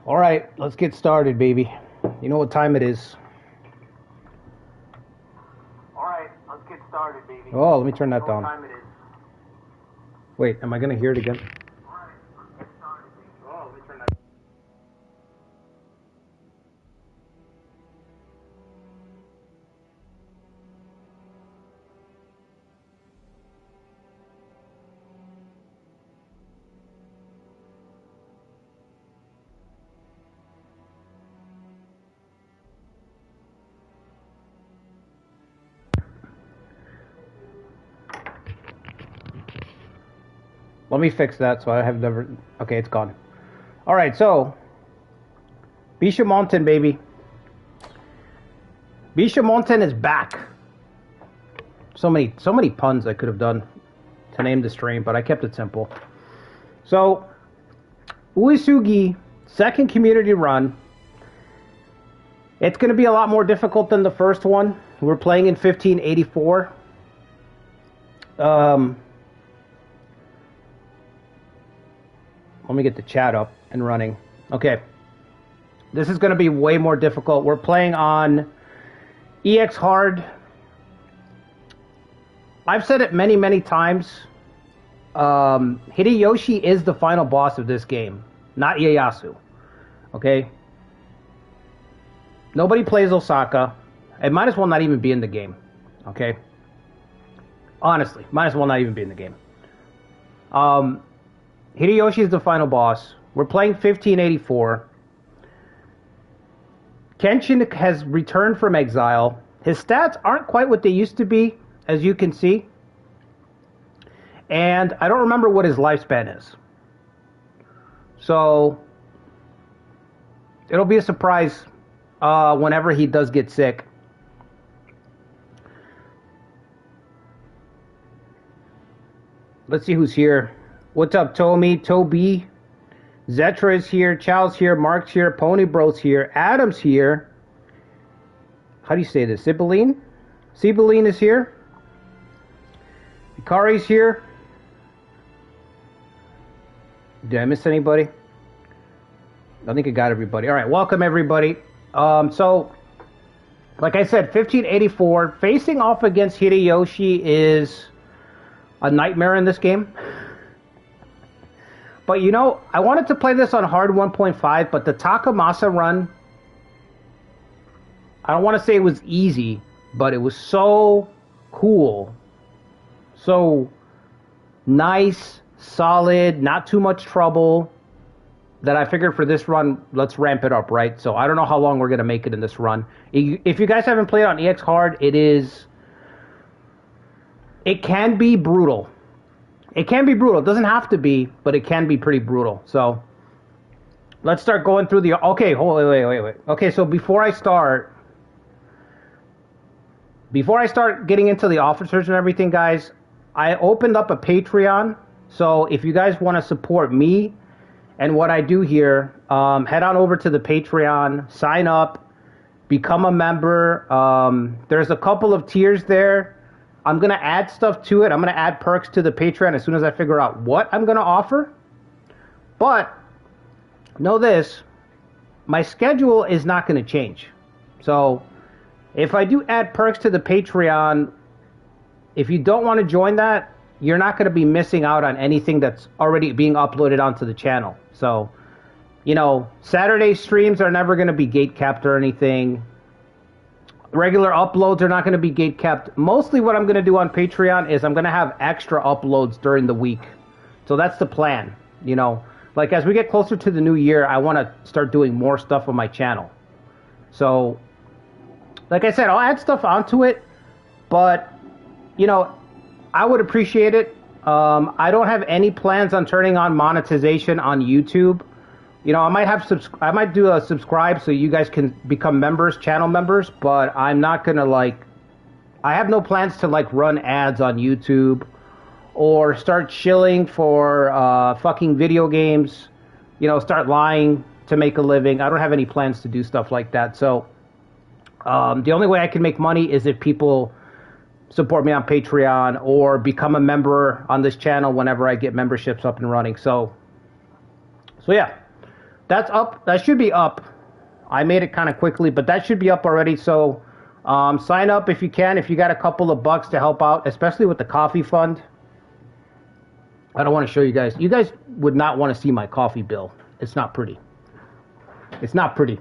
All right, let's get started, baby. You know what time it is. All right, let's get started, baby. Oh, let me turn that You know down. what time it is. Wait, am I going to hear it again? All right, let's get started, baby. Oh, let me turn that. Let me fix that so I have never... Okay, it's gone. All right, so... Bishamonten, baby. Bishamonten is back. So many puns I could have done to name the stream, but I kept it simple. So, Uesugi, second community run. It's going to be a lot more difficult than the first one. We're playing in 1584. Let me get the chat up and running. Okay. This is going to be way more difficult. We're playing on ExHard. I've said it many, many times. Hideyoshi is the final boss of this game, not Ieyasu. Okay? Nobody plays Osaka. It might as well not even be in the game. Okay? Honestly, might as well not even be in the game. Hideyoshi is the final boss. We're playing 1584. Kenshin has returned from exile. His stats aren't quite what they used to be, as you can see. And I don't remember what his lifespan is. So, it'll be a surprise whenever he does get sick. Let's see who's here. What's up, Toby? Zetra is here. Chow's here. Mark's here. Pony Bro's here. Adam's here. How do you say this? Sibyline? Sibyline is here. Ikari's here. Did I miss anybody? I think I got everybody. All right, welcome everybody. So, like I said, 1584. Facing off against Hideyoshi is a nightmare in this game. But you know, I wanted to play this on hard 1.5, but the Takamasa run, I don't want to say it was easy, but it was so cool. So nice, solid, not too much trouble, that I figured for this run, let's ramp it up, right? So I don't know how long we're going to make it in this run. If you guys haven't played on ExHard, it can be brutal. It can be brutal. It doesn't have to be, but it can be pretty brutal. So, let's start going through the... Okay, wait. Okay, so before I start getting into the officers and everything, guys, I opened up a Patreon. So, if you guys want to support me and what I do here, head on over to the Patreon, sign up, become a member. There's a couple of tiers there. I'm going to add stuff to it. I'm going to add perks to the Patreon as soon as I figure out what I'm going to offer. But know this, my schedule is not going to change. So if I do add perks to the Patreon, if you don't want to join that, you're not going to be missing out on anything that's already being uploaded onto the channel. So, you know, Saturday streams are never going to be gate capped or anything. Regular uploads are not going to be gate kept. Mostly what I'm going to do on Patreon is I'm going to have extra uploads during the week. So that's the plan. You know, like as we get closer to the new year, I want to start doing more stuff on my channel. So, like I said, I'll add stuff onto it. But, you know, I would appreciate it. I don't have any plans on turning on monetization on YouTube. You know, I might do a subscribe so you guys can become members, channel members, but I'm not going to I have no plans to run ads on YouTube or start shilling for fucking video games, you know, start lying to make a living. I don't have any plans to do stuff like that. So the only way I can make money is if people support me on Patreon or become a member on this channel whenever I get memberships up and running. So yeah. That's up. That should be up. I made it kind of quickly, but that should be up already. So sign up if you can, if you got a couple of bucks to help out, especially with the coffee fund. I don't want to show you guys. You guys would not want to see my coffee bill. It's not pretty. It's not pretty.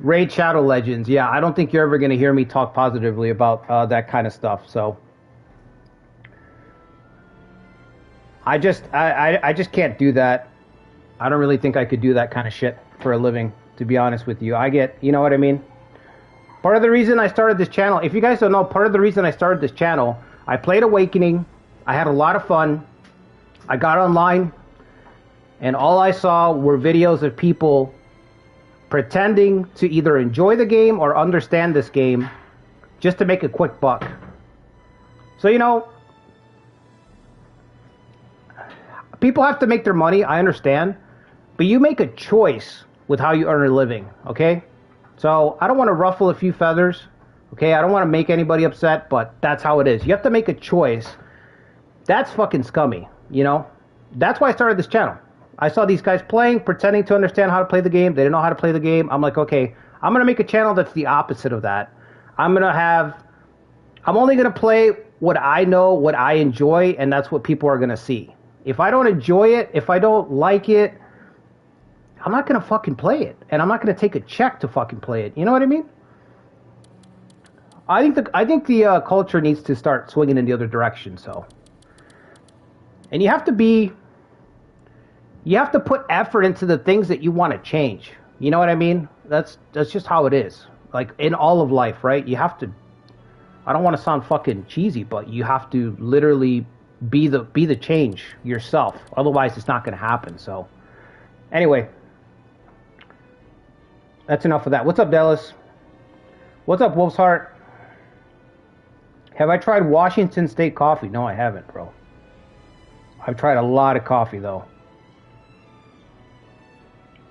Raid Shadow Legends. Yeah, I don't think you're ever going to hear me talk positively about that kind of stuff. So I just can't do that. I don't really think I could do that kind of shit for a living, to be honest with you. You know what I mean? Part of the reason I started this channel, if you guys don't know, part of the reason I started this channel, I played Awakening. I had a lot of fun. I got online, and all I saw were videos of people pretending to either enjoy the game or understand this game just to make a quick buck. So, you know, people have to make their money, I understand, but you make a choice with how you earn a living, okay? So I don't want to ruffle a few feathers, okay? I don't want to make anybody upset, but that's how it is. You have to make a choice. That's fucking scummy, you know? That's why I started this channel. I saw these guys playing, pretending to understand how to play the game. They didn't know how to play the game. I'm like, okay, I'm going to make a channel that's the opposite of that. I'm only going to play what I know, what I enjoy, and that's what people are going to see. If I don't enjoy it, if I don't like it, I'm not going to fucking play it. And I'm not going to take a check to fucking play it. You know what I mean? I think the culture needs to start swinging in the other direction, so. And you have to put effort into the things that you want to change. You know what I mean? That's just how it is. Like in all of life, right? You have to, I don't want to sound fucking cheesy, but you have to literally be the change yourself. Otherwise it's not going to happen. So anyway, that's enough of that. What's up, Dallas? What's up, Wolf's Heart? Have I tried Washington State coffee? No, I haven't, bro. I've tried a lot of coffee though.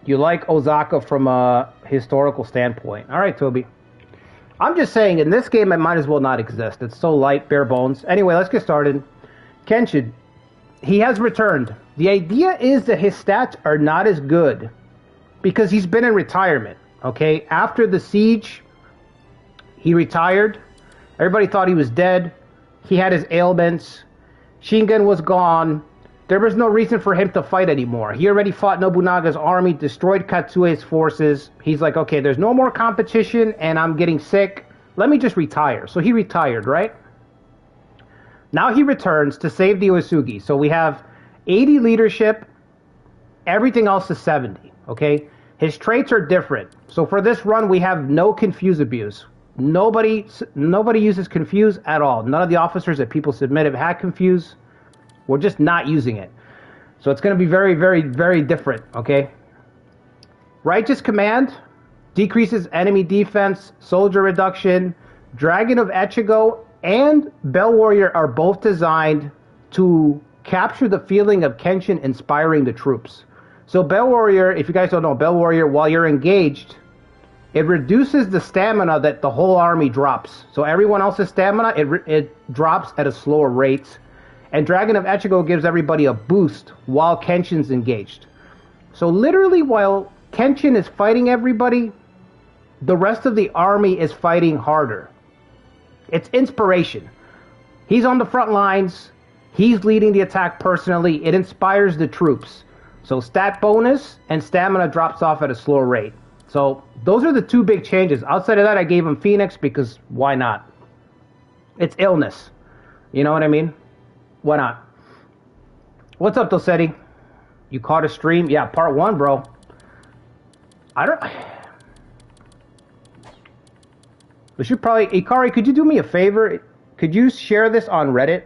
You like Osaka from a historical standpoint. All right, Toby. I'm just saying, in this game, it might as well not exist. It's so light, bare bones. Anyway, let's get started. Kenshin, he has returned. The idea is that his stats are not as good because he's been in retirement, okay? After the siege, he retired. Everybody thought he was dead. He had his ailments. Shingen was gone. There was no reason for him to fight anymore. He already fought Nobunaga's army, destroyed Katsue's forces. He's like, okay, there's no more competition, and I'm getting sick. Let me just retire. So he retired, right? Now he returns to save the Uesugi. So we have 80 leadership. Everything else is 70, okay? His traits are different. So for this run, we have no confuse abuse. Nobody uses confuse at all. None of the officers that people submit have had confuse. We're just not using it. So it's going to be very, very, very different, okay? Righteous Command decreases enemy defense, soldier reduction. Dragon of Echigo and Bell Warrior are both designed to capture the feeling of Kenshin inspiring the troops. So Bell Warrior, if you guys don't know, Bell Warrior, while you're engaged, it reduces the stamina that the whole army drops. So everyone else's stamina, it drops at a slower rate. And Dragon of Echigo gives everybody a boost while Kenshin's engaged. So literally while Kenshin is fighting everybody, the rest of the army is fighting harder. It's inspiration. He's on the front lines. He's leading the attack personally. It inspires the troops. So stat bonus and stamina drops off at a slower rate. So those are the two big changes. Outside of that, I gave him Phoenix because why not? It's illness. You know what I mean? Why not? What's up, Dosetti? You caught a stream? Yeah, part 1, bro. We should probably... Ikari, could you do me a favor? Could you share this on Reddit?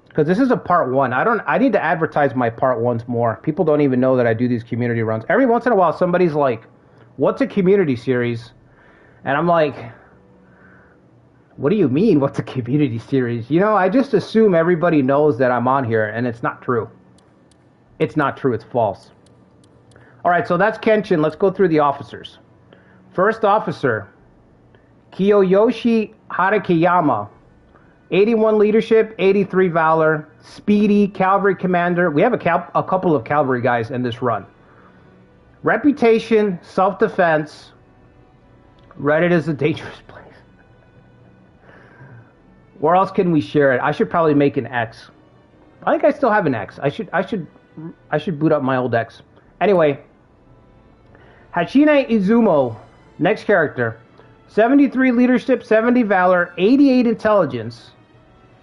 Because this is a part 1. I need to advertise my part 1s more. People don't even know that I do these community runs. Every once in a while, somebody's like, what's a community series? And I'm like... What do you mean, what's a community series? You know, I just assume everybody knows that I'm on here, and it's not true. It's not true, it's false. All right, so that's Kenshin. Let's go through the officers. First officer, Kiyoyoshi Harakeyama. 81 leadership, 83 valor, speedy, cavalry commander. We have a couple of cavalry guys in this run. Reputation, self-defense. Reddit is a dangerous place. Where else can we share it? I should probably make an X. I think I still have an X. I should boot up my old X. Anyway, Hachine Izumo, next character. 73 leadership, 70 valor, 88 intelligence.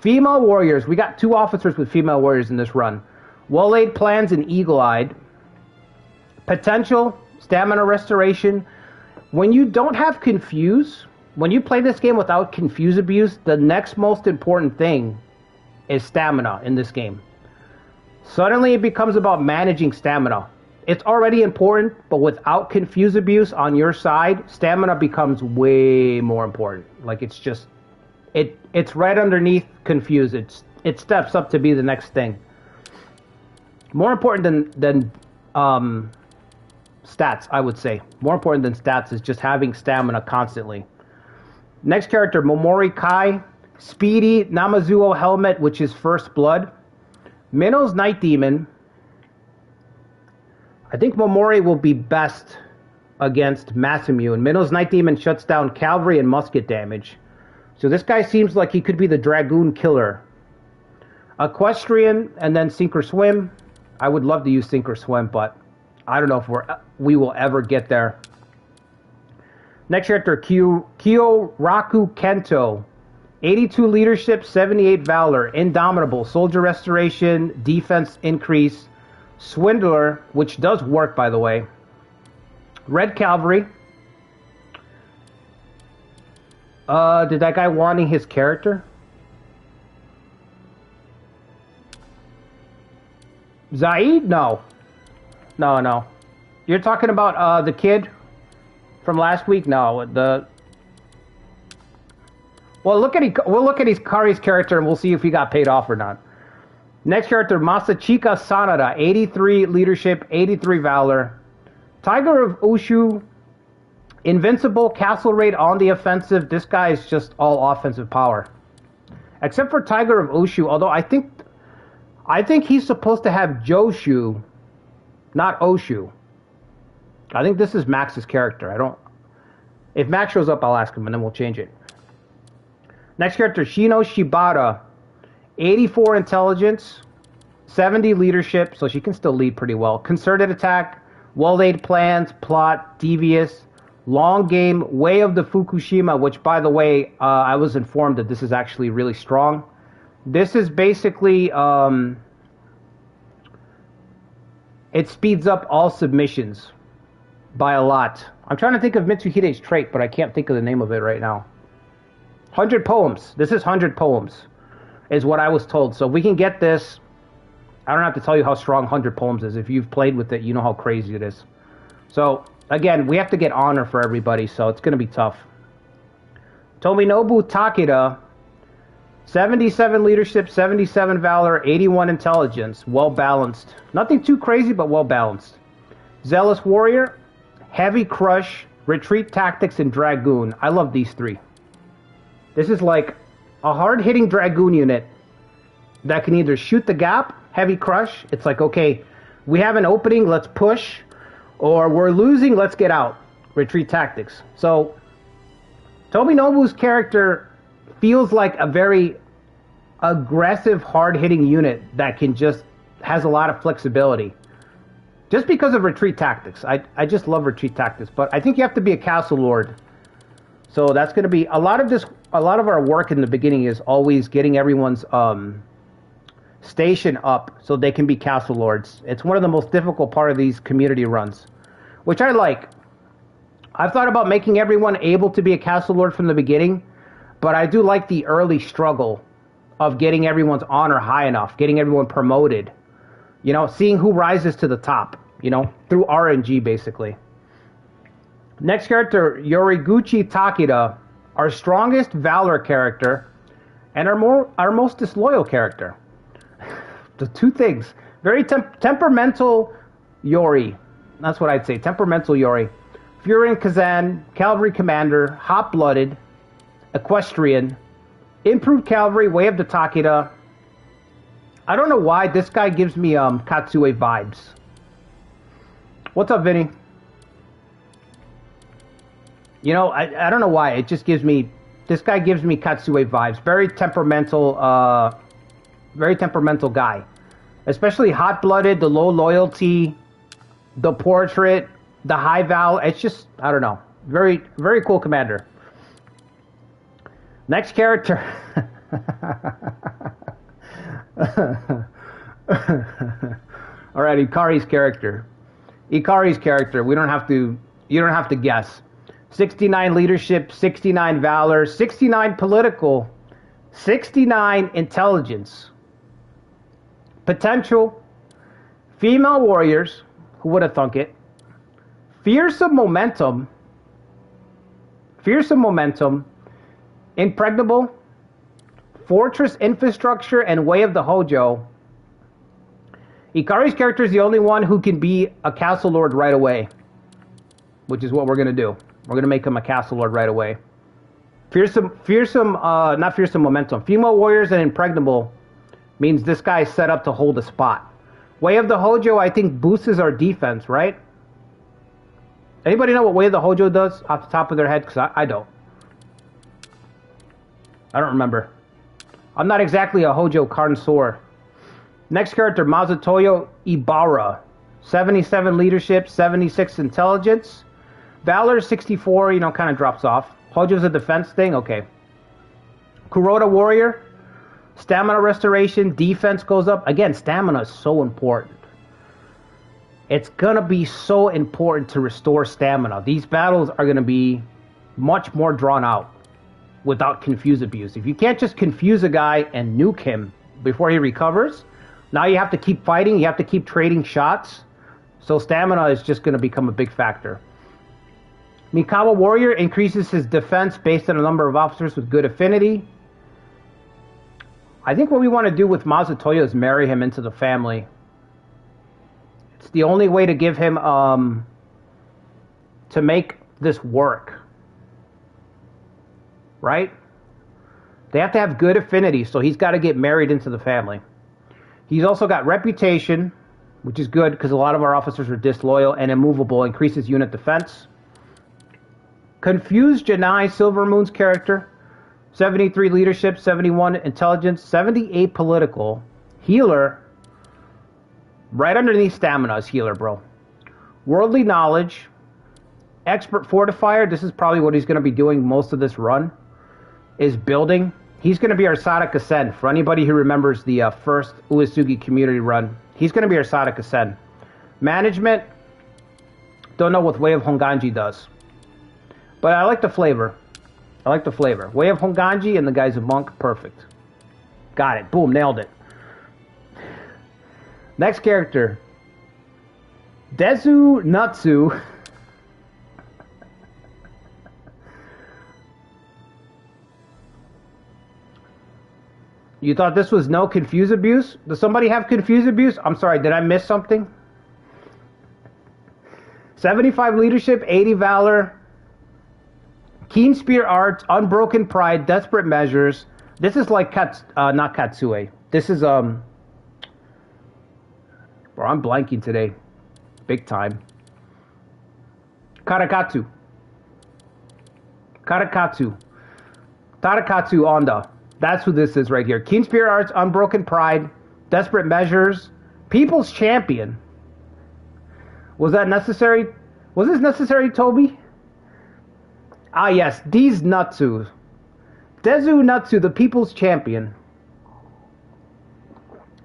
Female warriors. We got 2 officers with female warriors in this run. Well-laid plans and eagle-eyed. Potential, stamina restoration. When you don't have confuse, when you play this game without confuse abuse, the next most important thing is stamina in this game. Suddenly it becomes about managing stamina. It's already important, but without confuse abuse on your side, stamina becomes way more important. Like it's just, it's right underneath confuse. It steps up to be the next thing. More important than stats, I would say. More important than stats is just having stamina constantly. Next character, Momori Kai. Speedy, Namazuo helmet, which is first blood. Minnows Night Demon. I think Momori will be best against Masamune. And Minnows Night Demon shuts down cavalry and musket damage. So this guy seems like he could be the Dragoon killer. Equestrian and then Sink or Swim. I would love to use Sink or Swim, but I don't know if we will ever get there. Next character, Kyoraku Kento. 82 leadership, 78 valor. Indomitable, soldier restoration, defense increase. Swindler, which does work, by the way. Red Cavalry. Did that guy wanting his character? Zaid? No. No. You're talking about the kid from last week? No, we'll look at his Kari's character and we'll see if he got paid off or not. Next character, Masachika Sanada, 83 leadership, 83 valor. Tiger of Oshu, invincible, castle raid on the offensive. This guy is just all offensive power. Except for Tiger of Oshu, although I think he's supposed to have Joshu, not Oshu. I think this is Max's character. If Max shows up, I'll ask him and then we'll change it. Next character, Shino Shibata. 84 intelligence, 70 leadership, so she can still lead pretty well. Concerted attack, well-laid plans, plot, devious, long game, way of the Fukushima, which, by the way, I was informed that this is actually really strong. This is basically, it speeds up all submissions by a lot. I'm trying to think of Mitsuhide's trait, but I can't think of the name of it right now. 100 poems. This is 100 poems. Is what I was told. So if we can get this, I don't have to tell you how strong 100 poems is. If you've played with it, you know how crazy it is. So again, we have to get honor for everybody, so it's going to be tough. Tominobu Takeda, 77 leadership, 77 valor, 81 intelligence, well balanced. Nothing too crazy, but well balanced. Zealous warrior, heavy crush, retreat tactics, and dragoon. I love these 3. This is like a hard-hitting Dragoon unit that can either shoot the gap, heavy crush. It's like, okay, we have an opening, let's push. Or we're losing, let's get out. Retreat tactics. So, Tominobu's character feels like a very aggressive, hard-hitting unit that can has a lot of flexibility. Just because of retreat tactics. I just love retreat tactics. But I think you have to be a castle lord. So that's going to be a lot of our work in the beginning is always getting everyone's station up so they can be castle lords. It's one of the most difficult part of these community runs, which I like. I've thought about making everyone able to be a castle lord from the beginning, but I do like the early struggle of getting everyone's honor high enough, getting everyone promoted, seeing who rises to the top, through RNG basically. Next character, Yoriguchi Takeda, our strongest valor character, and our most disloyal character. The 2 things. Very temperamental Yori. That's what I'd say. Temperamental Yori. Furin Kazan, cavalry commander, hot-blooded, equestrian, Improved Cavalry, Way of the Takeda. I don't know why this guy gives me Katsue vibes. What's up, Vinny? You know, I don't know why. It just gives me... This guy gives me Katsue vibes. Very temperamental guy. Especially hot-blooded, the low loyalty, the portrait, the high val. It's just, I don't know. Very, very cool commander. Next character. All right, Ikari's character. Ikari's character. We don't have to. You don't have to guess. 69 leadership, 69 valor, 69 political, 69 intelligence. Potential. Female warriors. Who would have thunk it? Fearsome momentum. Fearsome momentum. Impregnable. Fortress infrastructure and Way of the Hojo. Ikari's character is the only one who can be a castle lord right away, which is what we're going to do. We're going to make him a castle lord right away. Not fearsome momentum. Female warriors and impregnable means this guy's set up to hold a spot. Way of the Hojo, I think, boosts our defense, right? Anybody know what Way of the Hojo does off the top of their head? Because I don't. I don't remember. I'm not exactly a Hojo connoisseur. Next character, Mazutoyo Ibara. 77 leadership, 76 intelligence. Valor 64, you know, kind of drops off. Hojo's a defense thing? Okay. Kuroda warrior. Stamina restoration, defense goes up. Again, stamina is so important. It's going to be so important to restore stamina. These battles are going to be much more drawn out without confuse abuse. If you can't just confuse a guy and nuke him before he recovers, now you have to keep fighting, you have to keep trading shots. So stamina is just going to become a big factor. Mikawa warrior increases his defense based on a number of officers with good affinity. I think what we want to do with Mazutoyo is marry him into the family. It's the only way to give him, to make this work. Right? They have to have good affinity, so he's got to get married into the family. He's also got reputation, which is good because a lot of our officers are disloyal, and immovable, increases unit defense. Confused Janai Silvermoon's character. 73 leadership, 71 intelligence, 78 political. Healer. Right underneath stamina is healer, bro. Worldly knowledge. Expert fortifier. This is probably what he's going to be doing most of this run. Is building. He's going to be our Sadaka Sen. For anybody who remembers the first Uesugi community run, he's going to be our Sadaka Sen. Management. Don't know what Way of Honganji does. But I like the flavor. I like the flavor. Way of Honganji and the guy's a monk. Perfect. Got it. Boom. Nailed it. Next character. Dezu Natsu. You thought this was no confuse abuse? Does somebody have confuse abuse? I'm sorry, did I miss something? 75 leadership, 80 valor. Keen spear arts, unbroken pride, desperate measures. This is like not Katsue. This is bro, I'm blanking today. Big time. Karakatsu. Tarakatsu Onda. That's who this is right here. Keen spear arts, unbroken pride, desperate measures, people's champion. Was that necessary? Was this necessary, Toby? Ah, yes, Dezu Natsu. Dezu Natsu, the people's champion.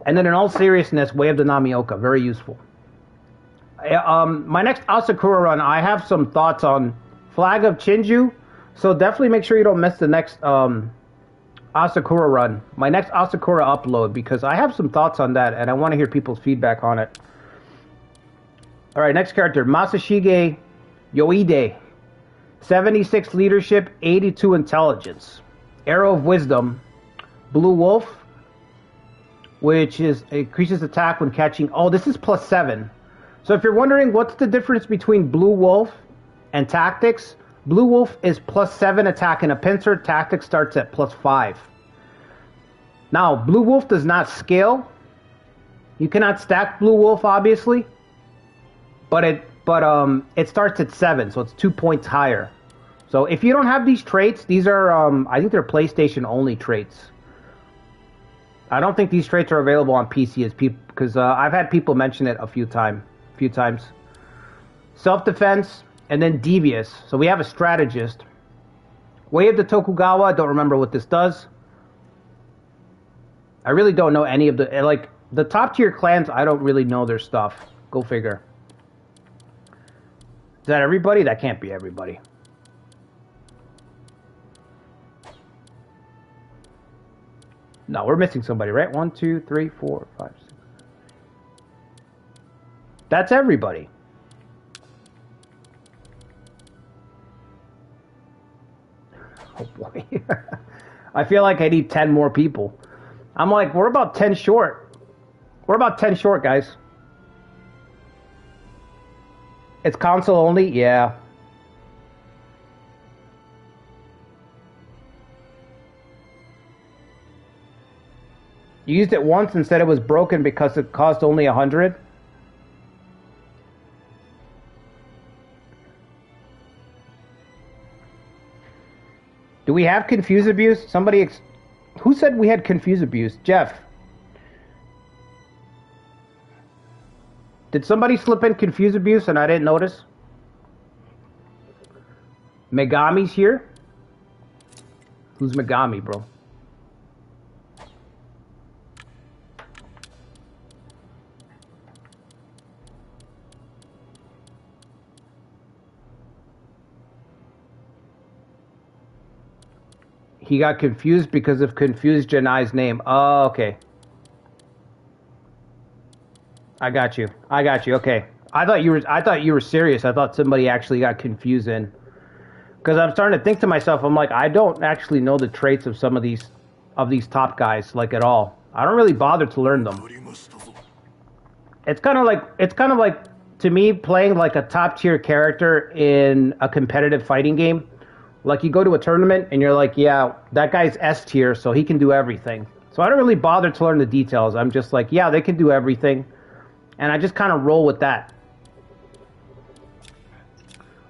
And then in all seriousness, Way of the Namioka, very useful. My next Asakura run, I have some thoughts on Flag of Chinju, so definitely make sure you don't miss the next Asakura run. My next Asakura upload, because I have some thoughts on that, and I want to hear people's feedback on it. Alright, next character, Masashige Yoide. 76 leadership, 82 intelligence. Arrow of Wisdom. Blue Wolf, which is increases attack when catching. Oh, this is +7. So if you're wondering what's the difference between Blue Wolf and Tactics, Blue Wolf is +7 attack in a pincer. Tactics starts at +5. Now, Blue Wolf does not scale. You cannot stack Blue Wolf, obviously. But it starts at 7, so it's 2 points higher. So if you don't have these traits, these are, I think they're PlayStation only traits. I don't think these traits are available on PC as people, because I've had people mention it a few times. Self-defense, and then devious. So we have a strategist. Way of the Tokugawa, don't remember what this does. I really don't know any of the, like, the top tier clans, I don't really know their stuff. Go figure. Is that everybody? That can't be everybody. No, we're missing somebody, right? 1, 2, 3, 4, 5, 6. That's everybody. Oh boy. I feel like I need 10 more people. I'm like, we're about 10 short. We're about 10 short, guys. It's console only? Yeah. You used it once and said it was broken because it cost only 100? Do we have confuse abuse? Somebody... Who said we had confuse abuse? Jeff. Did somebody slip in confuse abuse and I didn't notice? Megami's here? Who's Megami, bro? He got confused because of confused Janai's name. Oh, okay. I got you. Okay. I thought you were serious. I thought somebody actually got confused in. Because I'm starting to think to myself, I'm like, I don't actually know the traits of some of these top guys, like, at all. I don't really bother to learn them. It's kind of like to me playing like a top tier character in a competitive fighting game. Like, you go to a tournament and you're like, yeah, that guy's S tier, so he can do everything. So I don't really bother to learn the details. I'm just like, yeah, they can do everything. And I just kind of roll with that.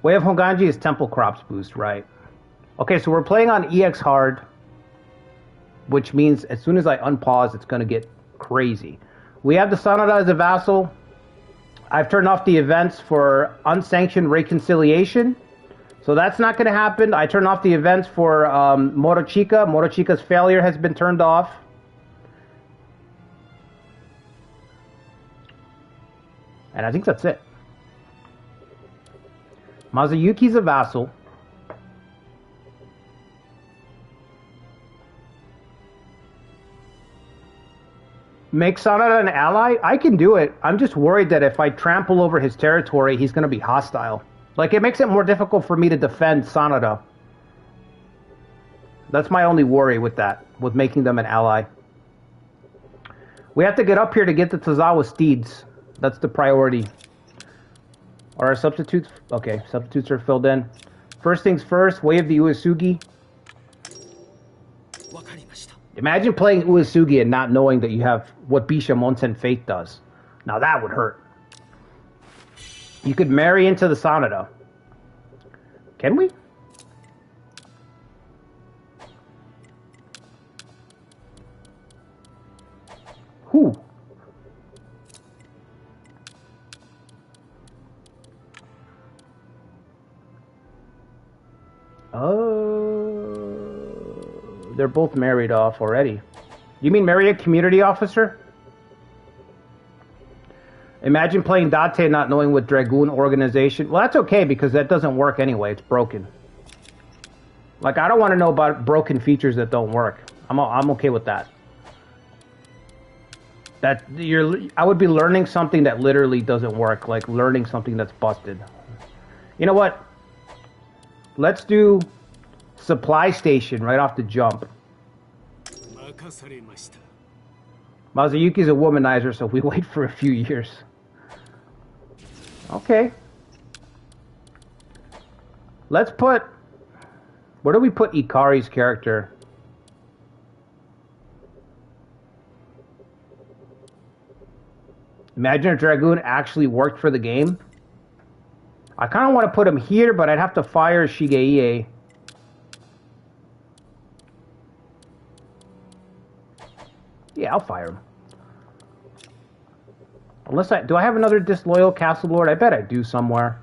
Way of Honganji is Temple Crops boost, right? Okay, so we're playing on ExHard, which means as soon as I unpause, it's going to get crazy. We have the Sanada as a vassal. I've turned off the events for unsanctioned reconciliation. So that's not going to happen. I turned off the events for Morochika. Morochika's failure has been turned off. And I think that's it. Mazuyuki's a vassal. Make Sanada an ally? I can do it. I'm just worried that if I trample over his territory, he's going to be hostile. Like, it makes it more difficult for me to defend Sanada. That's my only worry with that, with making them an ally. We have to get up here to get the Tozawa steeds. That's the priority. Are our substitutes? Okay, substitutes are filled in. First things first, Way of the Uesugi. Imagine playing Uesugi and not knowing that you have what Bishamonten Faith does. Now that would hurt. You could marry into the Sanada. Can we? Who? Oh, they're both married off already. You mean marry a community officer? Imagine playing Date and not knowing what Dragoon organization... Well, that's okay, because that doesn't work anyway. It's broken. Like, I don't want to know about broken features that don't work. I'm okay with that. I would be learning something that literally doesn't work. Like, learning something that's busted. You know what? Let's do supply station right off the jump. Mazuyuki's a womanizer, so we wait for a few years. Okay. Let's put... Where do we put Ikari's character? Imagine if Dragoon actually worked for the game. I kind of want to put him here, but I'd have to fire Shigei. Yeah, I'll fire him. Unless do I have another disloyal Castle Lord? I bet I do somewhere.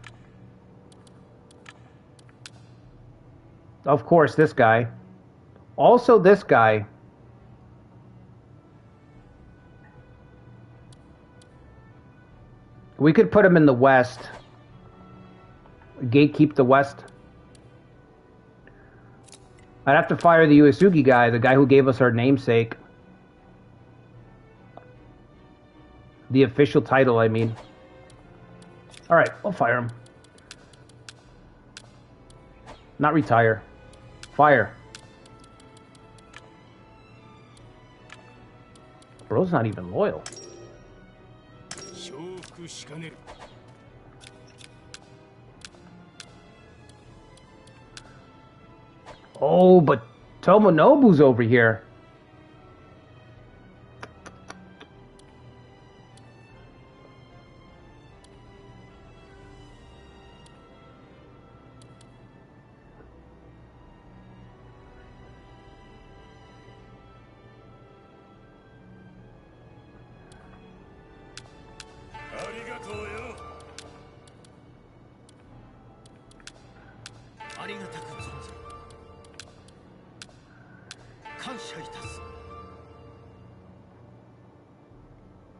Of course, this guy. Also, this guy. We could put him in the west. Gatekeep the west. I'd have to fire the Uesugi guy, the guy who gave us our namesake. The official title, I mean. Alright, I'll fire him. Not retire. Fire. Bro's not even loyal. Oh, but Tomonobu's over here.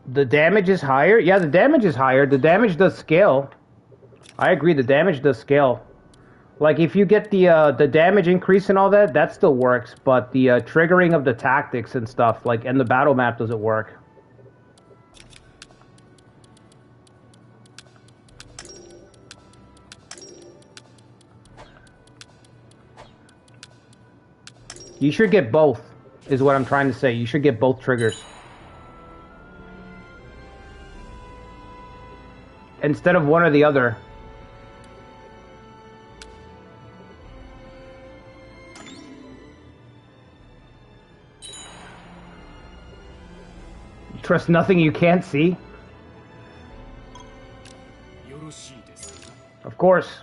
The damage is higher? Yeah, the damage is higher. The damage does scale. I agree, the damage does scale. Like, if you get the damage increase and all that, that still works. But the triggering of the tactics and stuff, like, and the battle map doesn't work. You should get both, is what I'm trying to say. You should get both triggers. Instead of one or the other. You trust nothing you can't see? Of course.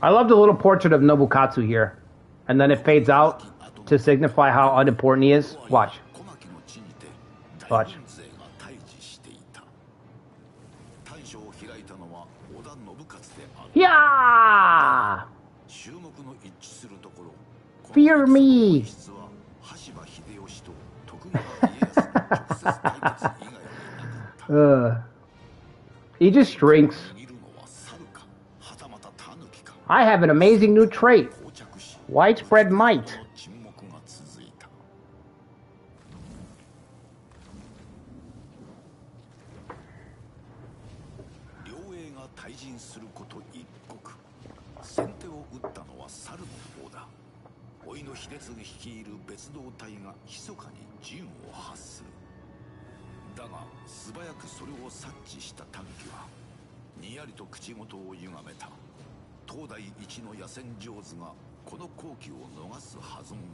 I love the little portrait of Nobukatsu here. And then it fades out to signify how unimportant he is. Watch. Watch. Yeah! Fear me! He just shrinks. I have an amazing new trait. Widespread might.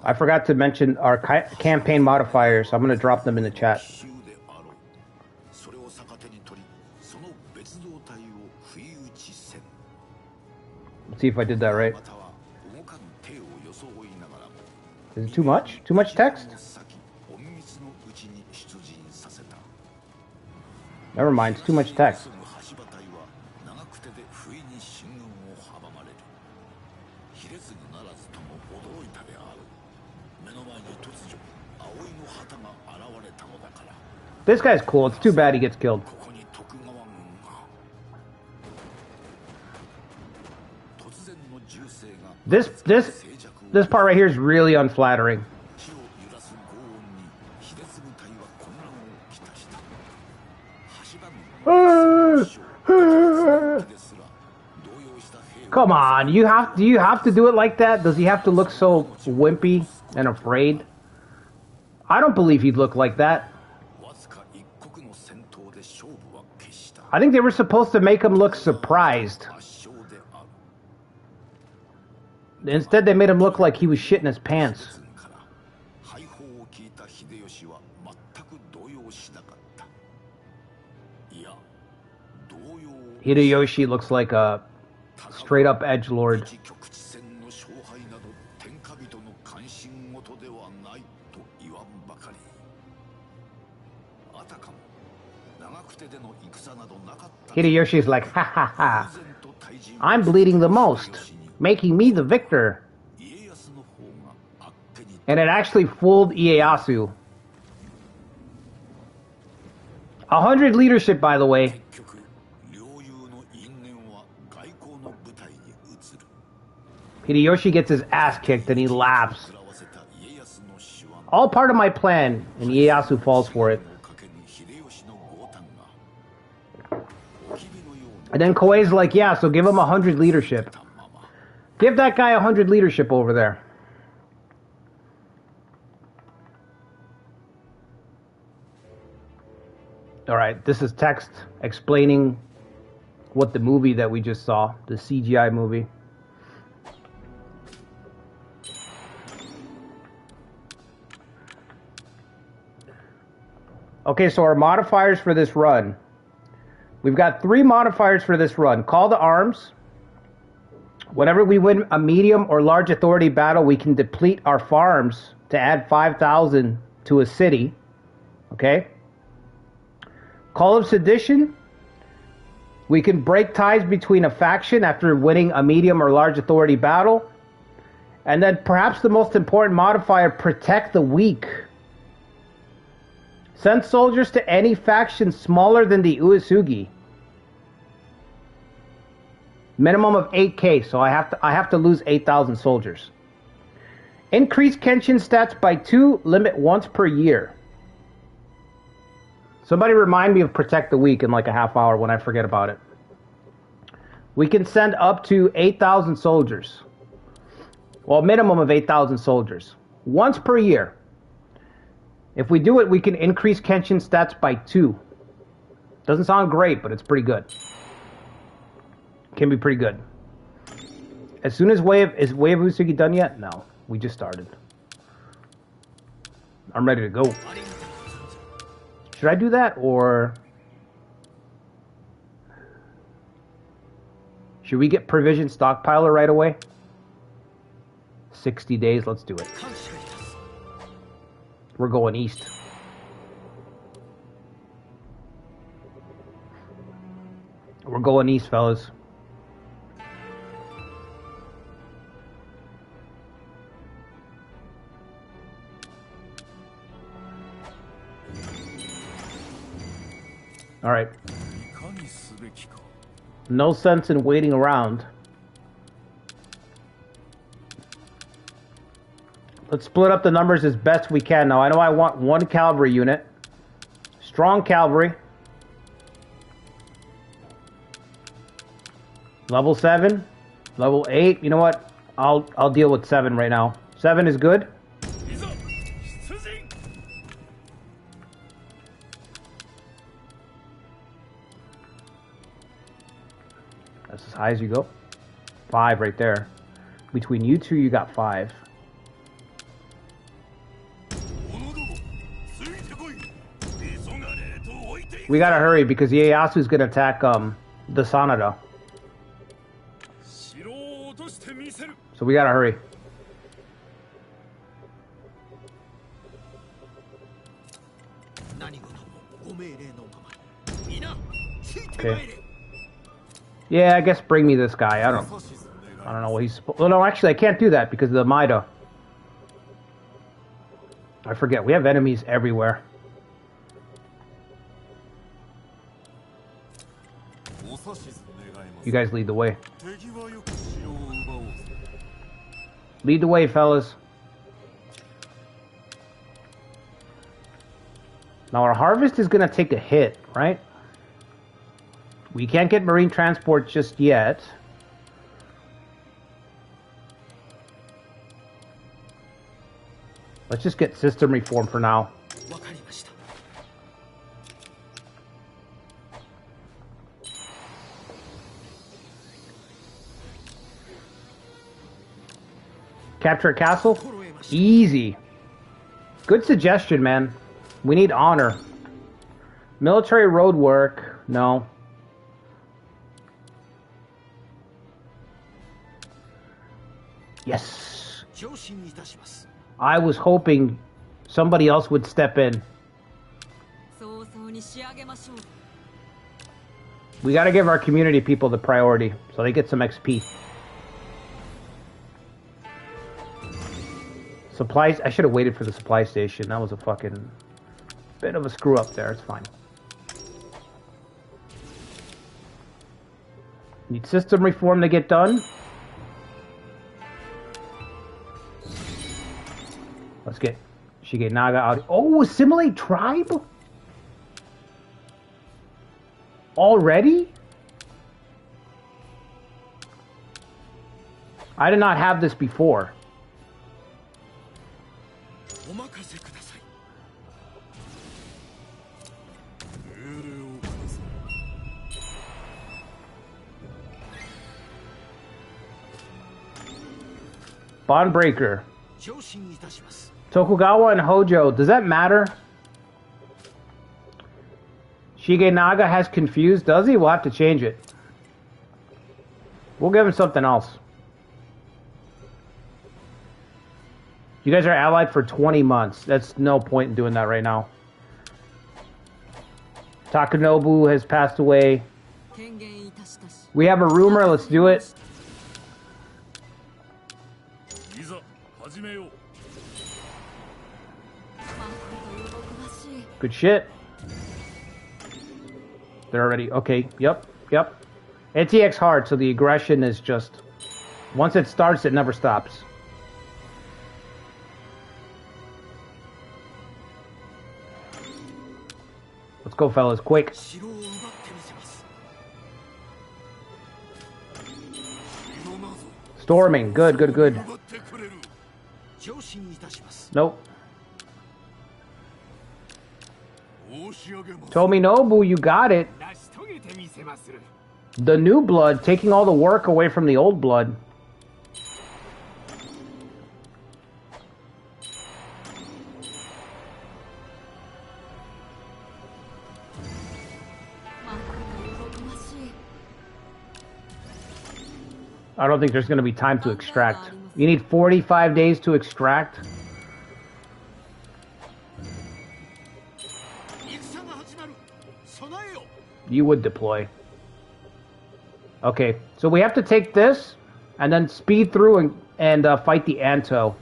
I forgot to mention our campaign modifiers. I'm going to drop them in the chat. Let's see if I did that right. Is it too much? Too much text? Never mind, it's too much text. This guy's cool. It's too bad he gets killed. This part right here is really unflattering. Come on, do you have to do it like that? Does he have to look so wimpy and afraid? I don't believe he'd look like that. I think they were supposed to make him look surprised. Instead, they made him look like he was shitting his pants. Hideyoshi looks like a straight-up edgelord. Hideyoshi's like, ha ha ha, I'm bleeding the most, making me the victor. And it actually fooled Ieyasu. 100 leadership, by the way. Hideyoshi gets his ass kicked and he laughs. All part of my plan, and Ieyasu falls for it. And then Koei's like, yeah, so give him 100 leadership. Give that guy 100 leadership over there. Alright, this is text explaining what the movie that we just saw, the CGI movie. Okay, so our modifiers for this run. We've got 3 modifiers for this run. Call to arms. Whenever we win a medium or large authority battle, we can deplete our farms to add 5,000 to a city. Okay? Call of sedition. We can break ties between a faction after winning a medium or large authority battle. And then perhaps the most important modifier, protect the weak. Send soldiers to any faction smaller than the Uesugi. Minimum of 8k, so I have to lose 8,000 soldiers. Increase Kenshin stats by 2, limit once per year. Somebody remind me of Protect the Weak in like a half hour when I forget about it. We can send up to 8,000 soldiers. Well, minimum of 8,000 soldiers. Once per year. If we do it, we can increase Kenshin stats by 2. Doesn't sound great, but it's pretty good. Can be pretty good. As soon as is Wave Uesugi done yet? No, we just started. I'm ready to go. Should I do that, or should we get provision stockpiler right away? 60 days, let's do it. We're going east. We're going east, fellas. All right. No sense in waiting around. Let's split up the numbers as best we can. Now, I know I want 1 cavalry unit. Strong cavalry. Level 7. Level 8. You know what? I'll deal with 7 right now. 7 is good. That's as high as you go. 5 right there. Between you two, you got 5. We gotta hurry because Ieyasu's gonna attack the Sanada. So we gotta hurry. Okay. Yeah, I guess bring me this guy. I don't know what he's. Well, no, actually, I can't do that because of the Maida. I forget. We have enemies everywhere. You guys lead the way. Lead the way, fellas. Now our harvest is gonna take a hit, right? We can't get marine transport just yet. Let's just get system reform for now. Capture a castle? Easy. Good suggestion, man. We need honor. Military road work. No. Yes. I was hoping somebody else would step in. We gotta give our community people the priority so they get some XP. Supplies. I should have waited for the supply station. That was a fucking bit of a screw up there. It's fine. Need system reform to get done. Let's get Shigenaga out. Oh, assimilate tribe? Already? I did not have this before. Bondbreaker. Tokugawa and Hojo. Does that matter? Shigenaga has confused. Does he? We'll have to change it. We'll give him something else. You guys are allied for 20 months. That's no point in doing that right now. Takanobu has passed away. We have a rumor. Let's do it. Good shit. They're already... Okay, yep. It's ExHard, so the aggression is just... Once it starts, it never stops. Let's go, fellas, quick. Storming, good. Nope. Tominobu, you got it. The new blood, taking all the work away from the old blood. I don't think there's going to be time to extract. You need 45 days to extract. You would deploy. Okay, so we have to take this and then speed through and fight the Anto.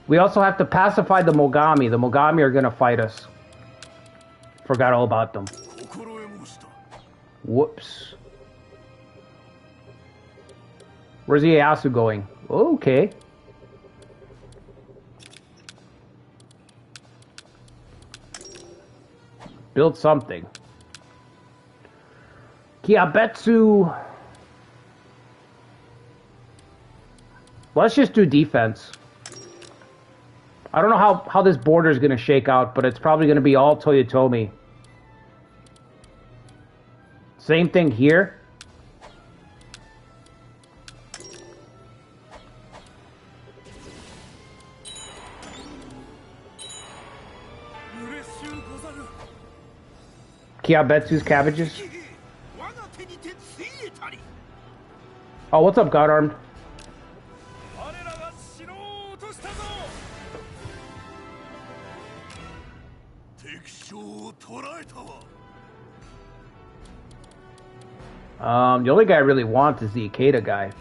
We also have to pacify the Mogami. The Mogami are going to fight us. Forgot all about them. Whoops. Where's Ieyasu going? Okay. Build something. Kiabetsu. Let's just do defense. I don't know how this border is going to shake out, but it's probably going to be all Toyotomi. Same thing here. Kiabetsu's cabbages. Oh, what's up, God Armed? The only guy I really want is the Ikeda guy.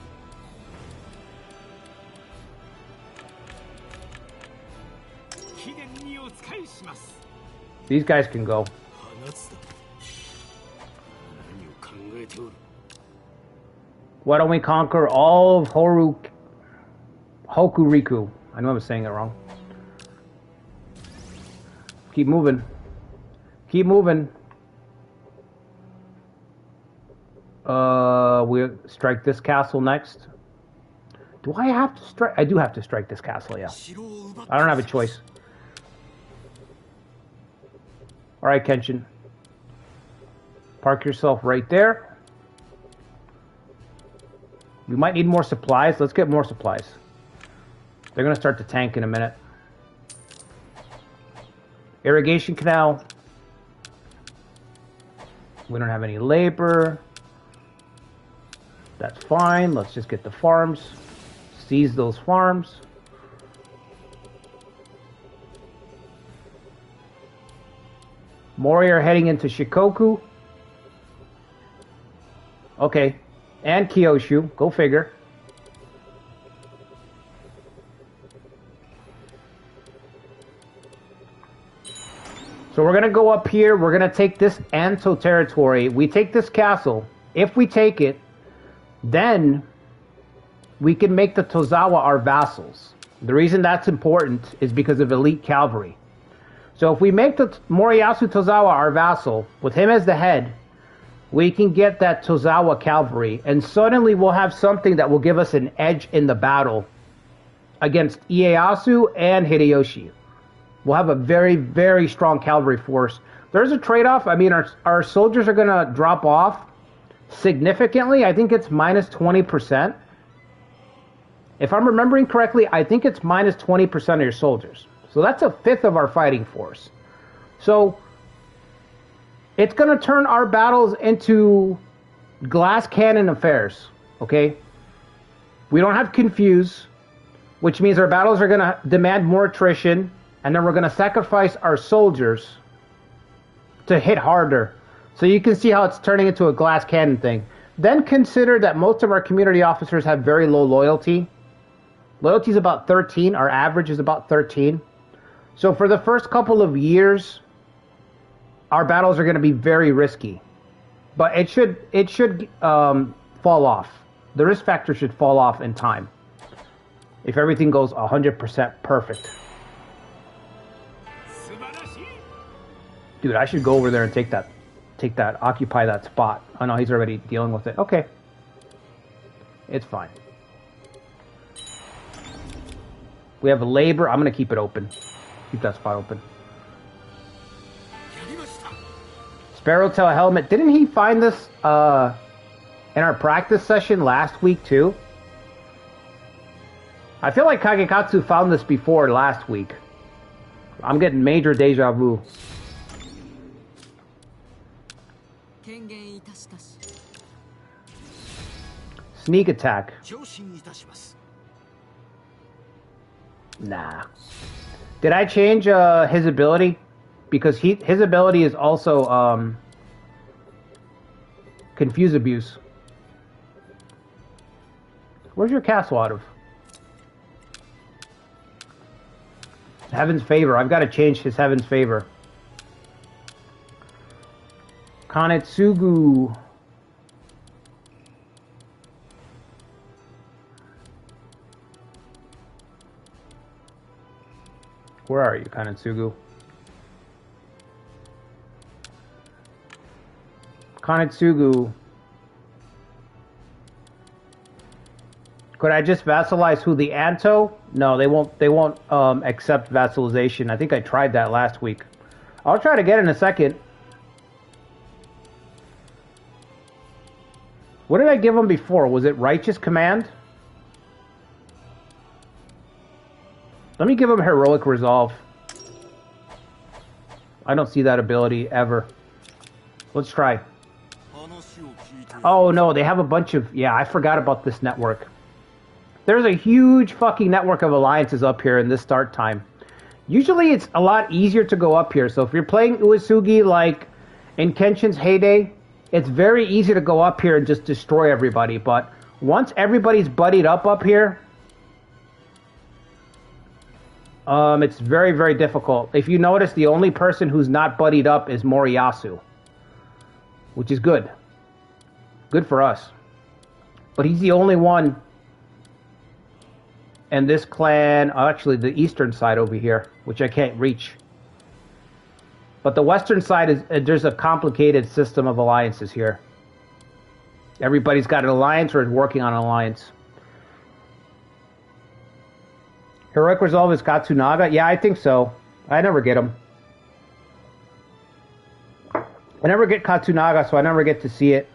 These guys can go. Why don't we conquer all of Hokuriku? I know I was saying it wrong. Keep moving. Keep moving. We'll strike this castle next. Do I have to strike? I do have to strike this castle, yeah. I don't have a choice. Alright, Kenshin. Park yourself right there. We might need more supplies. Let's get more supplies. They're going to start to tank in a minute. Irrigation canal. We don't have any labor. That's fine. Let's just get the farms. Seize those farms. Mori are heading into Shikoku. Okay. And Kyushu. Go figure. So we're going to go up here. We're going to take this Anto territory. We take this castle. If we take it, then we can make the Tozawa our vassals. The reason that's important is because of elite cavalry. So if we make the Moriyasu Tozawa our vassal, with him as the head, we can get that Tozawa cavalry, and suddenly we'll have something that will give us an edge in the battle against Ieyasu and Hideyoshi. We'll have a very, very strong cavalry force. There's a trade-off. I mean, our soldiers are going to drop off significantly. I think it's minus 20%. If I'm remembering correctly, I think it's minus 20% of your soldiers. So that's a fifth of our fighting force. So it's going to turn our battles into glass cannon affairs, okay? We don't have confuse, which means our battles are going to demand more attrition, and then we're going to sacrifice our soldiers to hit harder. So you can see how it's turning into a glass cannon thing. Then consider that most of our community officers have very low loyalty. Loyalty is about 13. Our average is about 13. So for the first couple of years, our battles are going to be very risky. But it should fall off. The risk factor should fall off in time. If everything goes 100% perfect. Dude, I should go over there and take that, occupy that spot. Oh no, he's already dealing with it. Okay. It's fine. We have labor. I'm going to keep it open. Keep that spot open. Sparrowtail helmet. Didn't he find this in our practice session last week too? I feel like Kagekatsu found this before last week. I'm getting major deja vu. Sneak attack. Nah. Did I change his ability? Because his ability is also confuse abuse. Where's your castle out of? Heaven's favor. I've got to change his heaven's favor. Kanetsugu. Where are you, Kanetsugu? Kanetsugu. Could I just vassalize who, the Anto? No, they won't accept vassalization. I think I tried that last week. I'll try to get it in a second. What did I give them before? Was it Righteous Command? Let me give them Heroic Resolve. I don't see that ability ever. Let's try. Oh no, they have a bunch of... Yeah, I forgot about this network. There's a huge fucking network of alliances up here in this start time. Usually it's a lot easier to go up here. So if you're playing Uesugi like in Kenshin's heyday, it's very easy to go up here and just destroy everybody. But once everybody's buddied up here, it's very, very difficult. If you notice, the only person who's not buddied up is Moriyasu, which is good. Good for us. But he's the only one in this clan, actually the eastern side over here, which I can't reach. But the western side, there's a complicated system of alliances here. Everybody's got an alliance or is working on an alliance. Heroic Resolve is Katsunaga? Yeah, I think so. I never get them. I never get Katsunaga, so I never get to see it.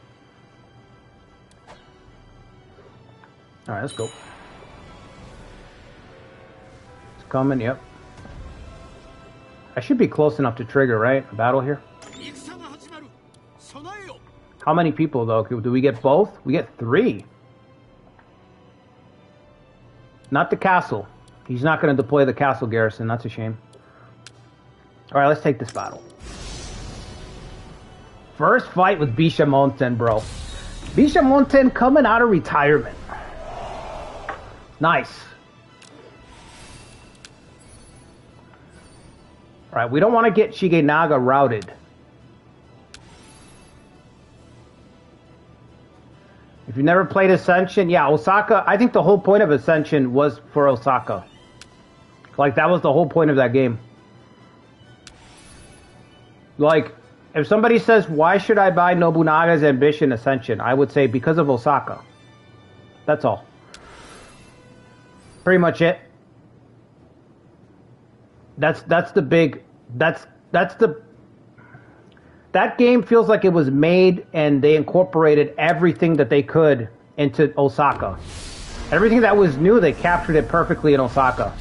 Alright, let's go. coming, yep. I should be close enough to trigger, right? A battle here. How many people, though? Do we get both? We get 3. Not the castle. He's not going to deploy the castle garrison. That's a shame. Alright, let's take this battle. First fight with Bishamonten, bro. Bishamonten coming out of retirement. Nice. Alright, we don't want to get Shigenaga routed. If you've never played Ascension, yeah, Osaka, I think the whole point of Ascension was for Osaka. Like, that was the whole point of that game. Like, if somebody says, why should I buy Nobunaga's Ambition Ascension? I would say, because of Osaka. That's all. Pretty much it. That's the big, that's the, that game feels like it was made and they incorporated everything that they could into Osaka. Everything that was new, they captured it perfectly in Osaka.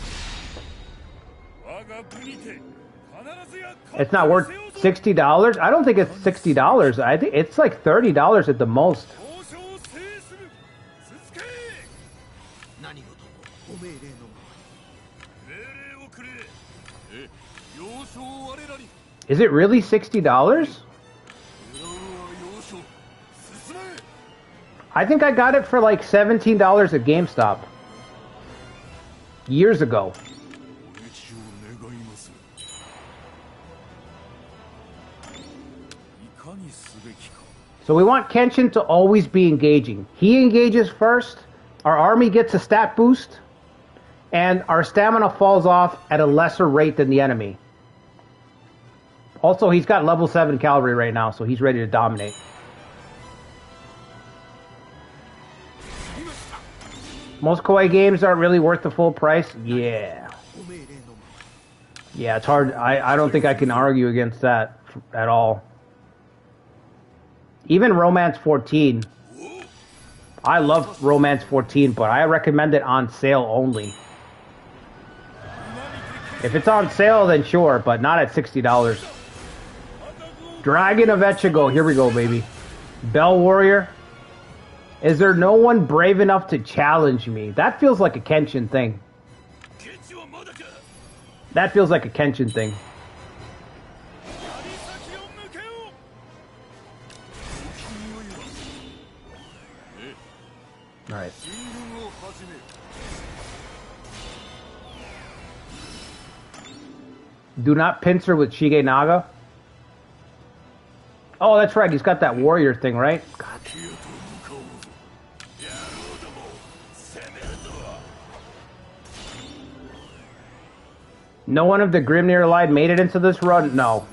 It's not worth $60. I don't think it's $60. I think it's like $30 at the most. Is it really $60? I think I got it for like $17 at GameStop. Years ago. So we want Kenshin to always be engaging. He engages first, our army gets a stat boost, and our stamina falls off at a lesser rate than the enemy. Also, he's got level 7 cavalry right now, so he's ready to dominate. Most Koei games aren't really worth the full price? Yeah. Yeah, it's hard. I don't think I can argue against that at all. Even Romance 14. I love Romance 14, but I recommend it on sale only. If it's on sale, then sure, but not at $60. Dragon of Echigo. Here we go, baby. Bell Warrior. Is there no one brave enough to challenge me? That feels like a Kenshin thing. That feels like a Kenshin thing. Alright. Do not pincer with Shigenaga. Oh, that's right. He's got that warrior thing, right? God. No one of the Grimnir line made it into this run? No.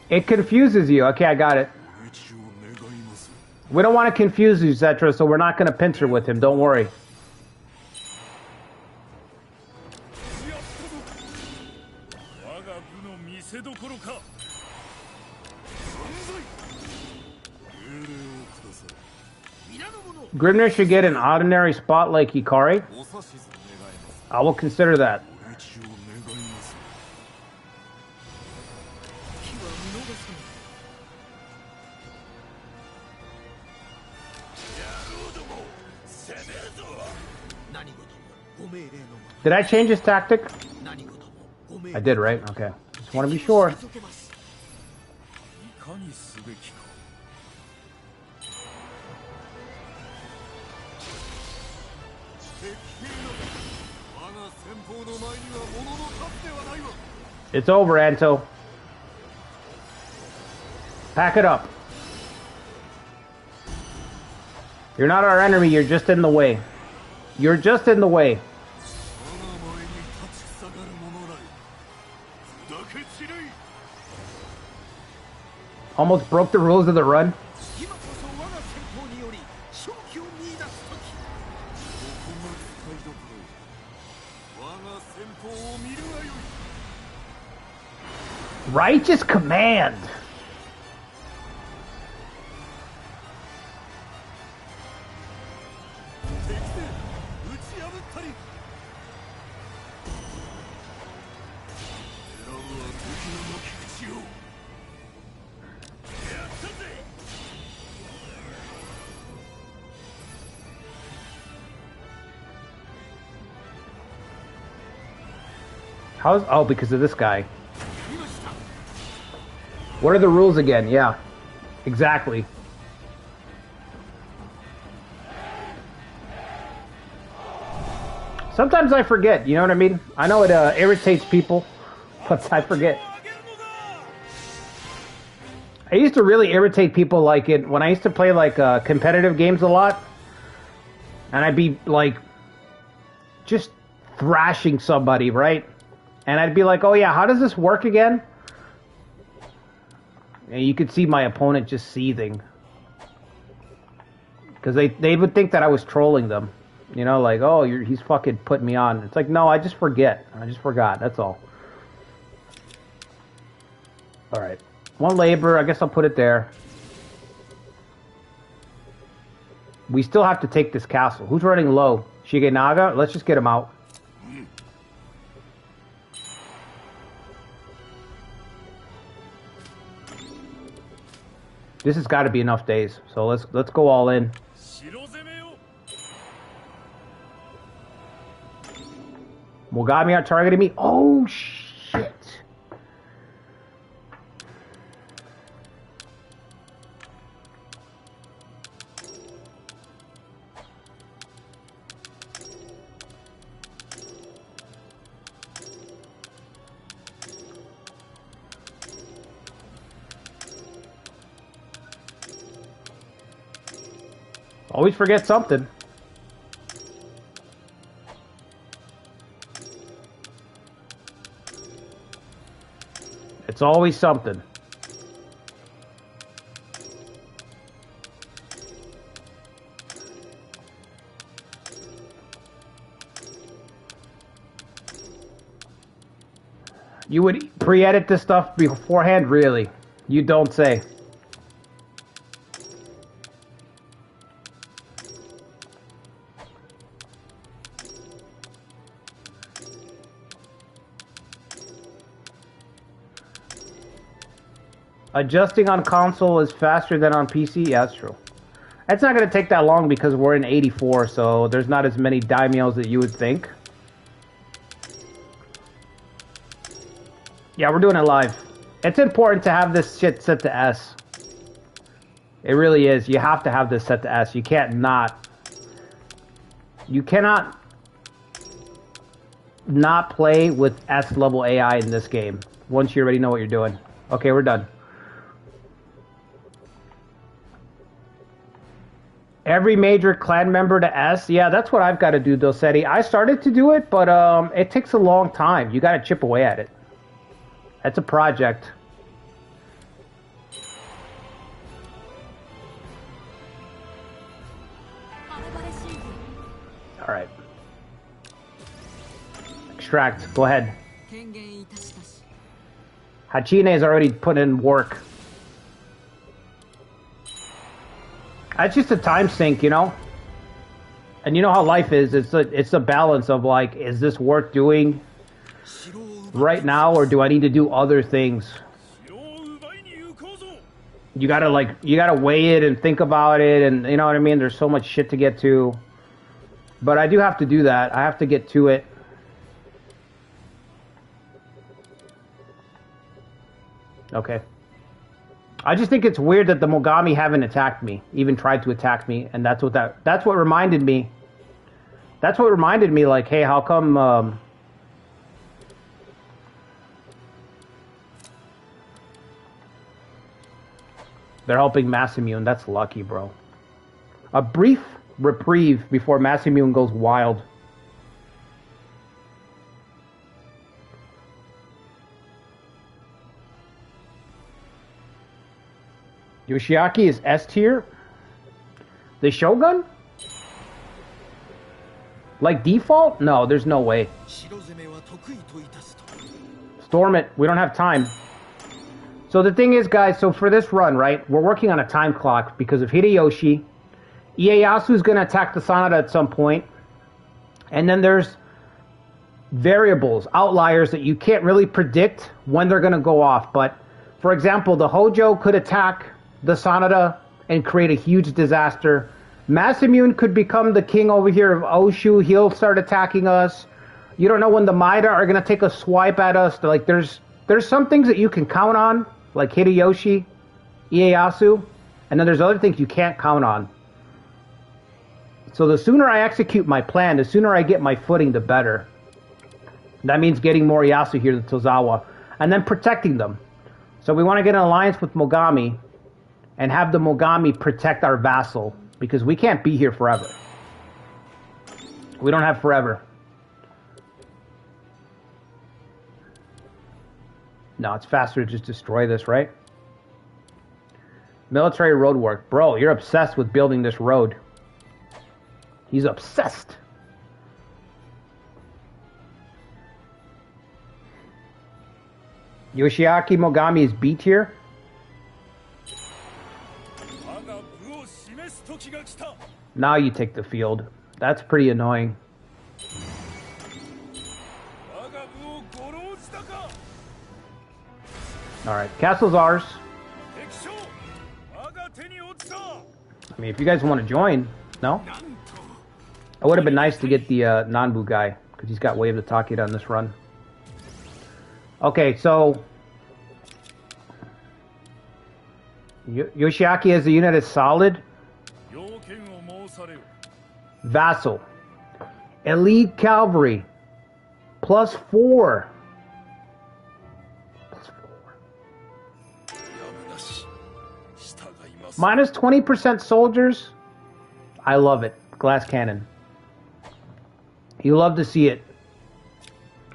It confuses you. Okay, I got it. We don't want to confuse you, Zetra, so we're not going to pincer with him. Don't worry. Grimnir should get an ordinary spot like Hikari. I will consider that. Did I change his tactic? I did, right? Okay. Just want to be sure. It's over, Anto. Pack it up. You're not our enemy, you're just in the way. You're just in the way. Almost broke the rules of the run. Righteous command. How's... Oh, because of this guy. What are the rules again? Yeah. Exactly. Sometimes I forget, you know what I mean? I know it irritates people, but I forget. I used to really irritate people like it when I used to play like competitive games a lot. And I'd be like just thrashing somebody, right? And I'd be like, oh yeah, how does this work again? And you could see my opponent just seething. Because they would think that I was trolling them. You know, like, oh, he's fucking putting me on. It's like, no, I just forget. I just forgot, that's all. Alright. One labor, I guess I'll put it there. We still have to take this castle. Who's running low? Shigenaga? Let's just get him out. This has got to be enough days. So let's go all in. Mogami are targeting me. Oh shit. Always forget something. It's always something. You would pre-edit this stuff beforehand? Really? You don't say. Adjusting on console is faster than on PC? Yeah, that's true. It's not going to take that long because we're in 84, so there's not as many daimyos that you would think. Yeah, we're doing it live. It's important to have this shit set to S. It really is. You have to have this set to S. You can't not. You cannot not play with S level AI in this game once you already know what you're doing. Okay, we're done. Every major clan member to S? Yeah, that's what I've got to do, Dosetti. I started to do it, but it takes a long time. You got to chip away at it. That's a project. All right. Extract. Go ahead. Hachine has already put in work. That's just a time sink, you know? And you know how life is. It's a balance of like, is this worth doing right now, or do I need to do other things? You gotta weigh it and think about it, and you know what I mean? There's so much shit to get to. But I do have to do that. I have to get to it. Okay. I just think it's weird that the Mogami haven't attacked me, even tried to attack me, and that's what reminded me. That's what reminded me, like, hey, how come, they're helping Masamune? That's lucky, bro. A brief reprieve before Masamune goes wild. Yoshiaki is S tier? The Shogun? Like default? No, there's no way. Storm it. We don't have time. So the thing is, guys, so for this run, right, we're working on a time clock because of Hideyoshi. Ieyasu's going to attack the Sanada at some point. And then there's variables, outliers that you can't really predict when they're going to go off. But, for example, the Hojo could attack the Sanada and create a huge disaster. Masamune could become the king over here of Oshu. He'll start attacking us. You don't know when the Maida are gonna take a swipe at us. Like there's some things that you can count on, like Hideyoshi, Ieyasu, and then there's other things you can't count on. So the sooner I execute my plan, the sooner I get my footing, the better. That means getting more Ieyasu here to Tozawa, and then protecting them. So we want to get an alliance with Mogami, and have the Mogami protect our vassal, because we can't be here forever. We don't have forever. No, it's faster to just destroy this, right? Military road work. Bro, you're obsessed with building this road. He's obsessed. Yoshiaki Mogami is B tier. Now you take the field. That's pretty annoying. Alright, castle's ours. I mean, if you guys want to join, no? It would have been nice to get the Nanbu guy, because he's got Wave of Takeda on this run. Okay, so Yoshiaki as a unit is solid. Vassal. Elite Cavalry. +4. +4. Minus 20% soldiers. I love it. Glass cannon. You love to see it.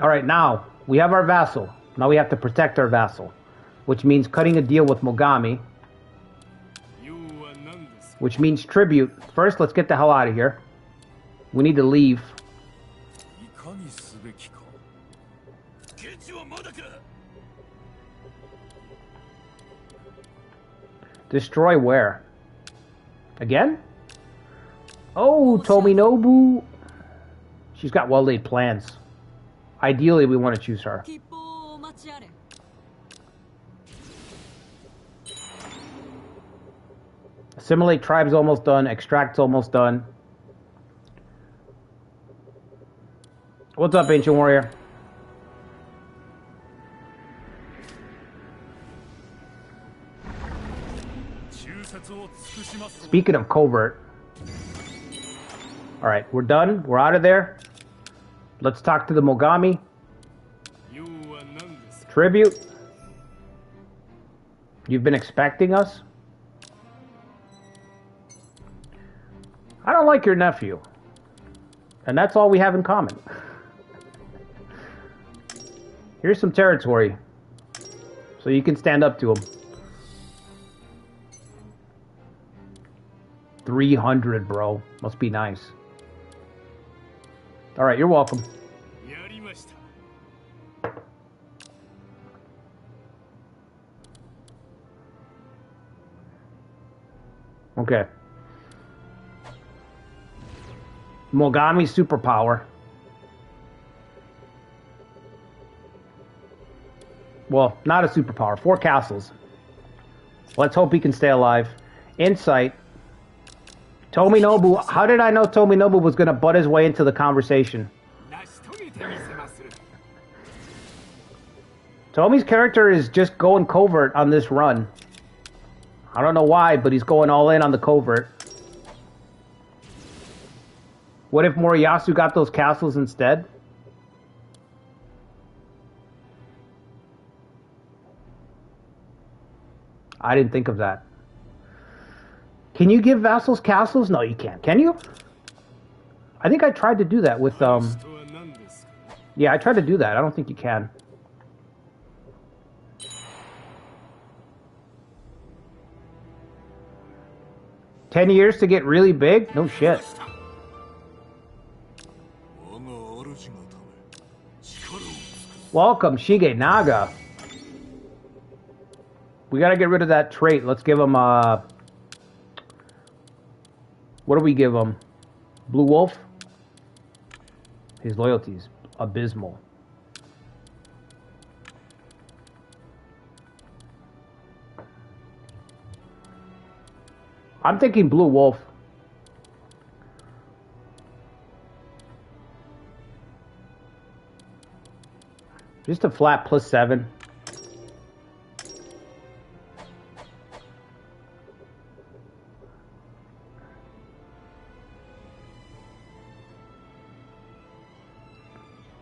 Alright, now we have our vassal. Now we have to protect our vassal, which means cutting a deal with Mogami, which means tribute. First, let's get the hell out of here. We need to leave. Destroy where? Again? Oh, Tominobu. She's got well-laid plans. Ideally, we want to choose her. Assimilate tribes almost done. Extract's almost done. What's up, Ancient Warrior? Speaking of covert. Alright, we're done. We're out of there. Let's talk to the Mogami. Tribute. You've been expecting us? I don't like your nephew. And that's all we have in common. Here's some territory. So you can stand up to him. 300, bro. Must be nice. Alright, you're welcome. Okay. Mogami superpower. Well, not a superpower. 4 castles. Let's hope he can stay alive. Insight. Tominobu. How did I know Tominobu was going to butt his way into the conversation? Tomi's character is just going covert on this run. I don't know why, but he's going all in on the covert. What if Moriyasu got those castles instead? I didn't think of that. Can you give vassals castles? No, you can't. Can you? I think I tried to do that with, Yeah, I tried to do that. I don't think you can. "10 years to get really big? No shit. Welcome, Shige Naga. We gotta get rid of that trait. Let's give him, what do we give him? Blue Wolf? His loyalty's abysmal. I'm thinking Blue Wolf. Just a flat +7.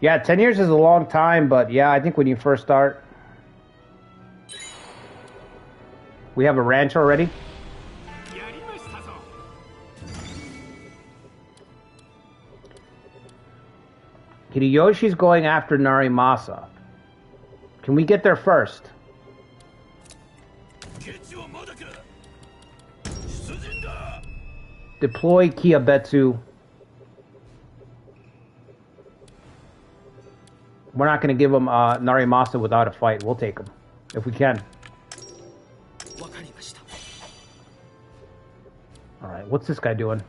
Yeah, 10 years is a long time, but yeah, I think when you first start. We have a ranch already. Hideyoshi's going after Narimasa. Can we get there first? Deploy Kiabetsu. We're not going to give him Narimasa without a fight. We'll take him if we can. Alright, what's this guy doing?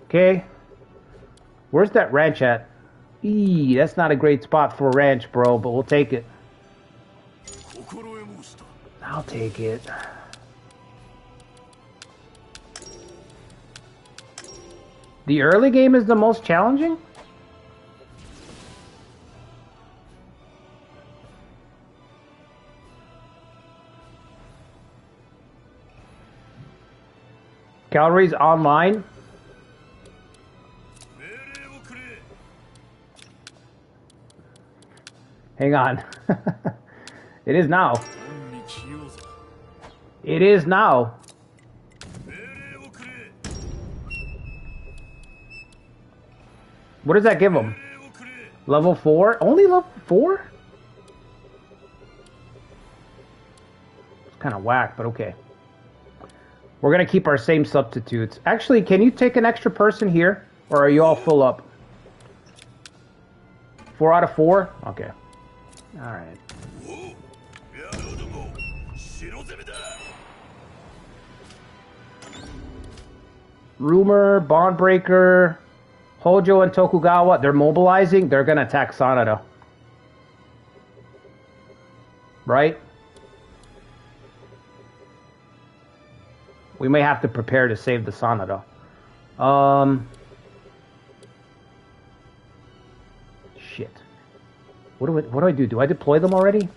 Okay. Where's that ranch at? Eee, that's not a great spot for a ranch, bro, but we'll take it. I'll take it. The early game is the most challenging? Cavalry's online. Hang on. It is now. It is now. What does that give him? Level 4? Only level 4? It's kind of whack, but okay. We're going to keep our same substitutes. Actually, can you take an extra person here? Or are you all full up? 4 out of 4? Okay. Alright. Rumor, Bondbreaker, Hojo and Tokugawa, they're mobilizing. They're going to attack Sanada. Right? We may have to prepare to save the Sanada. Shit. What do I do? Do I deploy them already?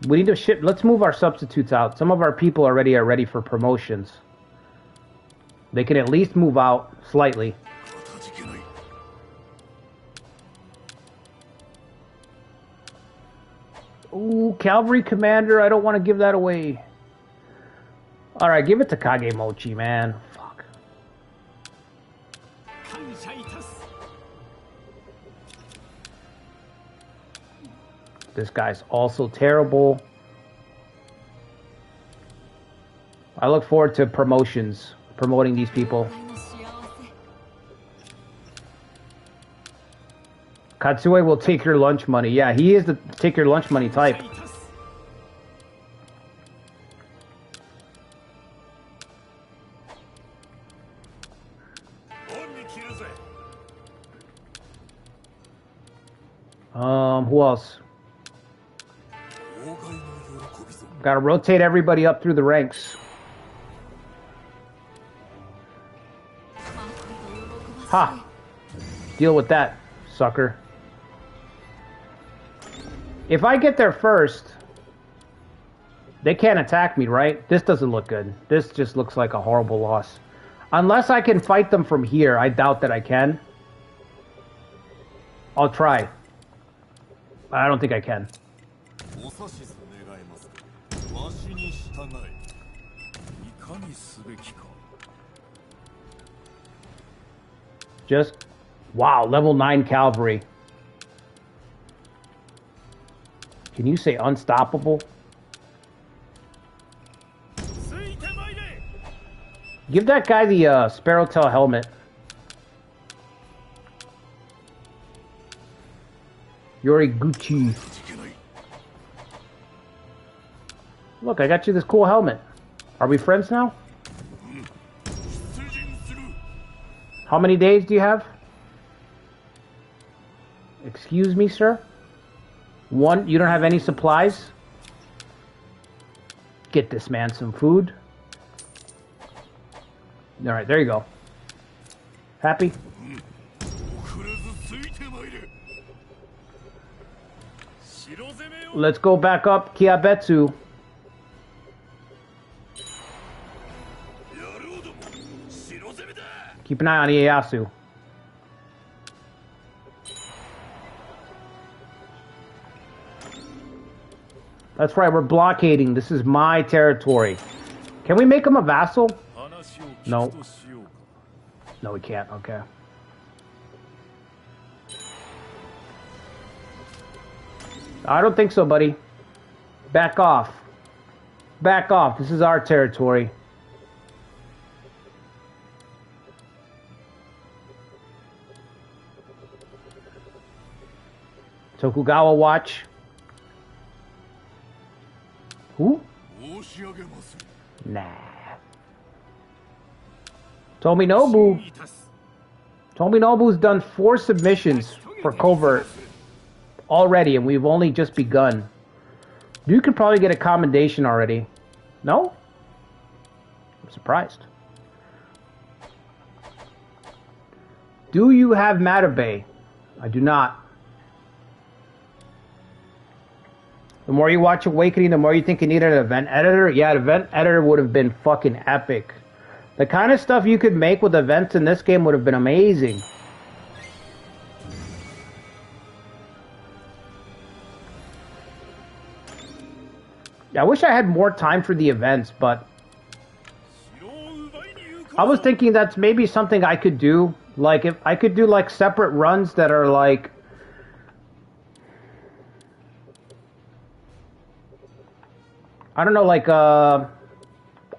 We need to ship. Let's move our substitutes out. Some of our people already are ready for promotions. They can at least move out slightly. Ooh, Cavalry Commander. I don't want to give that away. Alright, give it to Kagemochi, man. Fuck. This guy's also terrible. I look forward to promotions. Promoting these people. Katsue will take your lunch money. Yeah, he is the take your lunch money type. Who else? Gotta rotate everybody up through the ranks. Ha! Deal with that, sucker. If I get there first, they can't attack me, right? This doesn't look good. This just looks like a horrible loss. Unless I can fight them from here, I doubt that I can. I'll try. I don't think I can. Just, wow, level 9 cavalry. Can you say unstoppable? Give that guy the Sparrowtail helmet. Yoriguchi. Look, I got you this cool helmet. Are we friends now? How many days do you have? Excuse me, sir? 1, you don't have any supplies? Get this man some food. Alright, there you go. Happy? Let's go back up Kiabetsu. Keep an eye on Ieyasu. That's right, we're blockading. This is my territory. Can we make him a vassal? No. No, we can't. Okay. I don't think so, buddy. Back off. Back off. This is our territory. Tokugawa watch. Who? Nah. Tominobu. Tominobu's done 4 submissions for covert already, and we've only just begun. You could probably get a commendation already. No? I'm surprised. Do you have Matabey? I do not. The more you watch Awakening, the more you think you need an event editor. Yeah, an event editor would have been fucking epic. The kind of stuff you could make with events in this game would have been amazing. I wish I had more time for the events, but I was thinking that's maybe something I could do. Like, if I could do like separate runs that are like, I don't know, like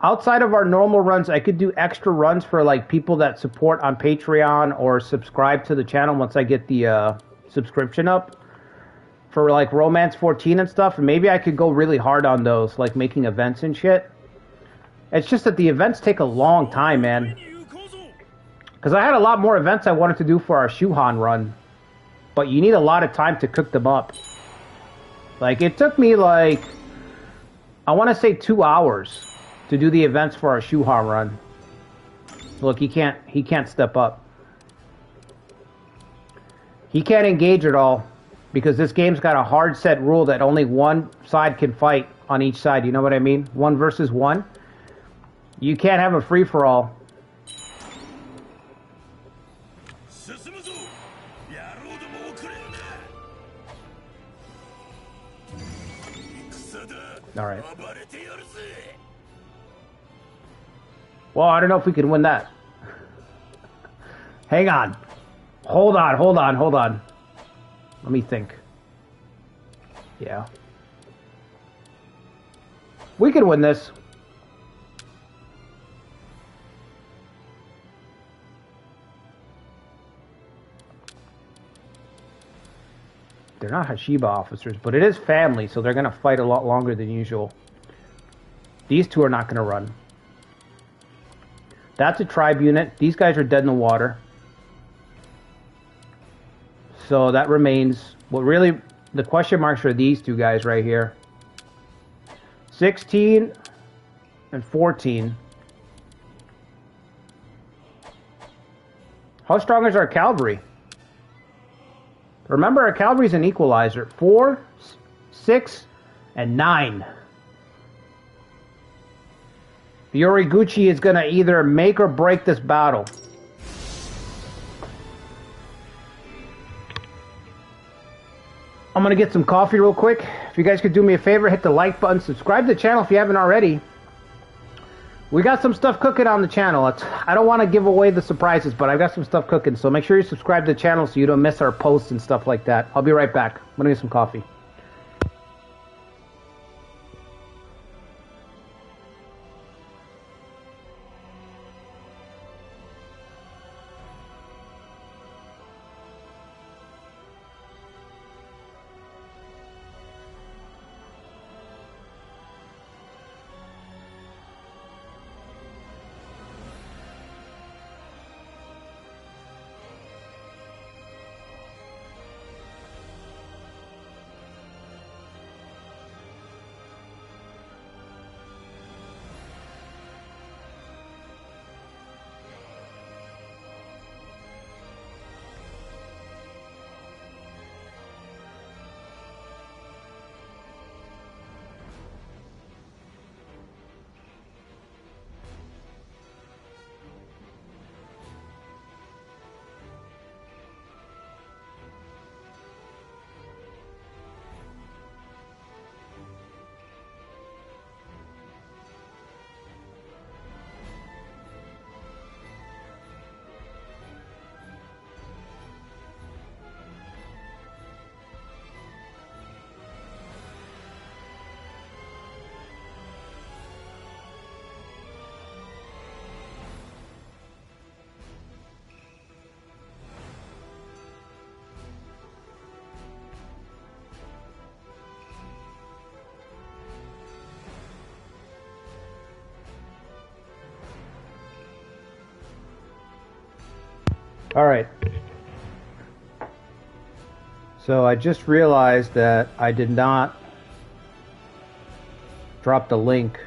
outside of our normal runs, I could do extra runs for like people that support on Patreon or subscribe to the channel once I get the subscription up. For like Romance 14 and stuff, and maybe I could go really hard on those, like making events and shit. It's just that the events take a long time, man. Because I had a lot more events I wanted to do for our Shuhan run, but you need a lot of time to cook them up. Like, it took me like, I want to say 2 hours to do the events for our Shuhan run. Look, he can't step up. He can't engage at all. Because this game's got a hard set rule that only one side can fight on each side. You know what I mean? 1 versus 1. You can't have a free-for-all. Alright. Well, I don't know if we can win that. Hang on. Hold on. Let me think. Yeah. We can win this. They're not Hashiba officers, but it is family, so they're going to fight a lot longer than usual. These two are not going to run. That's a tribe unit. These guys are dead in the water. So that remains, what really, the question marks are these two guys right here. 16 and 14. How strong is our cavalry? Remember, our cavalry's an equalizer. 4, 6, and 9. The Yoriguchi is going to either make or break this battle. I'm going to get some coffee real quick. If you guys could do me a favor, hit the like button, subscribe to the channel if you haven't already. We got some stuff cooking on the channel. I don't want to give away the surprises, but I've got some stuff cooking. So make sure you subscribe to the channel so you don't miss our posts and stuff like that. I'll be right back. I'm going to get some coffee. All right. So I just realized that I did not drop the link.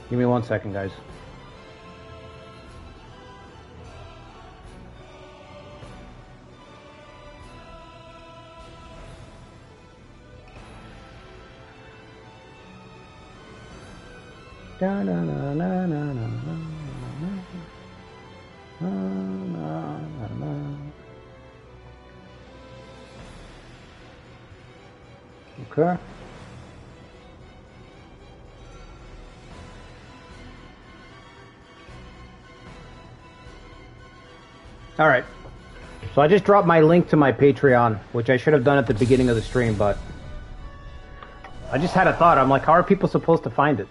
Give me 1 second, guys. Da, na, na, na, na, na, na. Okay. All right. So I just dropped my link to my Patreon, which I should have done at the beginning of the stream, but I just had a thought. I'm like, how are people supposed to find it?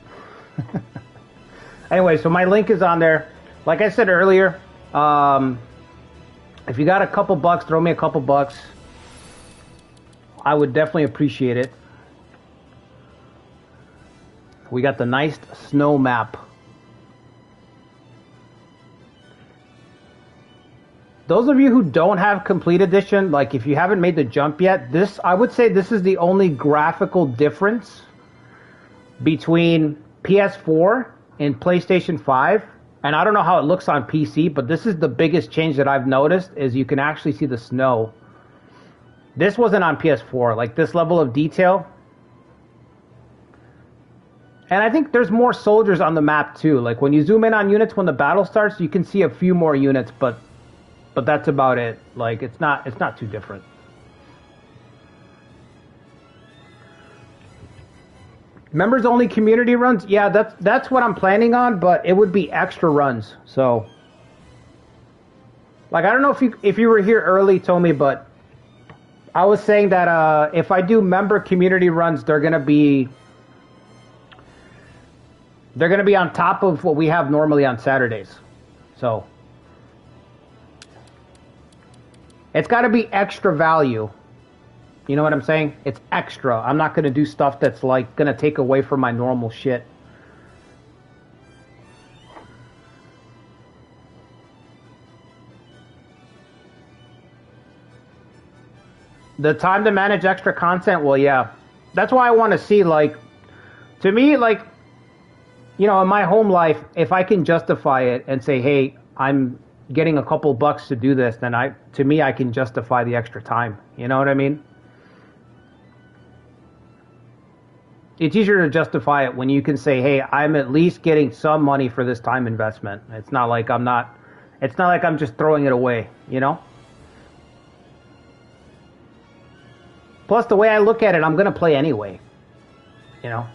Anyway, so my link is on there. Like I said earlier, if you got a couple bucks, throw me a couple bucks. I would definitely appreciate it. We got the nice snow map. Those of you who don't have complete edition, like if you haven't made the jump yet, I would say this is the only graphical difference between PS4 and PlayStation 5. And I don't know how it looks on PC, but this is the biggest change that I've noticed, is you can actually see the snow. This wasn't on PS4, like this level of detail. And I think there's more soldiers on the map too. Like when you zoom in on units when the battle starts, you can see a few more units, but that's about it. Like it's not too different. Members only community runs? Yeah, that's what I'm planning on, but it would be extra runs. So like I don't know if you were here early, Tommy, but I was saying that if I do member community runs, they're gonna be on top of what we have normally on Saturdays. So it's got to be extra value. You know what I'm saying? It's extra. I'm not going to do stuff that's like going to take away from my normal shit. The time to manage extra content? Well, yeah. That's why I want to see, like, to me, like, you know, in my home life, if I can justify it and say, hey, I'm getting a couple bucks to do this, then to me, I can justify the extra time. You know what I mean? It's easier to justify it when you can say, hey, I'm at least getting some money for this time investment. It's not like I'm just throwing it away, you know? Plus, the way I look at it, I'm going to play anyway, you know?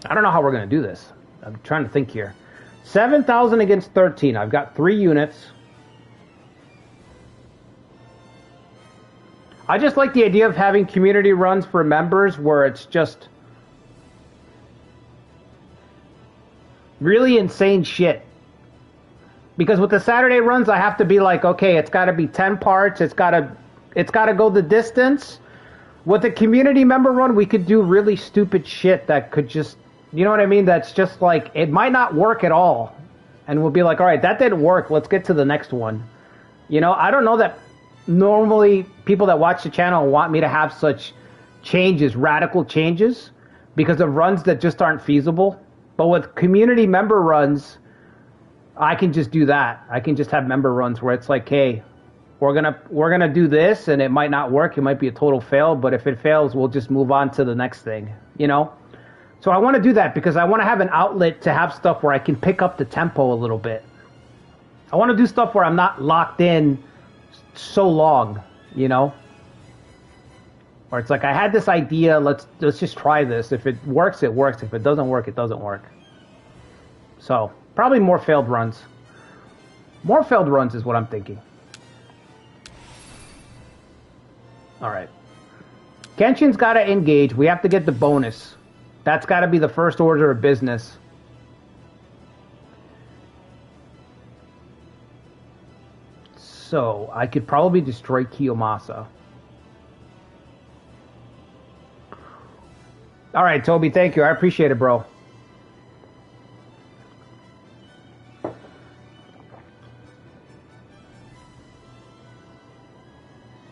I don't know how we're going to do this. I'm trying to think here. 7,000 against 13. I've got 3 units. I just like the idea of having community runs for members where it's just really insane shit. Because with the Saturday runs, I have to be like, okay, it's got to be 10 parts. It's got to go the distance. With a community member run, we could do really stupid shit that could just, you know what I mean? That's just like, it might not work at all. And we'll be like, all right, that didn't work. Let's get to the next one. You know, I don't know that normally people that watch the channel want me to have such changes, radical changes, because of runs that just aren't feasible. But with community member runs, I can just do that. I can just have member runs where it's like, hey, we're gonna do this, and it might not work. It might be a total fail, but if it fails, we'll just move on to the next thing, you know? So I want to do that because I want to have an outlet to have stuff where I can pick up the tempo a little bit. I want to do stuff where I'm not locked in so long, you know? Or it's like, I had this idea, let's just try this. If it works, it works. If it doesn't work, it doesn't work. So, probably more failed runs. More failed runs is what I'm thinking. Alright. Kenshin's got to engage. We have to get the bonus. That's got to be the first order of business. So, I could probably destroy Kiyomasa. All right, Toby, thank you. I appreciate it, bro.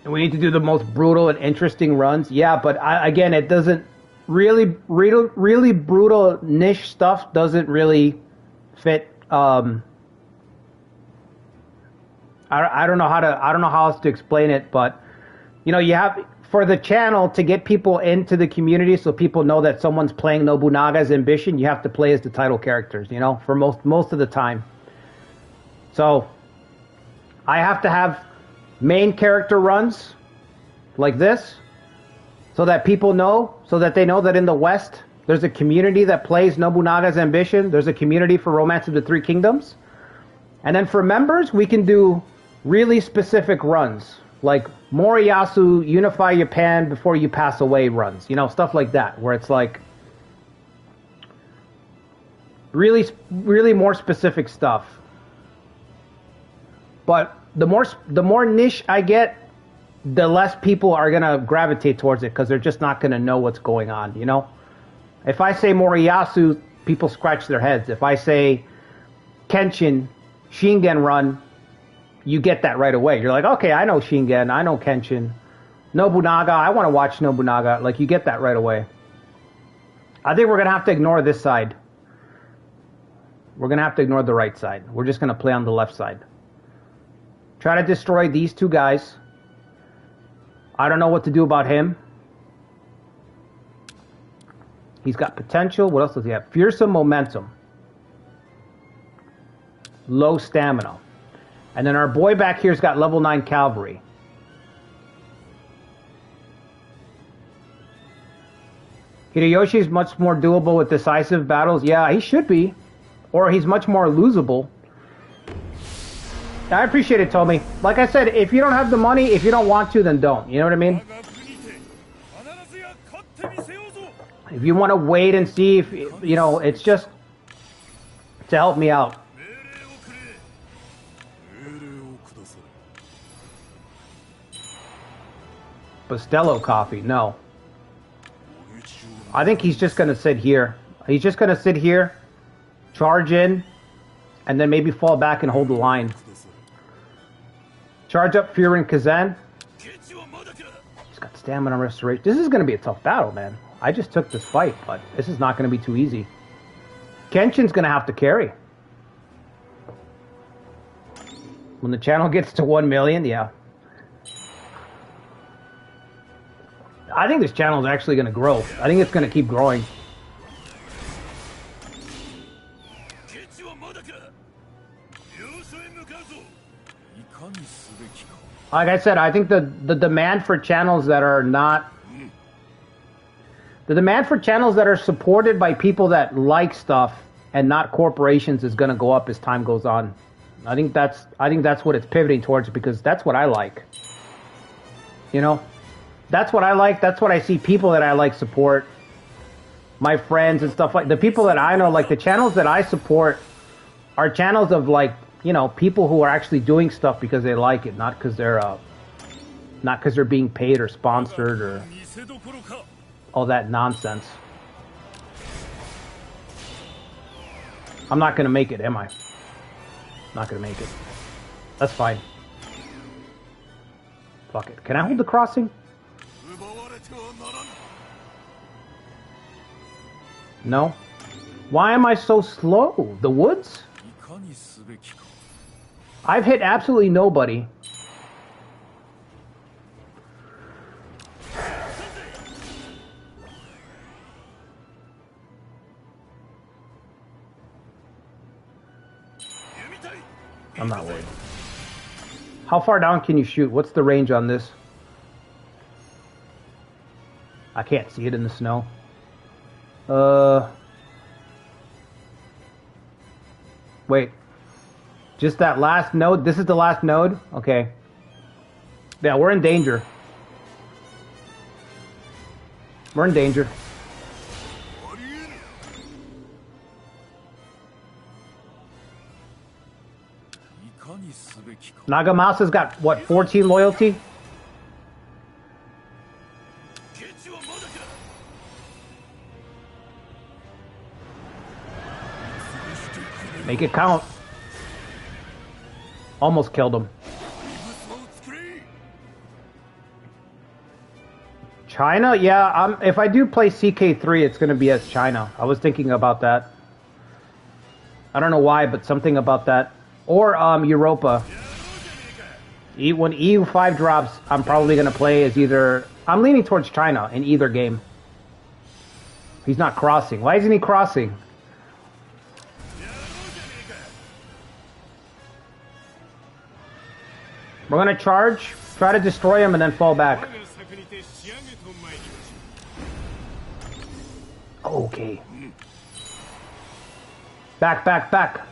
And we need to do the most brutal and interesting runs. Yeah, but again, it doesn't really brutal niche stuff doesn't really fit. I don't know how else to explain it, but you know, you have for the channel to get people into the community, so people know that someone's playing Nobunaga's Ambition. You have to play as the title characters, you know, for most of the time. So I have to have main character runs like this, so that people know, so that they know that in the West there's a community that plays Nobunaga's Ambition. There's a community for Romance of the Three Kingdoms, and then for members we can do really specific runs like Moriyasu Unify Japan Before You Pass Away runs, you know, stuff like that, where it's like really more specific stuff. But the more niche I get, the less people are gonna gravitate towards it because they're just not gonna know what's going on, you know? If I say Moriyasu, people scratch their heads. If I say Kenshin, Shingen run, you get that right away. You're like, okay, I know Shingen, I know Kenshin. Nobunaga, I want to watch Nobunaga. Like, you get that right away. I think we're gonna have to ignore this side. We're gonna have to ignore the right side. We're just gonna play on the left side. Try to destroy these two guys. I don't know what to do about him. He's got potential. What else does he have? Fearsome momentum. Low stamina. And then our boy back here's got level 9 cavalry. Hideyoshi's much more doable with decisive battles. Yeah, he should be. Or he's much more losable. I appreciate it, Tommy. Like I said, if you don't have the money, if you don't want to, then don't. You know what I mean? If you want to wait and see if, you know, it's just to help me out. Bustelo coffee, no. I think he's just going to sit here. He's just going to sit here, charge in, and then maybe fall back and hold the line. Charge up Fear and Kazan. He's got stamina restoration. This is going to be a tough battle, man. I just took this fight, but this is not going to be too easy. Kenshin's going to have to carry. When the channel gets to 1 million, yeah. I think this channel is actually going to grow. I think it's going to keep growing. Like I said, I think the demand for channels that are not... The demand for channels that are supported by people that like stuff and not corporations is going to go up as time goes on. I think that's what it's pivoting towards, because that's what I like. You know? That's what I like. That's what I see people that I like support. My friends and stuff like... The people that I know, like the channels that I support are channels of like, you know, people who are actually doing stuff because they like it, not because they're being paid or sponsored or all that nonsense. I'm not gonna make it, am I? Not gonna make it. That's fine. Fuck it. Can I hold the crossing? No. Why am I so slow? The woods? I've hit absolutely nobody. I'm not worried. How far down can you shoot? What's the range on this? I can't see it in the snow. Wait. Just that last node? This is the last node? Okay. Yeah, we're in danger. We're in danger. Nagamasa's got, what, 14 loyalty? Make it count. Almost killed him. China? Yeah, if I do play CK3, it's going to be as China. I was thinking about that. I don't know why, but something about that. Or Europa. When EU5 drops, I'm probably going to play as either... I'm leaning towards China in either game. He's not crossing. Why isn't he crossing? We're going to charge, try to destroy him, and then fall back. Okay. Back, back, back.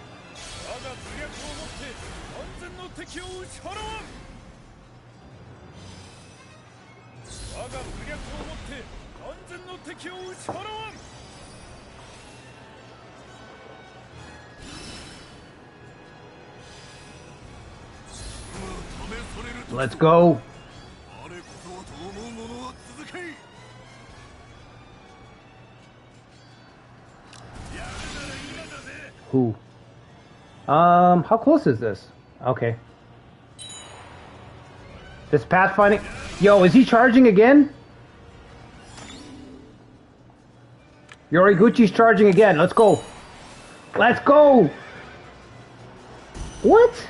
Let's go. Who? How close is this? Okay. This pathfinding... Yo, is he charging again? Yoriguchi's charging again. Let's go. Let's go! What?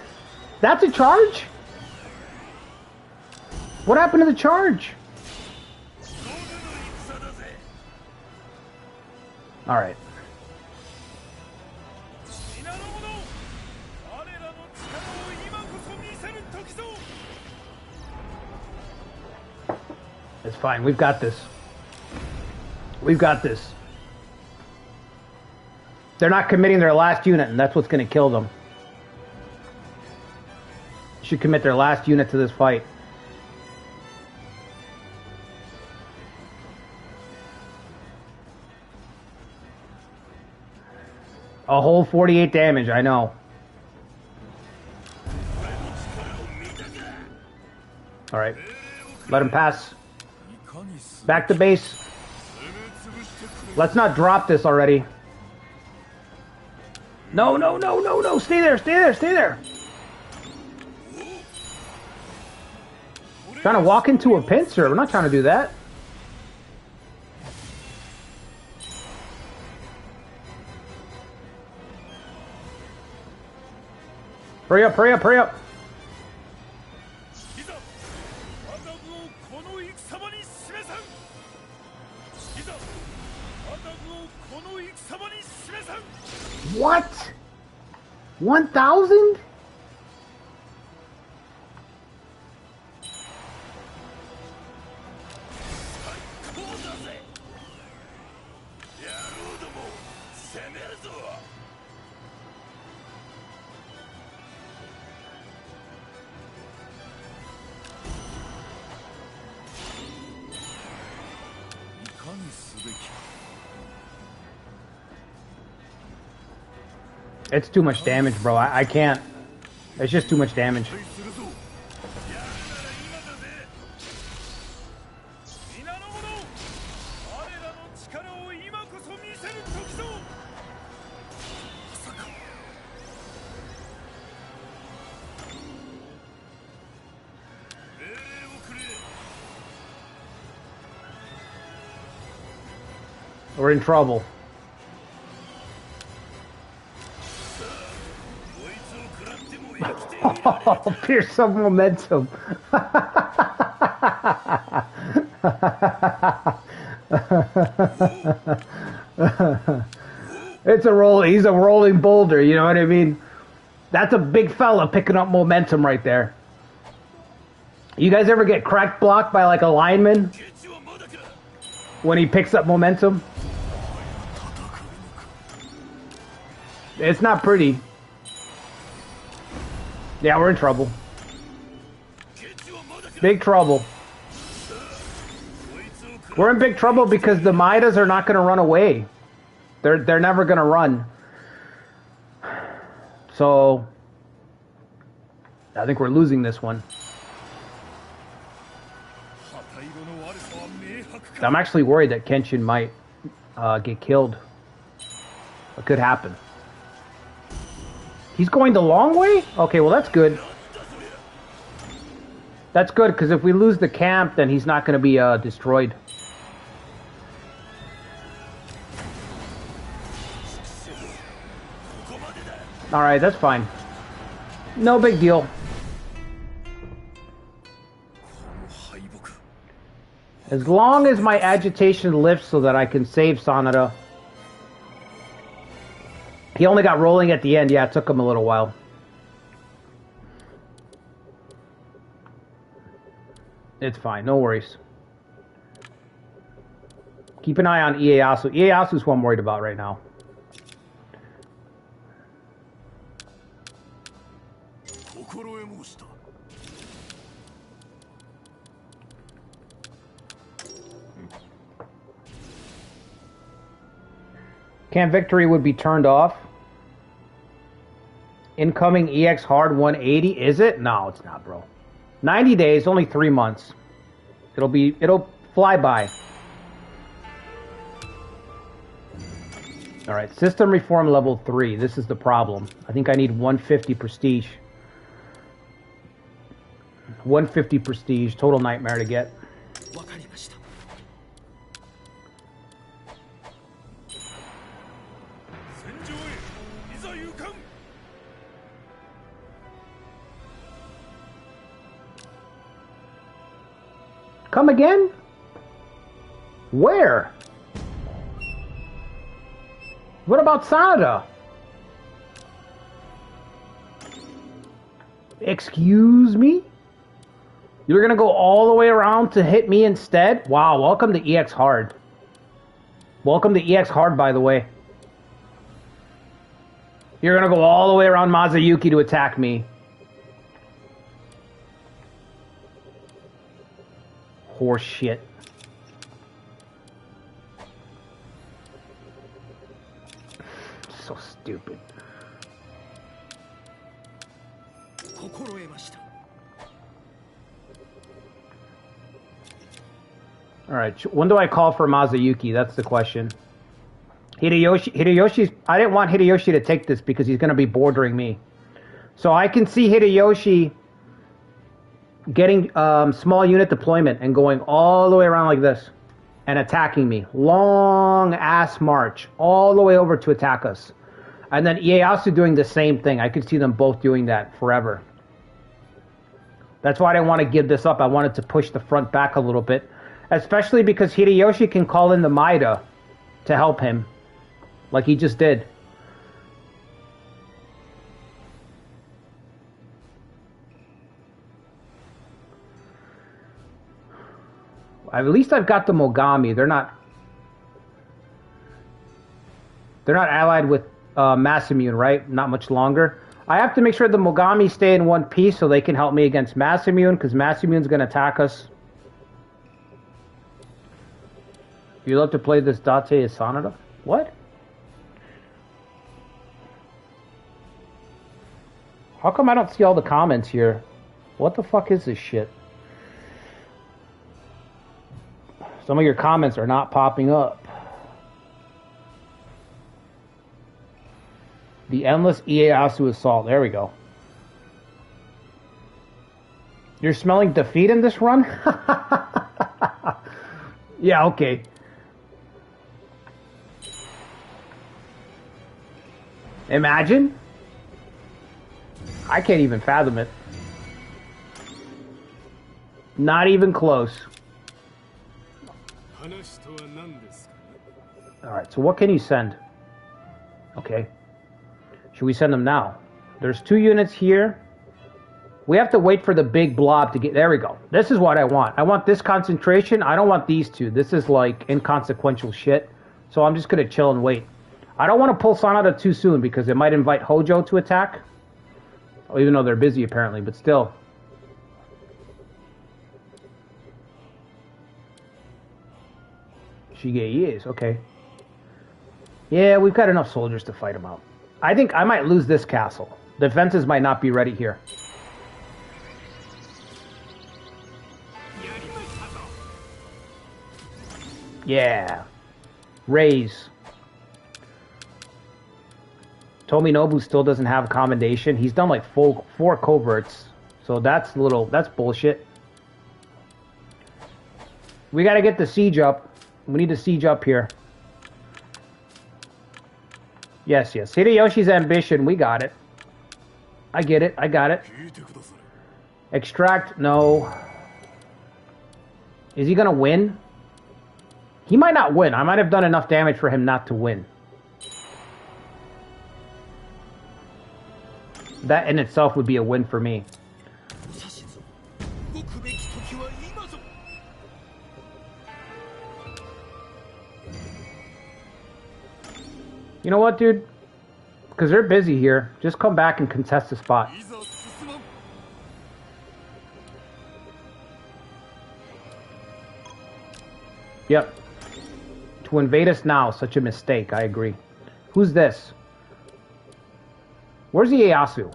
That's a charge? What happened to the charge? Alright. It's fine. We've got this. We've got this. They're not committing their last unit, and that's what's going to kill them. Should commit their last unit to this fight. A whole 48 damage, I know. Alright. Let him pass. Back to base. Let's not drop this already. No, no, no, no, no. Stay there, stay there, stay there. Trying to walk into a pincer. We're not trying to do that. Hurry up, hurry up, hurry up. What? 1,000? It's too much damage, bro. I can't. It's just too much damage. We're in trouble. Oh, pierce some momentum. It's a roll. He's a rolling boulder. You know what I mean? That's a big fella picking up momentum right there. You guys ever get crack blocked by like a lineman when he picks up momentum? It's not pretty. Yeah, we're in trouble. Big trouble. We're in big trouble because the Midas are not going to run away. They're never going to run. So I think we're losing this one. I'm actually worried that Kenshin might get killed. It could happen. He's going the long way? Okay, well that's good. That's good, because if we lose the camp, then he's not going to be destroyed. Alright, that's fine. No big deal. As long as my agitation lifts so that I can save Sanada. He only got rolling at the end. Yeah, it took him a little while. It's fine. No worries. Keep an eye on Ieyasu. Ieyasu's who I'm worried about right now. Camp Victory would be turned off. Incoming ExHard 180. Is it? No, it's not, bro. 90 days, only 3 months. It'll fly by. Alright, system reform level 3. This is the problem. I think I need 150 prestige. 150 prestige. Total nightmare to get. Come again? Where? What about Sanada? Excuse me? You're gonna go all the way around to hit me instead? Wow, welcome to ExHard. Welcome to ExHard, by the way. You're gonna go all the way around Mazayuki to attack me. Horse shit. So stupid. Alright, when do I call for Mazayuki? That's the question. Hideyoshi's... I didn't want Hideyoshi to take this because he's going to be bordering me. So I can see Hideyoshi getting small unit deployment and going all the way around like this and attacking me. Long ass march all the way over to attack us. And then Ieyasu doing the same thing. I could see them both doing that forever. That's why I didn't want to give this up. I wanted to push the front back a little bit. Especially because Hideyoshi can call in the Maida to help him. Like he just did. At least I've got the Mogami. They're not allied with Masamune, right? Not much longer. I have to make sure the Mogami stay in one piece so they can help me against Masamune, because Masamune's going to attack us. You love to play this Date as Sanada? What? How come I don't see all the comments here? What the fuck is this shit? Some of your comments are not popping up. The endless Ieyasu assault. There we go. You're smelling defeat in this run? Yeah, okay. Imagine. I can't even fathom it. Not even close. Alright, so what can you send? Okay. Should we send them now? There's 2 units here. We have to wait for the big blob to get... There we go. This is what I want. I want this concentration. I don't want these 2. This is like inconsequential shit. So I'm just going to chill and wait. I don't want to pull Sanada too soon because it might invite Hojo to attack. Oh, even though they're busy apparently, but still. Shige is, okay. Yeah, we've got enough soldiers to fight him out. I think I might lose this castle. Defenses might not be ready here. Yeah. Raise. Tominobu still doesn't have commendation. He's done like 4 coverts. So that's bullshit. We gotta get the siege up. We need to siege up here. Yes. Hideyoshi's ambition, we got it. I get it, I got it. Extract, no. Is he gonna win? He might not win. I might have done enough damage for him not to win. That in itself would be a win for me. You know what, dude? Because they're busy here. Just come back and contest the spot. Yep. To invade us now, such a mistake. I agree. Who's this? Where's the Ieyasu?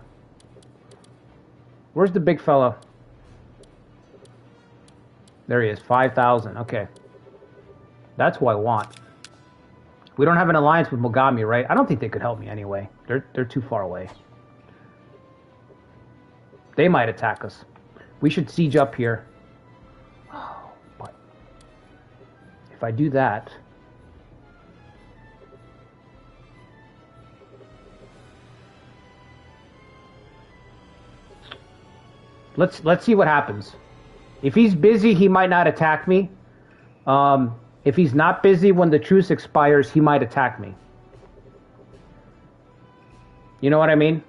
Where's the big fella? There he is. 5,000. Okay. That's who I want. We don't have an alliance with Mogami, right? I don't think they could help me anyway. They're too far away. They might attack us. We should siege up here. Oh, but if I do that, let's see what happens. If he's busy, he might not attack me. If he's not busy when the truce expires, he might attack me. You know what I mean?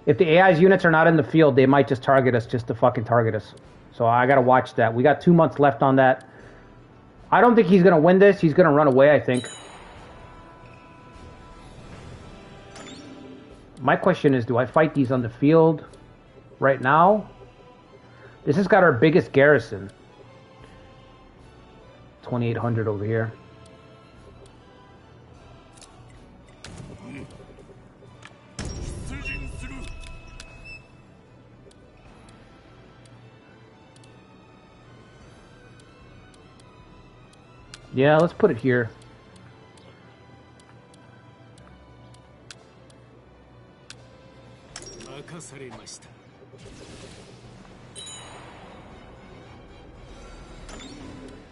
If the AI's units are not in the field, they might just target us just to fucking target us. So I gotta watch that. We got 2 months left on that. I don't think he's gonna win this. He's gonna run away, I think. My question is, do I fight these on the field right now? This has got our biggest garrison. 2,800 over here. Yeah, let's put it here.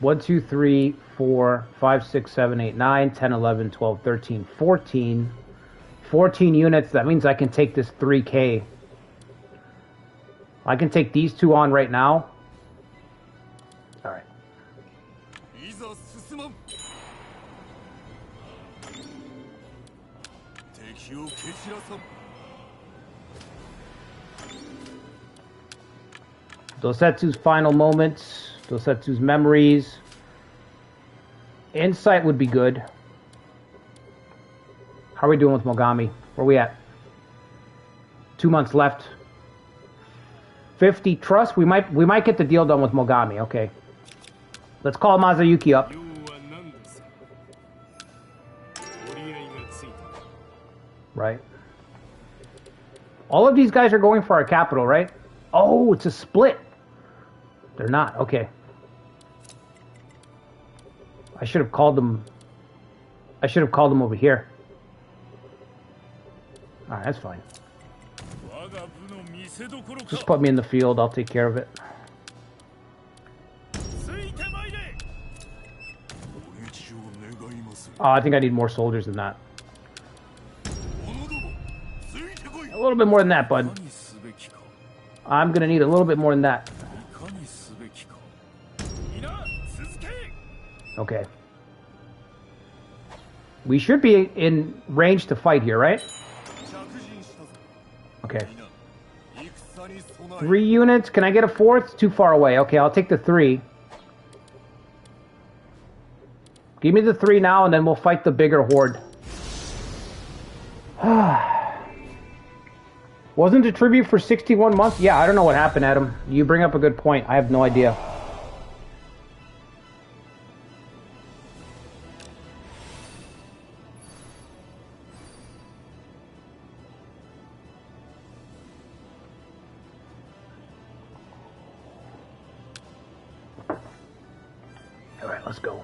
One, 2, 3, 4, 5, 6, 7, 8, 9, 10, 11, 12, 13, 14. 14 units. That means I can take this 3K. I can take these two on right now. All right. Dosetsu's final moments. Dosetsu's memories. Insight would be good. How are we doing with Mogami? Where are we at? 2 months left. 50 trust. We might get the deal done with Mogami. Okay. Let's call Mazayuki up. Right. All of these guys are going for our capital, right? Oh, it's a split. They're not. Okay. I should have called them. I should have called them over here. Alright, that's fine. Just put me in the field. I'll take care of it. Oh, I think I need more soldiers than that. A little bit more than that, bud. I'm gonna need a little bit more than that. Okay. We should be in range to fight here, right? Okay. 3 units. Can I get a 4th? Too far away. Okay, I'll take the 3. Give me the 3 now, and then we'll fight the bigger horde. Wasn't the tribute for 61 months? Yeah, I don't know what happened, Adam. You bring up a good point. I have no idea. All right, let's go.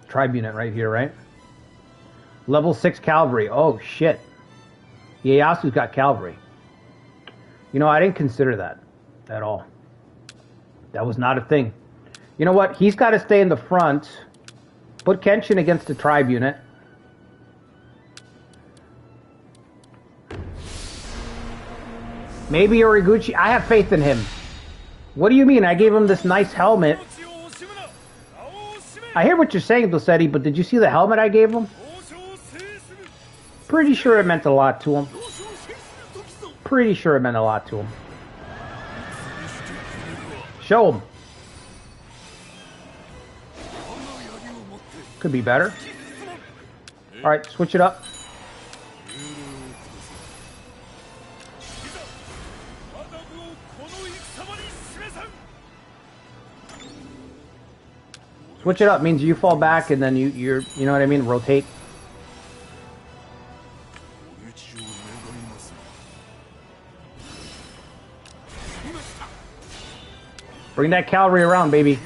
tribe unit right here, right? Level 6 cavalry. Oh, shit. Ieyasu's got cavalry. You know, I didn't consider that at all. That was not a thing. You know what? He's got to stay in the front. Put Kenshin against the tribe unit. Maybe Origuchi. I have faith in him. What do you mean? I gave him this nice helmet. I hear what you're saying, Dosetti, but did you see the helmet I gave him? Pretty sure it meant a lot to him. Pretty sure it meant a lot to him. Show him. Could be better. Alright, switch it up. Switch it up means you fall back and then you know what I mean? Rotate. Bring that cavalry around, baby.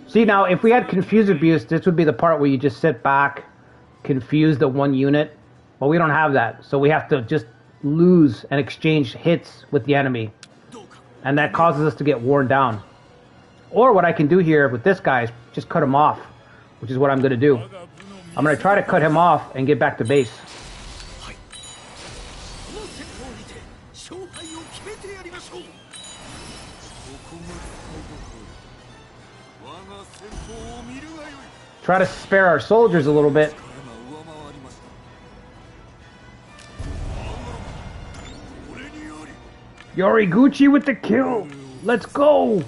See, now, if we had Confuse Abuse, this would be the part where you just sit back, confuse the one unit. But we don't have that, so we have to just lose and exchange hits with the enemy. And that causes us to get worn down. Or what I can do here with this guy is just cut him off, which is what I'm going to do. I'm going to try to cut him off and get back to base. Try to spare our soldiers a little bit. Yoriguchi with the kill! Let's go!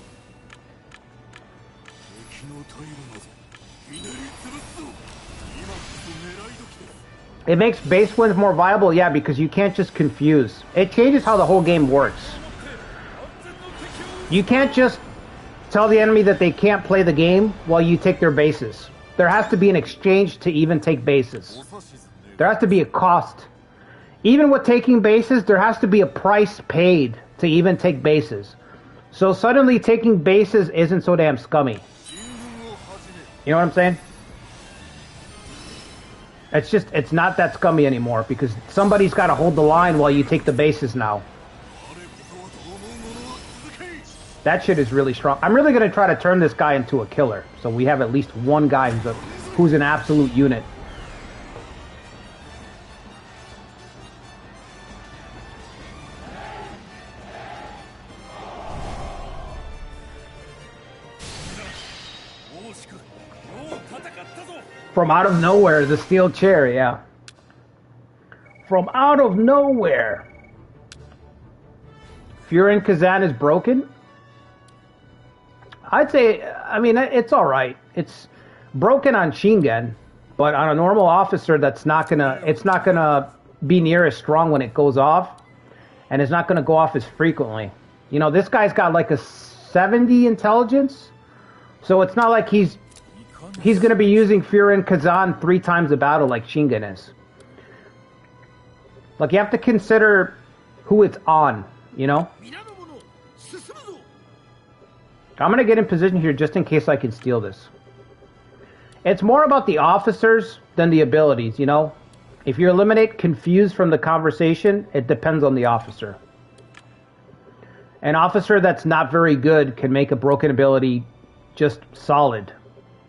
It makes base wins more viable, yeah, because you can't just confuse. It changes how the whole game works. You can't just tell the enemy that they can't play the game while you take their bases. There has to be an exchange to even take bases. There has to be a cost. Even with taking bases, there has to be a price paid to even take bases. So suddenly taking bases isn't so damn scummy. You know what I'm saying? It's not that scummy anymore because somebody's got to hold the line while you take the bases now. That shit is really strong. I'm really going to try to turn this guy into a killer. So we have at least one guy who's an absolute unit. From out of nowhere, the steel chair, yeah. From out of nowhere. Furin Kazan is broken? I'd say, I mean, it's alright. It's broken on Shingen, but on a normal officer, it's not gonna be near as strong when it goes off, and it's not gonna go off as frequently. You know, this guy's got like a 70 intelligence, so it's not like he's going to be using Furin Kazan 3 times a battle like Shingen is. Like, you have to consider who it's on, you know? I'm going to get in position here just in case I can steal this. It's more about the officers than the abilities, you know? If you eliminate Confuse from the conversation, it depends on the officer. An officer that's not very good can make a broken ability just solid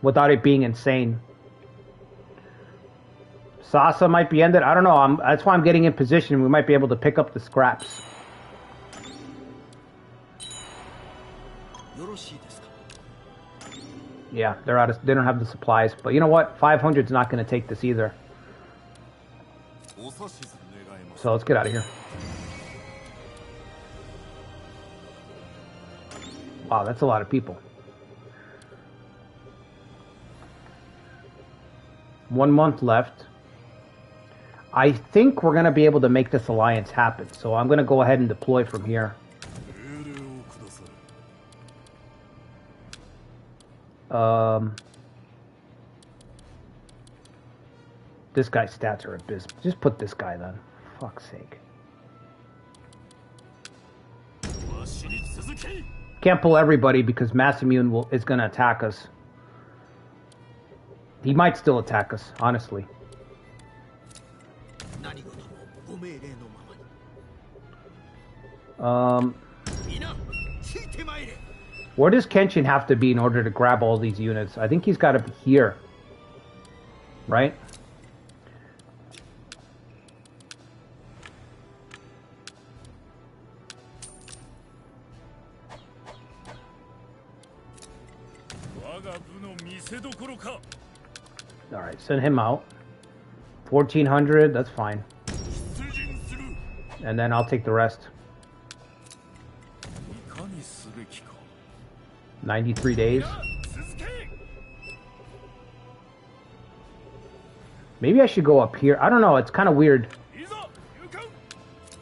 without it being insane. Sasa might be ended. I don't know. That's why I'm getting in position. We might be able to pick up the scraps. Yeah, they're out of. They don't have the supplies. But you know what? 500's not going to take this either. So let's get out of here. Wow, that's a lot of people. 1 month left. I think we're going to be able to make this alliance happen. So I'm going to go ahead and deploy from here. This guy's stats are abysmal. Just put this guy then. Fuck's sake. Can't pull everybody because Masamune is going to attack us. He might still attack us, honestly. Where does Kenshin have to be in order to grab all these units? I think he's got to be here. Right? Alright, send him out. 1400, that's fine. And then I'll take the rest. 93 days. Maybe I should go up here. I don't know, it's kind of weird.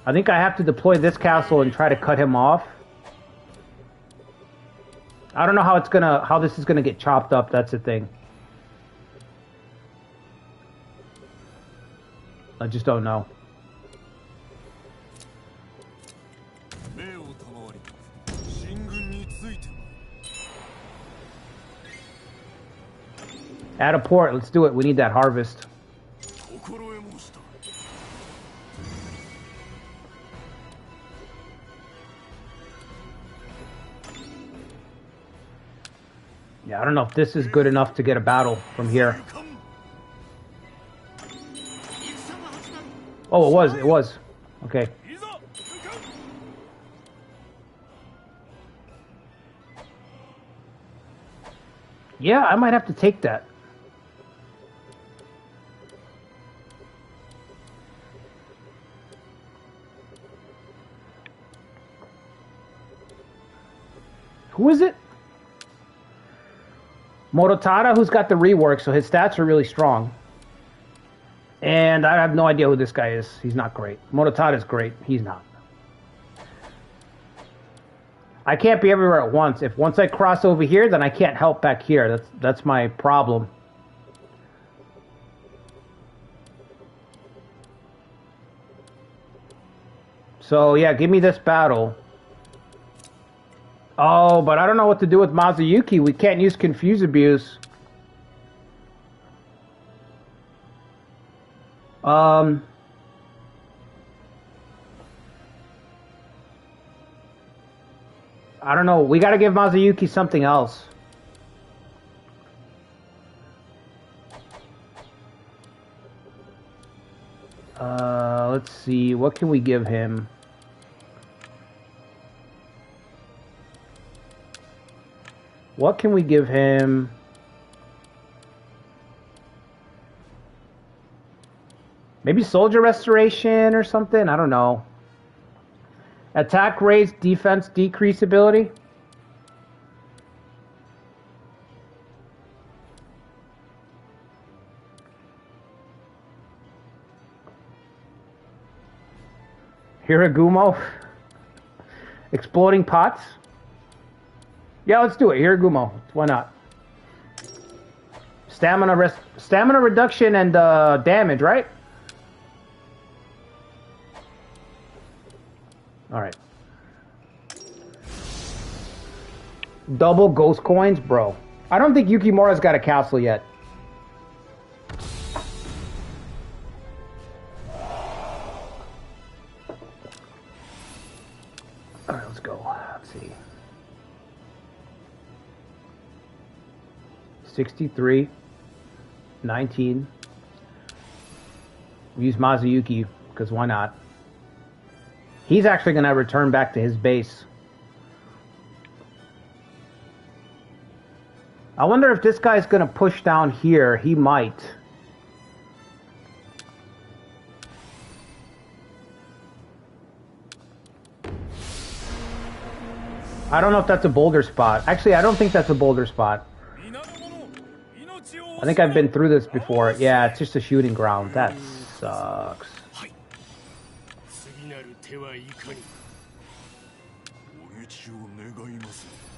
I think I have to deploy this castle and try to cut him off. I don't know how this is gonna get chopped up, that's the thing. I just don't know. Add a port, let's do it. We need that harvest. Yeah, I don't know if this is good enough to get a battle from here. Oh, it was. Okay. Yeah, I might have to take that. Who is it? Mototada, who's got the rework, so his stats are really strong. And I have no idea who this guy is. He's not great. Mototada's great. He's not. I can't be everywhere at once. If once I cross over here, then I can't help back here. That's my problem. So, yeah, give me this battle. Oh, but I don't know what to do with Mazuyuki. We can't use Confuse Abuse. I don't know. We got to give Mazuyuki something else. Let's see. What can we give him? What can we give him? Maybe Soldier Restoration or something? I don't know. Attack raise, defense decrease ability? Hiragumo? Exploding pots? Yeah, let's do it. Hiragumo. Why not? Stamina reduction and damage, right? Alright. Double ghost coins? Bro. I don't think Yukimura's got a castle yet. Alright, let's go. Let's see. 63. 19. We use Mazuyuki, because why not? He's actually going to return back to his base. I wonder if this guy's going to push down here. He might. I don't know if that's a boulder spot. Actually, I don't think that's a boulder spot. I think I've been through this before. Yeah, it's just a shooting ground. That sucks.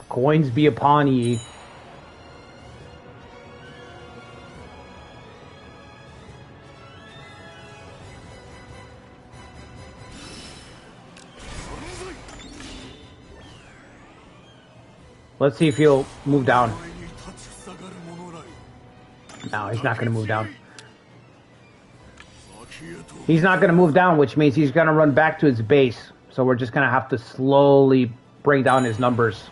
Coins be upon ye. Let's see if he'll move down. No, he's not going to move down. He's not going to move down, which means he's going to run back to his base. So we're just going to have to slowly bring down his numbers.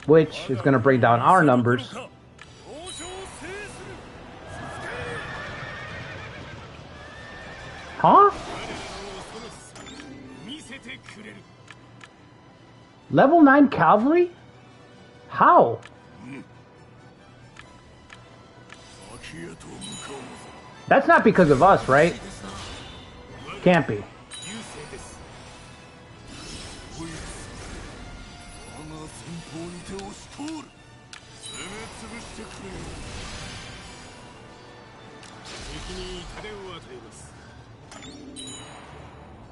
Which is going to bring down our numbers. Huh? Level 9 cavalry? How? That's not because of us, right? Can't be.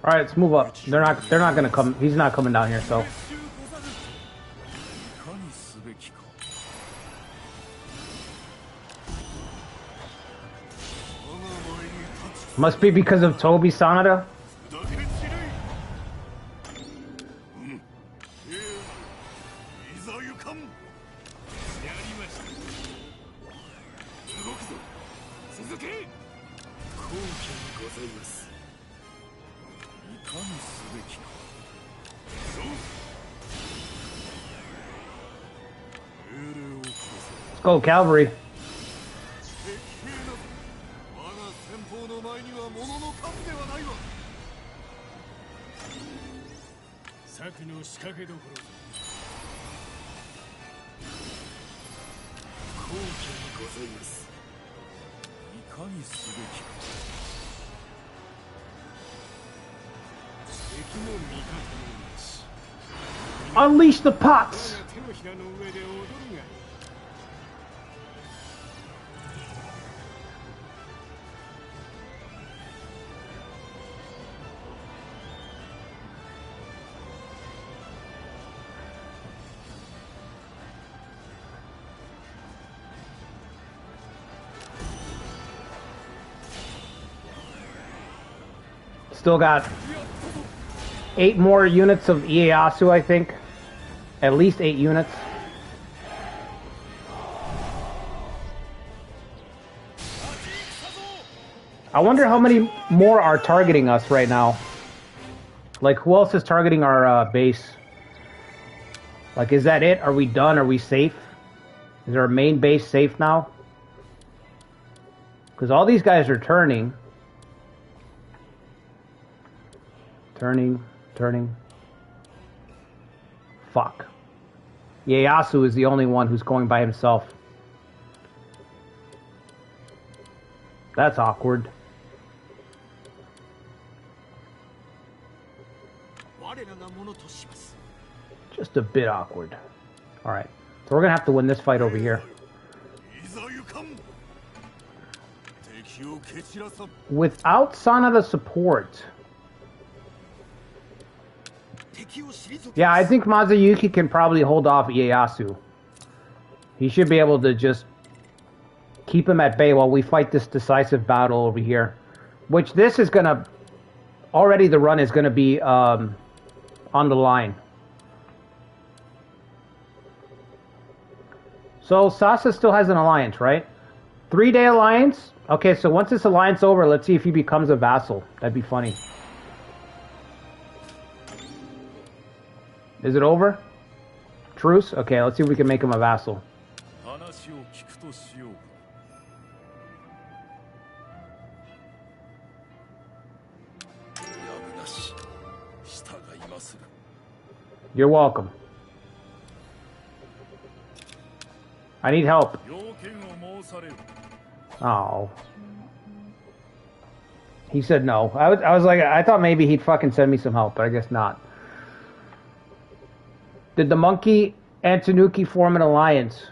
All right, let's move up. They're not gonna come. He's not coming down here, so. Must be because of Toby Sanada. Let's go, cavalry. Unleash the pots! Still got 8 more units of Ieyasu, I think. At least 8 units. I wonder how many more are targeting us right now. Like, who else is targeting our base? Like, is that it? Are we done? Are we safe? Is our main base safe now? Because all these guys are turning. Turning. Fuck. Ieyasu is the only one who's going by himself. That's awkward. Just a bit awkward. Alright. So we're gonna have to win this fight over here. Without Sanada support. Yeah, I think Mazayuki can probably hold off Ieyasu. He should be able to just keep him at bay while we fight this decisive battle over here. Which this is gonna... Already the run is gonna be on the line. So Sasa still has an alliance, right? 3-day alliance? Okay, so once this alliance over, let's see if he becomes a vassal. That'd be funny. Is it over? Truce? Okay, let's see if we can make him a vassal. You're welcome. I need help. Oh. He said no. I was like, I thought maybe he'd fucking send me some help, but I guess not. Did the monkey and Tanuki form an alliance?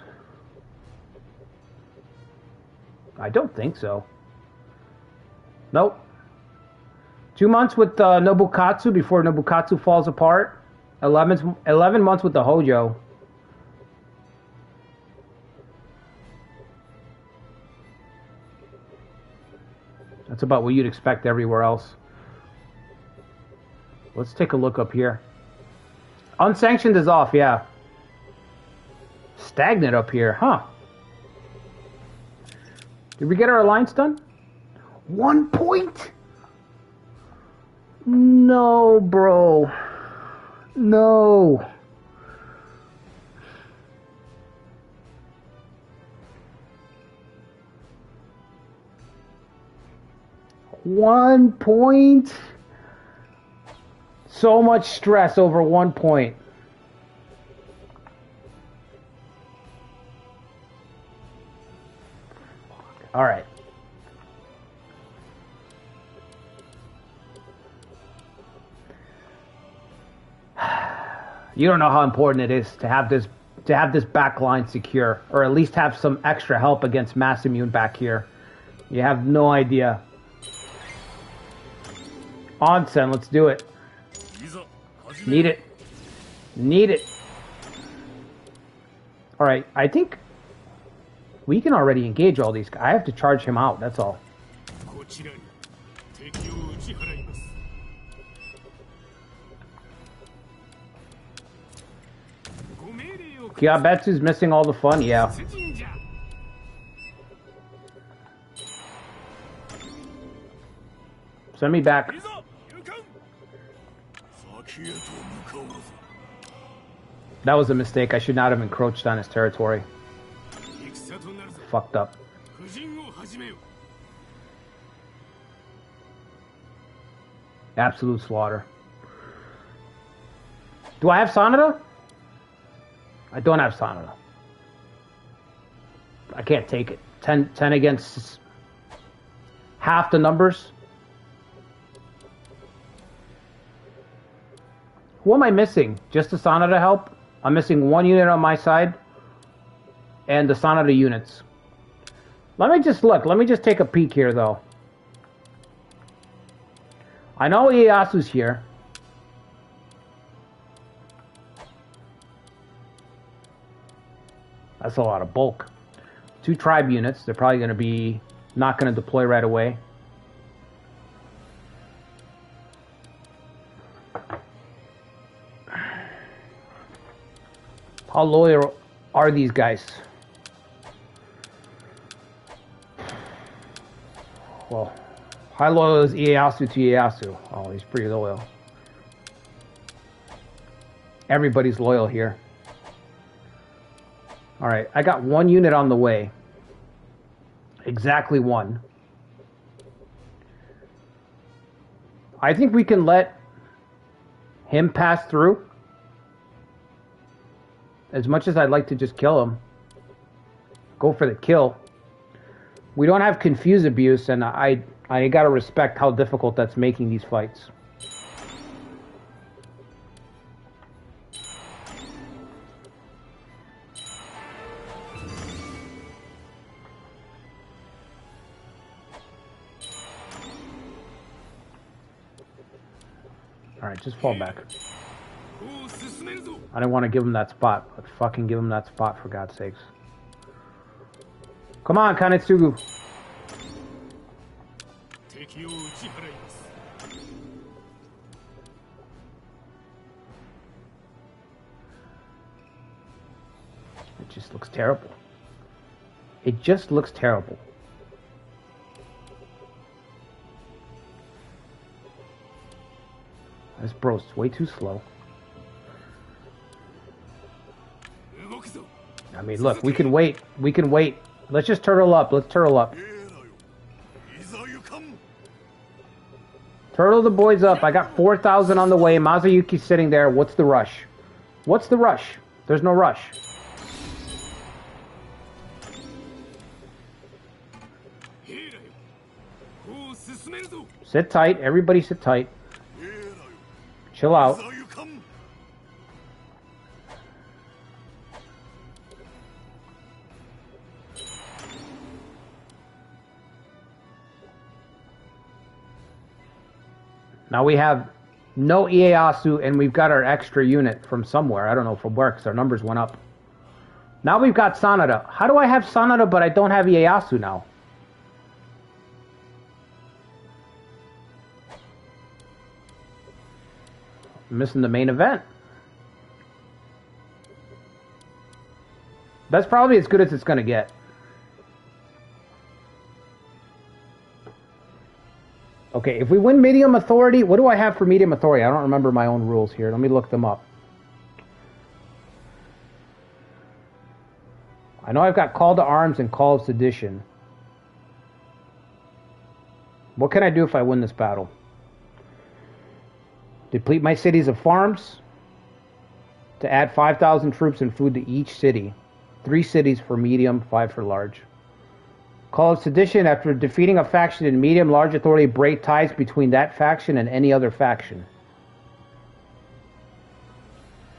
I don't think so. Nope. 2 months with Nobukatsu before Nobukatsu falls apart. 11 months with the Hojo. That's about what you'd expect everywhere else. Let's take a look up here. Unsanctioned is off, yeah. Stagnant up here, huh? Did we get our alliance done? 1 point? No, bro. No. One point? So much stress over 1 point. All right. You don't know how important it is to have this back line secure, or at least have some extra help against mass immune back here. You have no idea. Onsen, let's do it. Need it. Need it. All right, I think we can already engage all these guys. I have to charge him out, that's all. Kyabetsu's missing all the fun, yeah. Send me back. That was a mistake. I should not have encroached on his territory. Fucked up. Absolute slaughter. Do I have Sanada? I don't have Sanada. I can't take it. 10 against half the numbers. Who am I missing? Just the Sanada help? I'm missing 1 unit on my side and the Sanada units. Let me just look. Let me just take a peek here, though. I know Ieyasu's here. That's a lot of bulk. 2 tribe units. They're probably going to be not going to deploy right away. How loyal are these guys? Well, how loyal is Ieyasu to Ieyasu? Oh, he's pretty loyal. Everybody's loyal here. Alright, I got 1 unit on the way. Exactly 1. I think we can let him pass through. As much as I'd like to just kill him. Go for the kill. We don't have confuse abuse, and I gotta respect how difficult that's making these fights. Alright, just fall back. I didn't want to give him that spot, but fucking give him that spot for God's sakes. Come on, Kanetsugu. It just looks terrible. It just looks terrible. This bro's way too slow. I mean, look, we can wait. We can wait. Let's just turtle up. Let's turtle up. Turtle the boys up. I got 4,000 on the way. Masayuki's sitting there. What's the rush? What's the rush? There's no rush. Sit tight. Everybody sit tight. Chill out. Now we have no Ieyasu, and we've got our extra unit from somewhere. I don't know from where, because our numbers went up. Now we've got Sanada. How do I have Sanada, but I don't have Ieyasu now? I'm missing the main event. That's probably as good as it's gonna get. Okay, if we win medium authority, what do I have for medium authority? I don't remember my own rules here. Let me look them up. I know I've got call to arms and call of sedition. What can I do if I win this battle? Deplete my cities of farms. To add 5,000 troops and food to each city. 3 cities for medium, 5 for large. Call of sedition. After defeating a faction in medium, large authority, break ties between that faction and any other faction.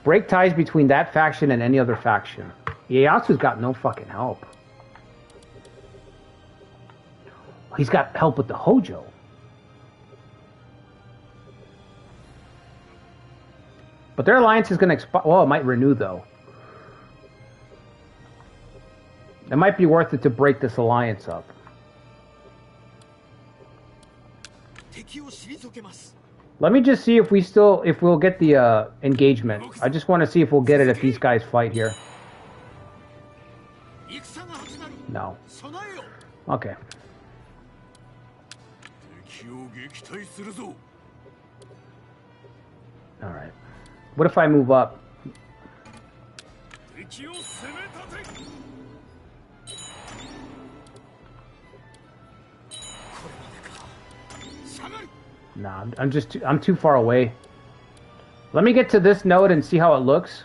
Break ties between that faction and any other faction. Ieyasu's got no fucking help. He's got help with the Hojo. But their alliance is going to expire. Well, it might renew, though. It might be worth it to break this alliance up. Let me just see if we'll get the engagement. I just want to see if we'll get it if these guys fight here. No. Okay. Alright. What if I move up? Nah, I'm too far away. Let me get to this node and see how it looks.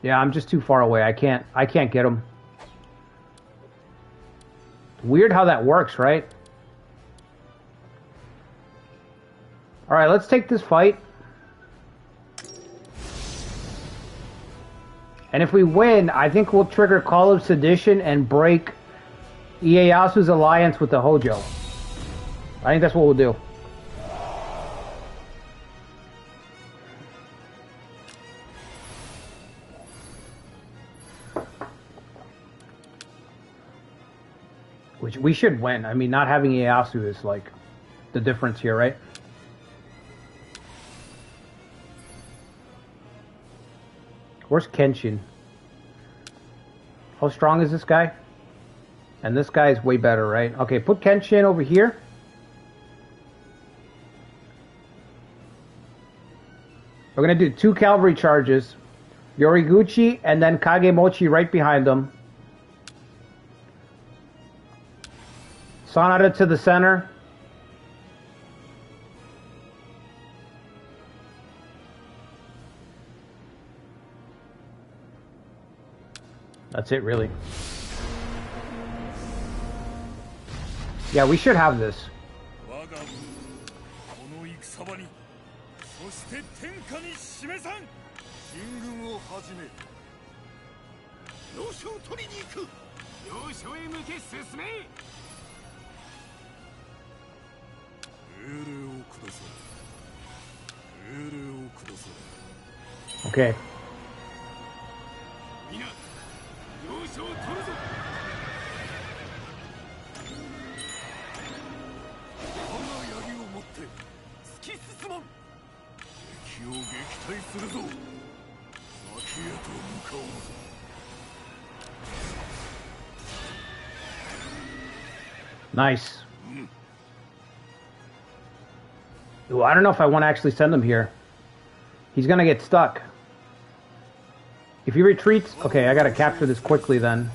Yeah, I'm just too far away. I can't get him. Weird how that works, right? Alright, let's take this fight. And if we win, I think we'll trigger Call of Sedition and break Ieyasu's alliance with the Hojo. I think that's what we'll do. Which we should win. I mean, not having Ieyasu is like the difference here, right? Where's Kenshin? How strong is this guy? And this guy is way better, right? Okay, put Kenshin over here. We're going to do 2 cavalry charges. Yoriguchi and then Kagemochi right behind them. Sanada to the center. That's it, really. Yeah, we should have this. Okay. Nice. Ooh, I don't know if I want to actually send him here. He's gonna get stuck. If he retreats... Okay, I gotta capture this quickly then.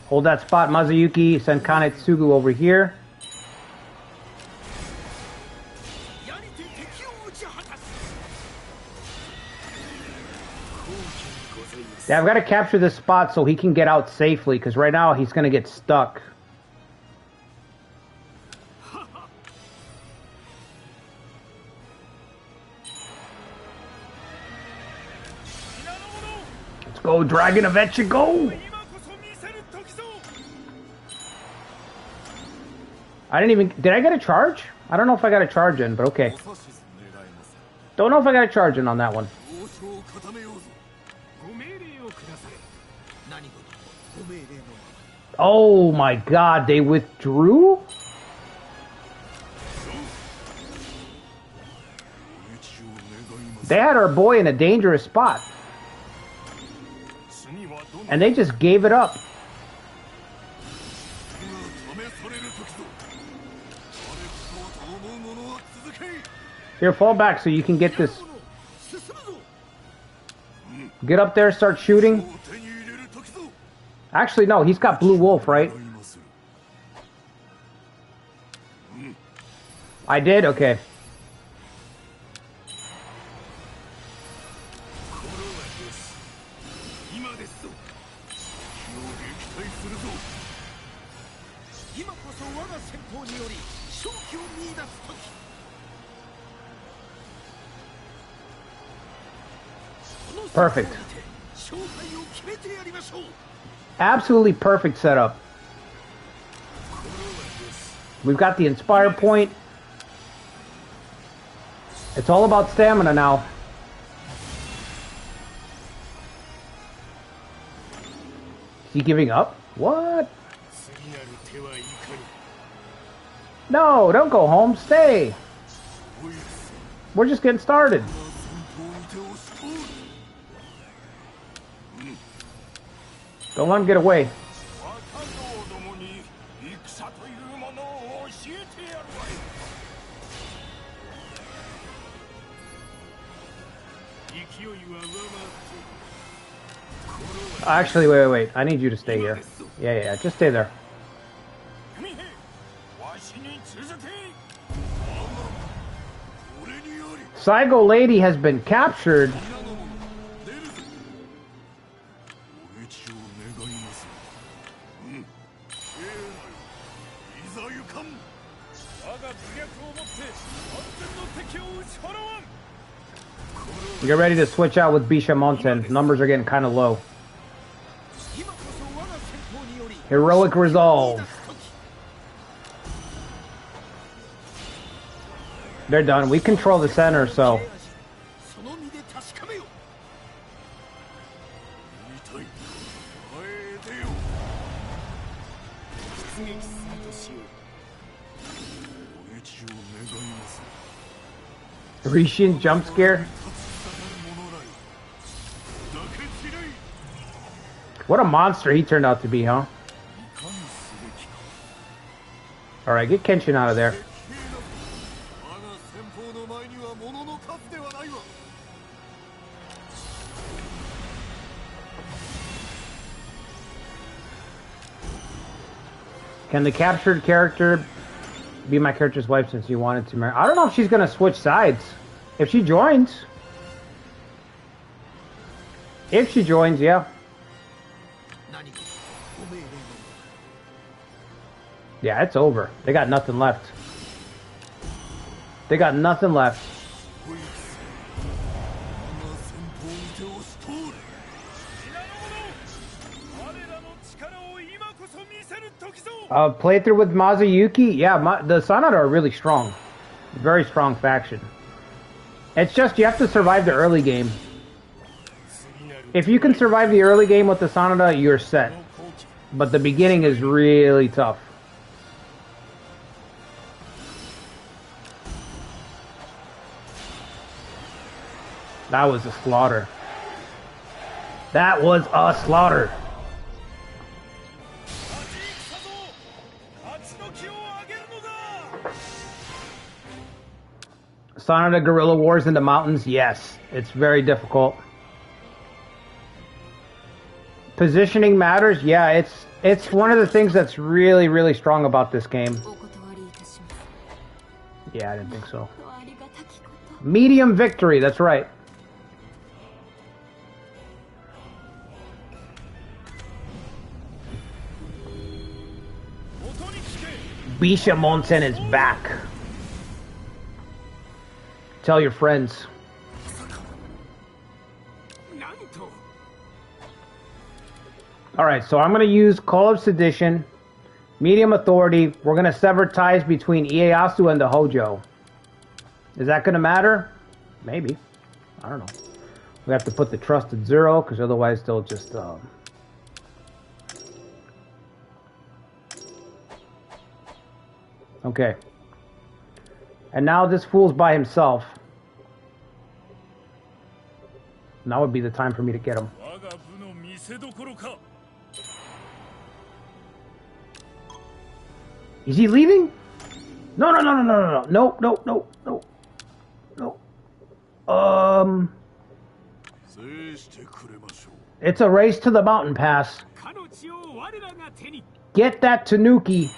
Hold that spot, Mazuyuki. Send Kanetsugu over here. Yeah, I've got to capture this spot so he can get out safely, because right now he's going to get stuck. Let's go, Dragon of Etcha, go! I didn't even... Did I get a charge? I don't know if I got a charge in, but okay. Don't know if I got a charge in on that one. Oh my god, they withdrew? They had our boy in a dangerous spot. And they just gave it up. Here, fall back so you can get this. Get up there, start shooting. Actually, no, he's got Blue Wolf, right? I did? Okay. Perfect. Absolutely perfect setup. We've got the Inspire point. It's all about stamina now. Is he giving up? What? No, don't go home. Stay. We're just getting started. Don't let him get away. Actually, wait. I need you to stay here. Yeah, just stay there. Saigo Lady has been captured. Get ready to switch out with Bishamonten. Numbers are getting kind of low. Heroic resolve. They're done. We control the center, so. Rishin jump scare. What a monster he turned out to be, huh? Alright, get Kenshin out of there. Can the captured character be my character's wife since you wanted to marry? I don't know if she's going to switch sides. If she joins. If she joins, yeah. Yeah, it's over. They got nothing left. They got nothing left. Playthrough with Mazuyuki? Yeah, the Sanada are really strong. Very strong faction. It's just you have to survive the early game. If you can survive the early game with the Sanada, you're set. But the beginning is really tough. That was a slaughter. That was a slaughter. Sanada Guerrilla Wars in the mountains? Yes. It's very difficult. Positioning matters? Yeah, it's one of the things that's really, really strong about this game. Yeah, I didn't think so. Medium victory, that's right. Bishamonten is back. Tell your friends. Alright, so I'm going to use Call of Sedition, Medium Authority. We're going to sever ties between Ieyasu and the Hojo. Is that going to matter? Maybe. I don't know. We have to put the trust at 0, because otherwise they'll just... Okay. And now this fool's by himself. Now would be the time for me to get him. Is he leaving? No, no, no, no, no, no, no, no, no, no, no. It's a race to the mountain pass. Get that Tanuki.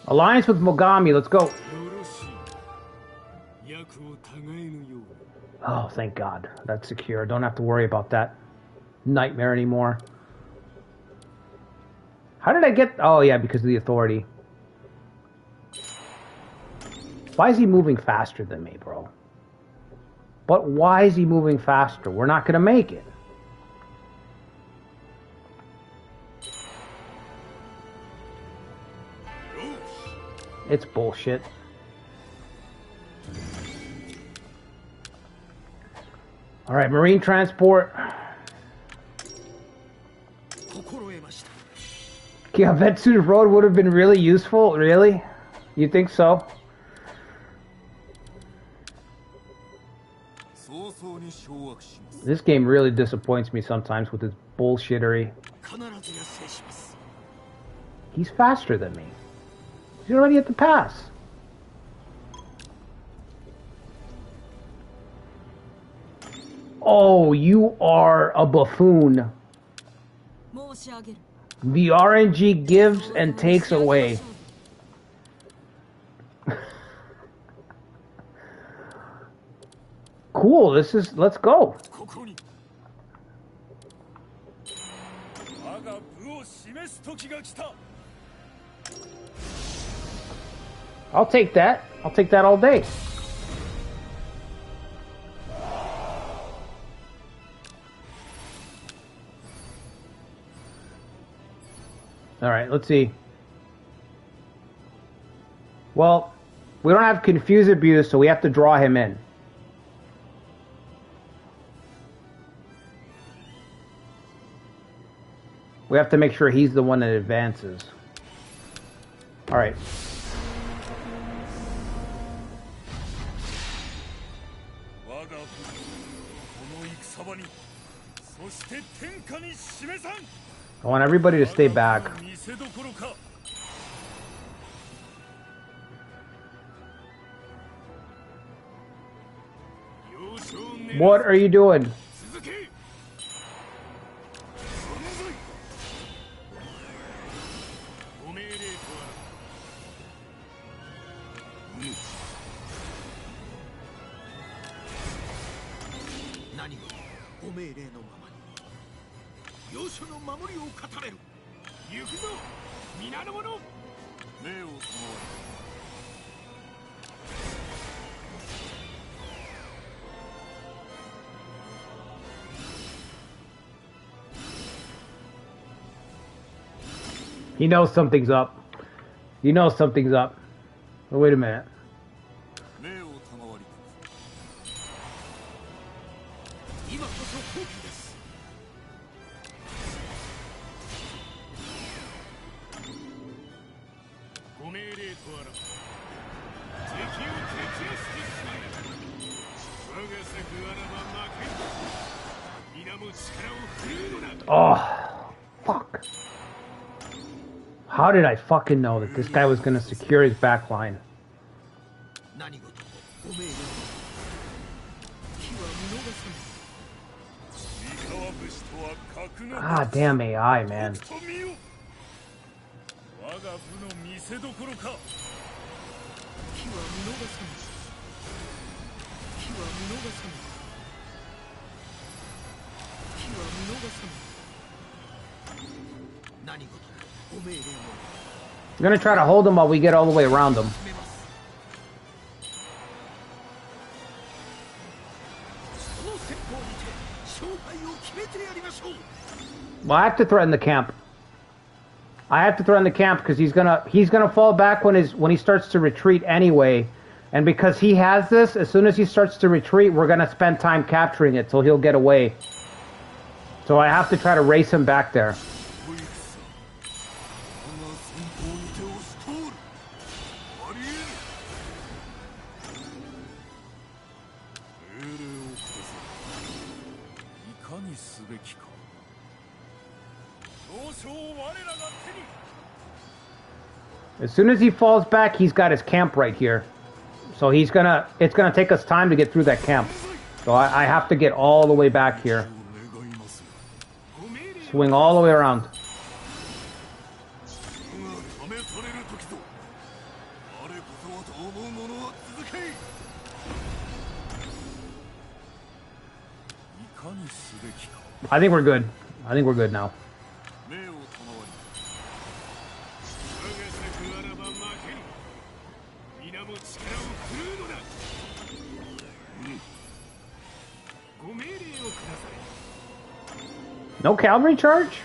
Alliance with Mogami, let's go. Oh, thank God. That's secure. Don't have to worry about that nightmare anymore. How did I get... Oh, yeah, because of the authority. Why is he moving faster than me, bro? But why is he moving faster? We're not going to make it. It's bullshit. All right, marine transport. Yeah, Vetsu's Road would have been really useful. Really? You think so? This game really disappoints me sometimes with its bullshittery. He's faster than me. He's already at the pass. Oh, you are a buffoon. The RNG gives and takes away. Cool, this is... Let's go. I'll take that. I'll take that all day. All right, let's see. Well, we don't have Confuse Abuse, so we have to draw him in. We have to make sure he's the one that advances. All right. I want everybody to stay back. What are you doing? He knows something's up. He knows something's up. Oh, wait a minute. Oh, fuck. How did I fucking know that this guy was going to secure his back line? Ah, damn AI, man. I'm gonna try to hold him while we get all the way around him. Well, I have to threaten the camp. I have to threaten the camp because he's gonna fall back when he starts to retreat anyway. And because he has this, as soon as he starts to retreat, we're going to spend time capturing it, so he'll get away. So I have to try to race him back there. As soon as he falls back, he's got his camp right here. So it's gonna take us time to get through that camp. So I have to get all the way back here. Swing all the way around. I think we're good. I think we're good now. No cavalry charge?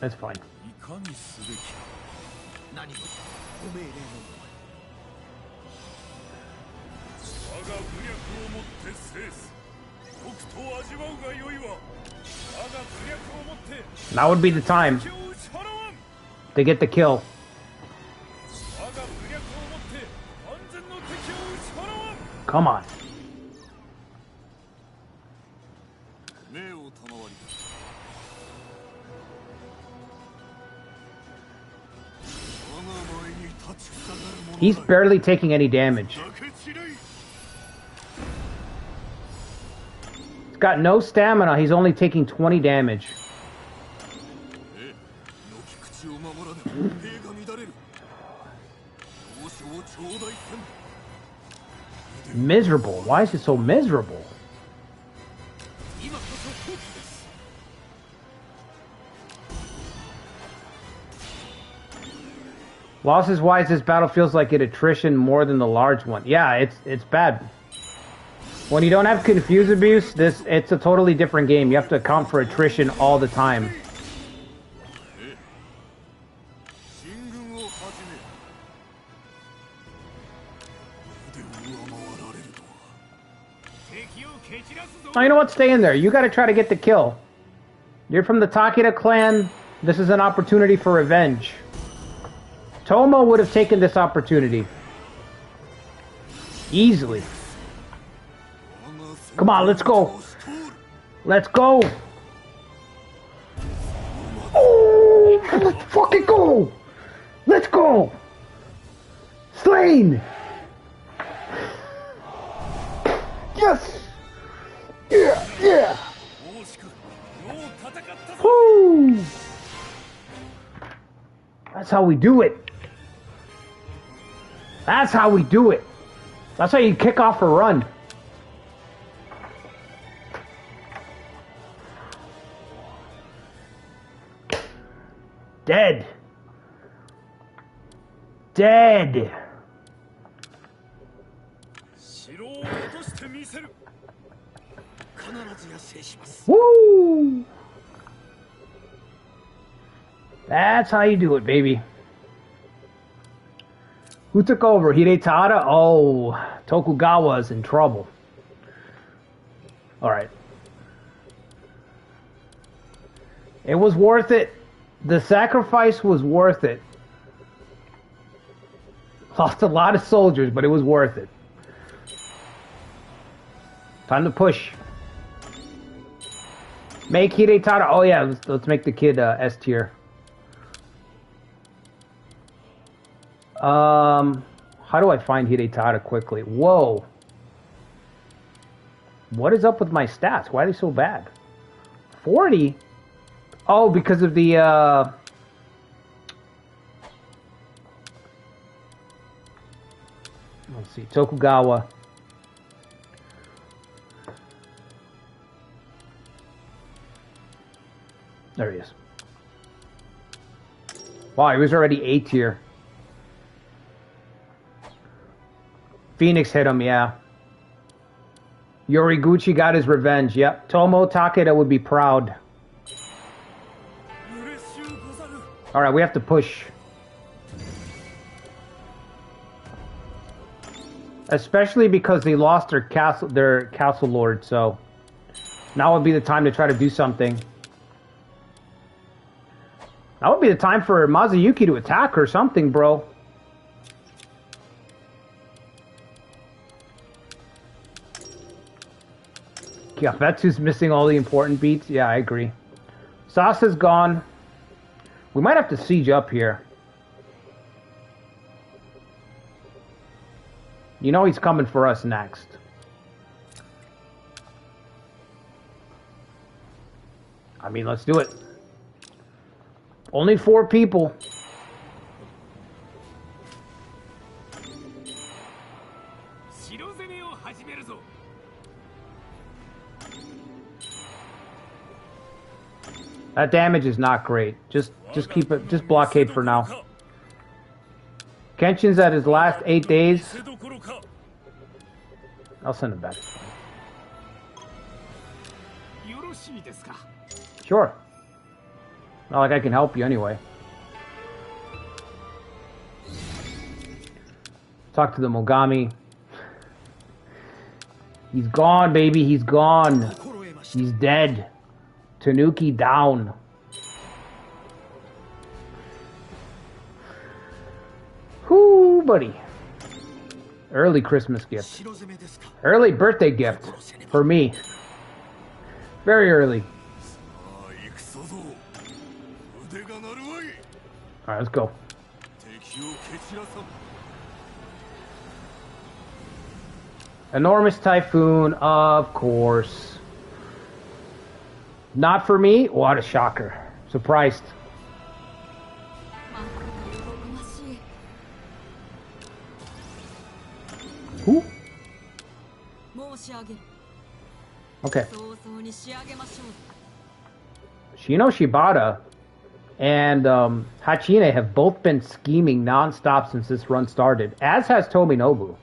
That's fine. Now would be the time to get the kill. Come on. He's barely taking any damage. He's got no stamina. He's only taking 20 damage. Miserable. Why is it so miserable? Losses wise, this battle feels like it attrition more than the large one. Yeah, it's bad. When you don't have confuse abuse, it's a totally different game. You have to account for attrition all the time. Oh, you know what? Stay in there. You got to try to get the kill. You're from the Takeda clan. This is an opportunity for revenge. Tomo would have taken this opportunity. Easily. Come on, let's go. Let's go. Oh, let's fucking go. Let's go. Slain. Yes. Yeah, yeah. Woo. That's how we do it. That's how we do it. That's how you kick off a run. Dead. Dead. Woo! That's how you do it, baby. Who took over? Hidetada? Oh, Tokugawa's in trouble. Alright. It was worth it. The sacrifice was worth it. Lost a lot of soldiers, but it was worth it. Time to push. Make Hidetada. Oh yeah, let's make the kid S tier. How do I find Hidetada quickly? Whoa. What is up with my stats? Why are they so bad? 40? Oh, because of the, let's see, Tokugawa. There he is. Wow, he was already A tier. Phoenix hit him, yeah. Yoriguchi got his revenge, yep. Tomo Takeda would be proud. Alright, we have to push. Especially because they lost their castle lord, so now would be the time to try to do something. That would be the time for Mazayuki to attack or something, bro. Gyafetsu's missing all the important beats. Yeah, I agree. Sasa's gone. We might have to siege up here. You know he's coming for us next. I mean, let's do it. Only 4 people. That damage is not great. Just keep it. Just blockade for now. Kenshin's at his last 8 days. I'll send him back. Sure. Not like I can help you anyway. Talk to the Mogami. He's gone, baby. He's gone. He's dead. Tanuki down. Whoo, buddy. Early Christmas gift. Early birthday gift. For me. Very early. Alright, let's go. Enormous Typhoon, of course. Not for me? What a shocker. Surprised. Who? Okay. Shino Shibata and Hachine have both been scheming non-stop since this run started, as has Tominobu.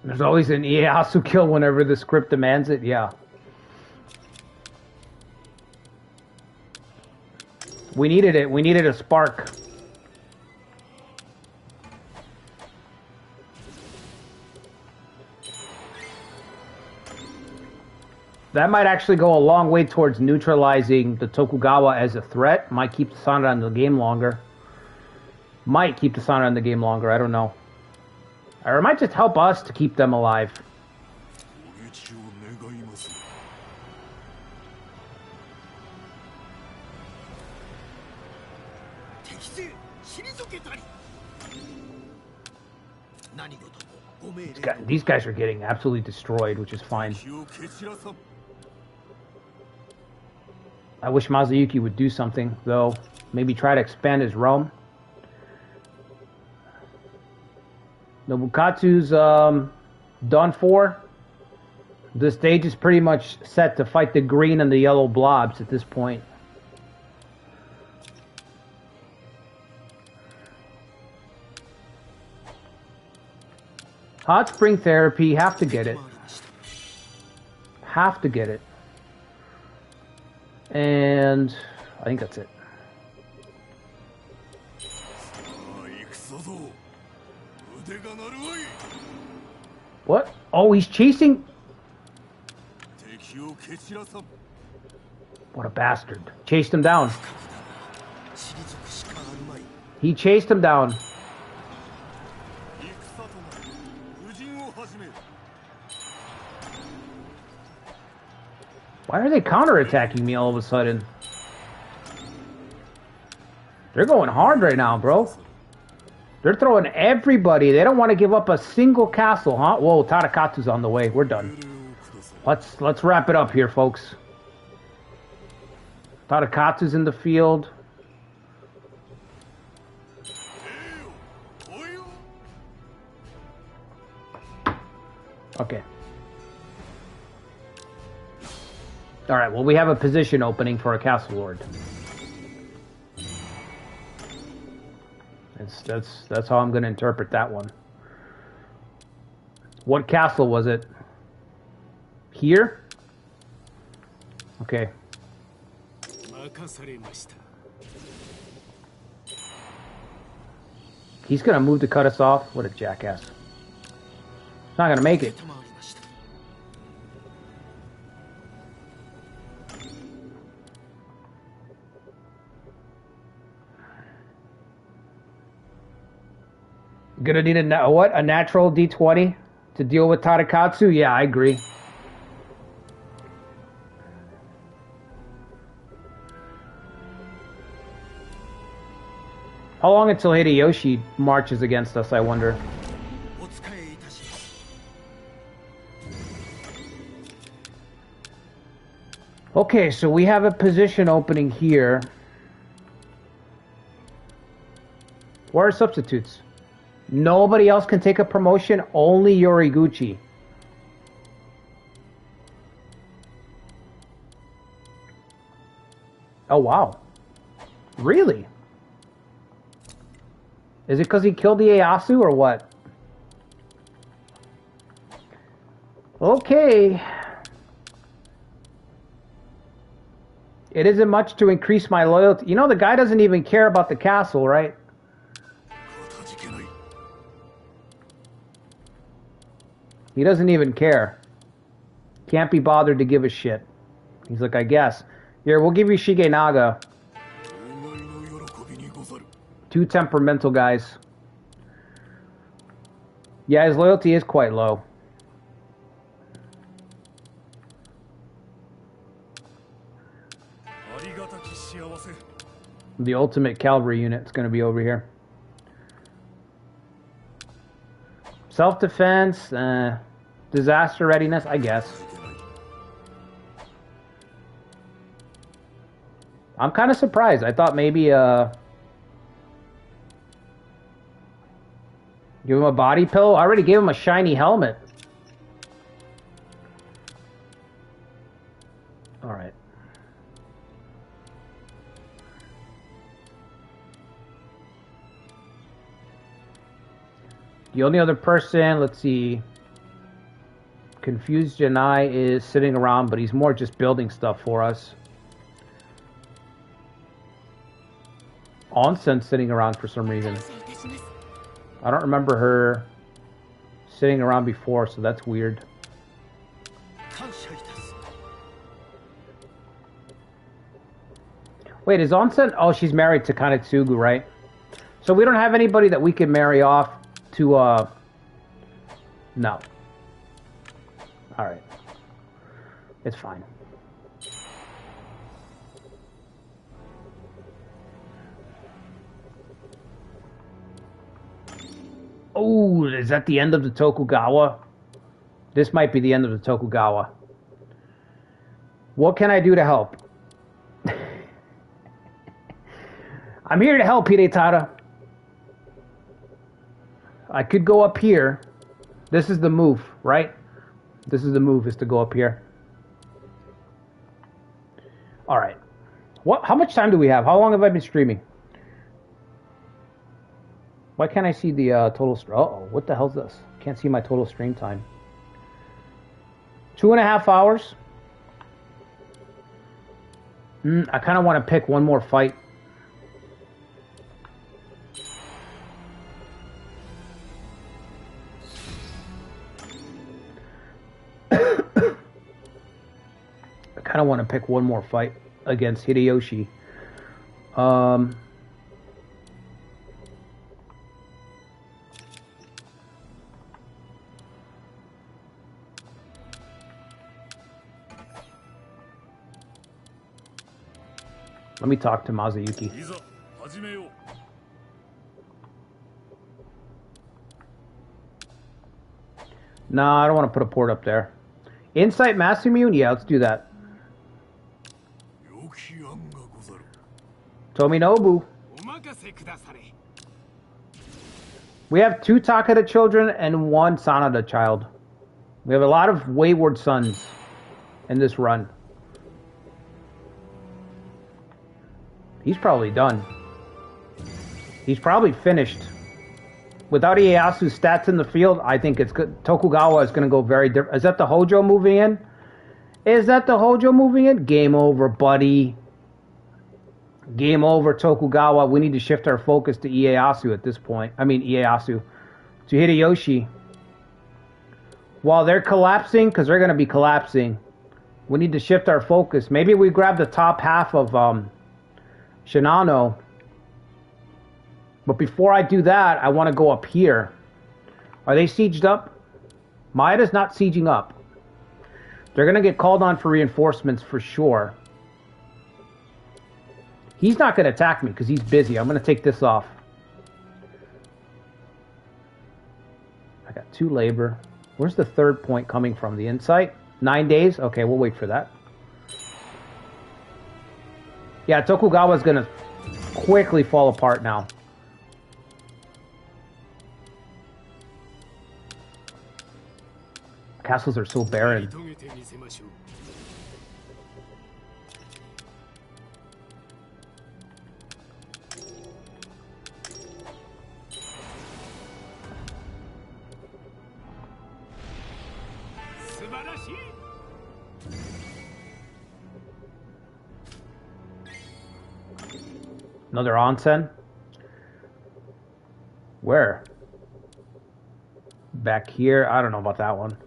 There's always an Ieyasu kill whenever the script demands it, yeah. We needed it. We needed a spark. That might actually go a long way towards neutralizing the Tokugawa as a threat. Might keep the Sanra in the game longer. Might keep the Sanra in the game longer, I don't know. Or it might just help us to keep them alive. These guys are getting absolutely destroyed, which is fine. I wish Mazayuki would do something, though. Maybe try to expand his realm. Nobukatsu's done for. The stage is pretty much set to fight the green and the yellow blobs at this point. Hot spring therapy, have to get it. Have to get it. And I think that's it. What? Oh, he's chasing. What a bastard. Chased him down. He chased him down. Why are they counterattacking me all of a sudden? They're going hard right now, bro. They're throwing everybody. They don't want to give up a single castle, huh? Whoa, Tadakatsu's on the way. We're done. Let's wrap it up here, folks. Tadakatsu's in the field. Okay. Alright, well, we have a position opening for a castle lord. That's how I'm going to interpret that one. What castle was it? Here? Okay. He's going to move to cut us off? What a jackass. He's not going to make it. Gonna need a what? A natural D20 to deal with Tadakatsu? Yeah, I agree. How long until Hideyoshi marches against us, I wonder? Okay, so we have a position opening here. Where are substitutes? Nobody else can take a promotion, only Yoriguchi. Oh, wow. Really? Is it because he killed the Ieyasu or what? Okay. It isn't much to increase my loyalty. You know, the guy doesn't even care about the castle, right? He doesn't even care. Can't be bothered to give a shit. He's like, I guess. Here, we'll give you Shigenaga. 2 temperamental guys. Yeah, his loyalty is quite low. The ultimate cavalry unit's going to be over here. Self-defense, disaster readiness, I guess. I'm kind of surprised. I thought maybe give him a body pillow. I already gave him a shiny helmet. All right. The only other person, let's see, Confused Janai is sitting around, but he's more just building stuff for us. Onsen's sitting around for some reason. I don't remember her sitting around before, so that's weird. Wait, is Onsen? Oh, she's married to Kanetsugu, right? So we don't have anybody that we can marry off to, no. Alright. It's fine. Oh, is that the end of the Tokugawa? This might be the end of the Tokugawa. What can I do to help? I'm here to help, Hidetada. I could go up here. This is the move, right? This is the move, is to go up here. All right. What? How much time do we have? How long have I been streaming? Why can't I see the total... Uh-oh, what the hell's this? Can't see my total stream time. 2.5 hours. I kind of want to pick one more fight. I kind of want to pick one more fight against Hideyoshi. Let me talk to Mazuyuki. Nah, I don't want to put a port up there. Insight Mass Immune? Yeah, let's do that. Tominobu. We have 2 Takeda children and 1 Sanada child. We have a lot of wayward sons in this run. He's probably done. He's probably finished. Without Ieyasu's stats in the field, I think it's good. Tokugawa is going to go very different. Is that the Hojo moving in? Is that the Hojo moving in? Game over, buddy. Game over, Tokugawa. We need to shift our focus to Ieyasu at this point. I mean, Ieyasu. To Hideyoshi. While they're collapsing, because they're going to be collapsing, we need to shift our focus. Maybe we grab the top half of Shinano. But before I do that, I want to go up here. Are they sieged up? Maeda's not sieging up. They're going to get called on for reinforcements for sure. He's not going to attack me because he's busy. I'm going to take this off. I got 2 labor. Where's the third point coming from? The insight? 9 days? Okay, we'll wait for that. Yeah, Tokugawa's going to quickly fall apart now. Castles are so barren. Another onsen? Where? Back here? I don't know about that one.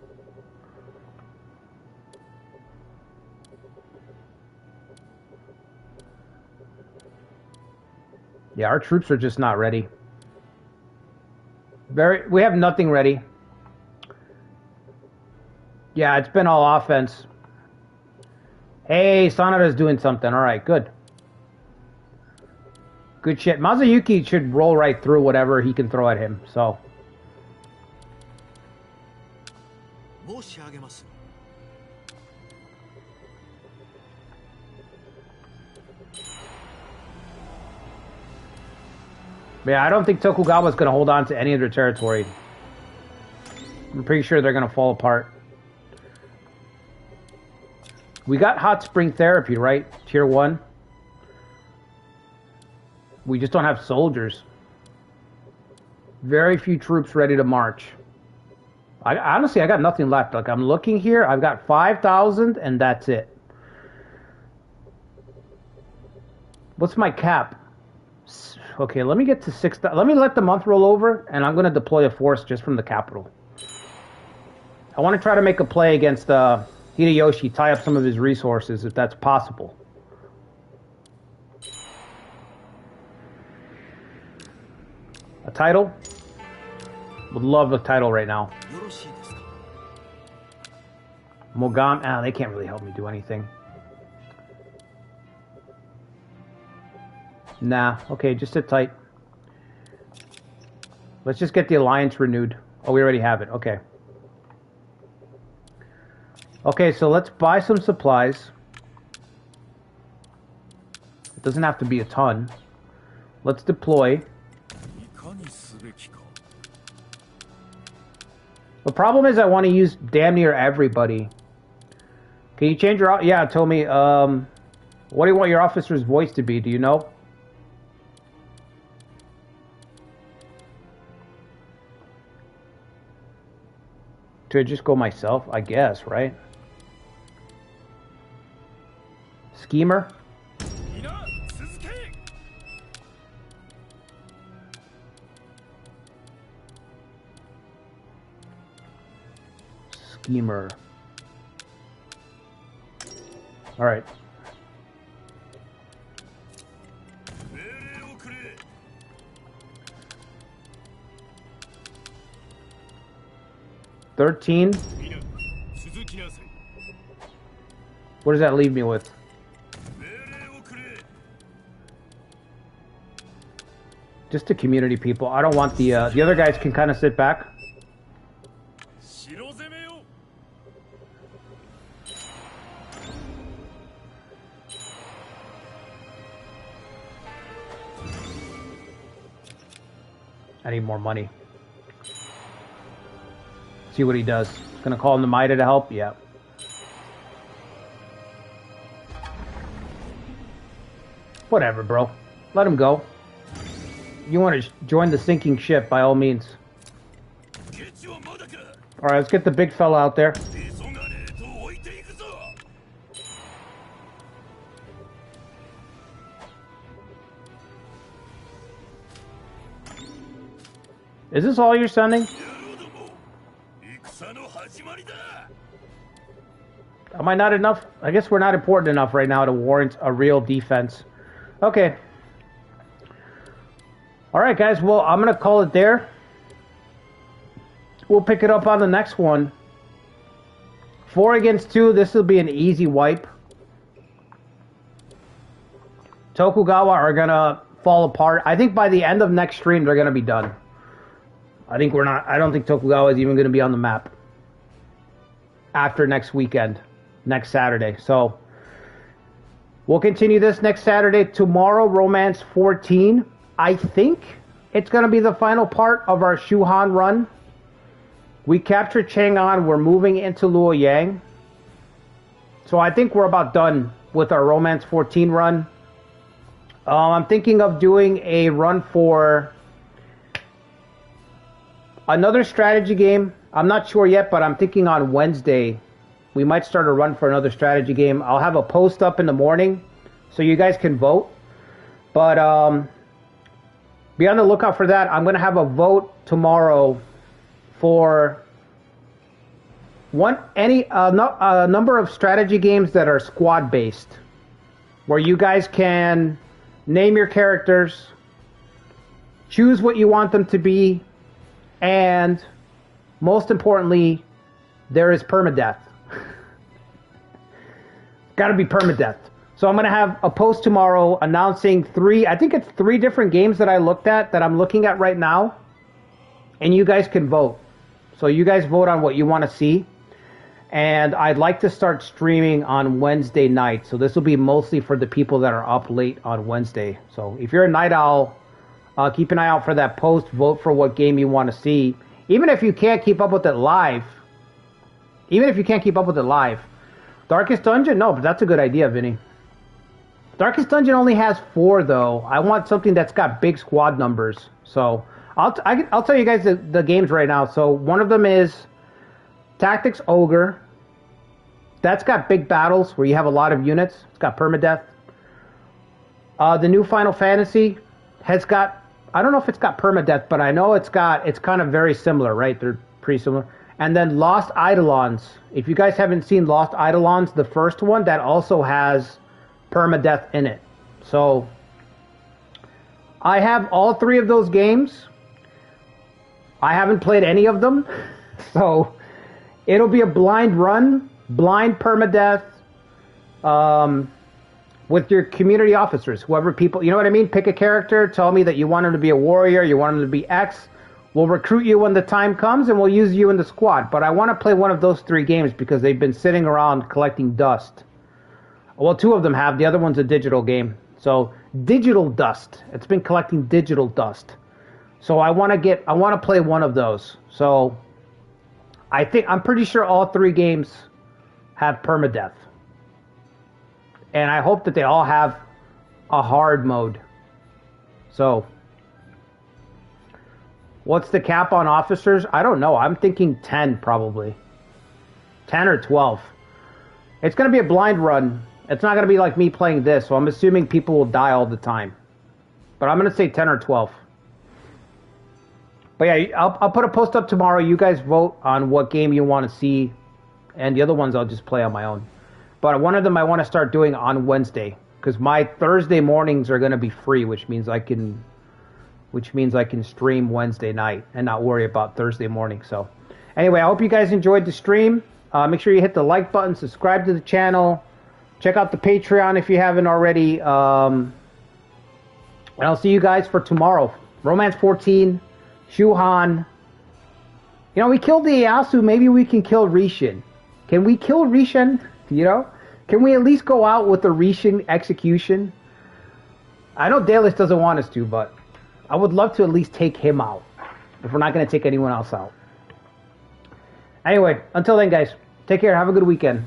Yeah, our troops are just not ready. We have nothing ready. Yeah, it's been all offense. Hey, Sanada's doing something. All right, good. Good shit. Mazayuki should roll right through whatever he can throw at him, so. Yeah, I don't think Tokugawa's going to hold on to any of their territory. I'm pretty sure they're going to fall apart. We got hot spring therapy, right? Tier 1. We just don't have soldiers. Very few troops ready to march. Honestly, I got nothing left. Like, I'm looking here. I've got 5,000 and that's it. What's my cap? Okay, let me get to 6,000. Let me let the month roll over, and I'm going to deploy a force just from the capital. I want to try to make a play against Hideyoshi, tie up some of his resources, if that's possible. A title? Would love a title right now. Mogami, they can't really help me do anything. Nah, okay, just sit tight. Let's just get the alliance renewed. Oh, we already have it, okay. Okay, so let's buy some supplies. It doesn't have to be a ton. Let's deploy. The problem is I want to use damn near everybody. Can you change your... Yeah, Tomi, what do you want your officer's voice to be? Do you know? To just go myself, I guess, right? Schemer? Schemer. All right. $13. What does that leave me with? Just the community people. I don't want the other guys can kind of sit back. I need more money. See what he does. Gonna call him the Maida to help? Yeah. Whatever, bro. Let him go. you want to join the sinking ship, by all means. Alright, let's get the big fella out there. Is this all you're sending? Am I not enough? I guess we're not important enough right now to warrant a real defense. Okay. Alright guys, well, I'm going to call it there. We'll pick it up on the next one. 4 against 2, this will be an easy wipe. Tokugawa are going to fall apart. I think by the end of next stream, they're going to be done. I don't think Tokugawa is even going to be on the map after next weekend, next Saturday. So we'll continue this next Saturday. Tomorrow, Romance 14. I think it's going to be the final part of our Shuhan run. We captured Chang'an. We're moving into Luoyang. So I think we're about done with our Romance 14 run. I'm thinking of doing a run for another strategy game. I'm not sure yet, but I'm thinking on Wednesday we might start a run for another strategy game. I'll have a post up in the morning so you guys can vote. But be on the lookout for that. I'm going to have a vote tomorrow for a number of strategy games that are squad based, where you guys can name your characters, choose what you want them to be, and most importantly, there is permadeath. Got to be permadeath. So I'm going to have a post tomorrow announcing 3 different games that I looked at, that I'm looking at right now, and you guys can vote. So you guys vote on what you want to see. And I'd like to start streaming on Wednesday night. So this will be mostly for the people that are up late on Wednesday. So if you're a night owl, keep an eye out for that post. Vote for what game you want to see. Even if you can't keep up with it live. Darkest Dungeon? No, but that's a good idea, Vinny. Darkest Dungeon only has 4, though. I want something that's got big squad numbers. So I'll tell you guys the games right now. So one of them is Tactics Ogre. That's got big battles where you have a lot of units. It's got permadeath. The new Final Fantasy has got, I don't know if it's got permadeath, but I know it's kind of very similar, right? They're pretty similar. And then Lost Eidolons. If you guys haven't seen Lost Eidolons, the first one, that also has permadeath in it. So I have all 3 of those games. I haven't played any of them. So it'll be a blind run, blind permadeath, with your community officers, whoever people, you know what I mean? Pick a character, tell me that you want him to be a warrior, you want him to be X. We'll recruit you when the time comes, and we'll use you in the squad. But I want to play one of those 3 games because they've been sitting around collecting dust. Well, 2 of them have. The other one's a digital game. So, digital dust. It's been collecting digital dust. So I want to play one of those. So I'm pretty sure all 3 games have permadeath. And I hope that they all have a hard mode. So what's the cap on officers? I don't know. I'm thinking 10 probably. 10 or 12. It's going to be a blind run. It's not going to be like me playing this, so I'm assuming people will die all the time. But I'm going to say 10 or 12. But yeah, I'll put a post up tomorrow. You guys vote on what game you want to see. And the other ones I'll just play on my own. But one of them I want to start doing on Wednesday. Because my Thursday mornings are going to be free, which means I can stream Wednesday night and not worry about Thursday morning. So anyway, I hope you guys enjoyed the stream. Make sure you hit the like button, subscribe to the channel, check out the Patreon if you haven't already. And I'll see you guys for tomorrow. Romance 14, Shuhan. You know, we killed the Ieyasu. Maybe we can kill Risshin. Can we kill Risshin? You know? Can we at least go out with a Risshin execution? I know Dallas doesn't want us to, but I would love to at least take him out. If we're not going to take anyone else out. Anyway, until then, guys. Take care. Have a good weekend.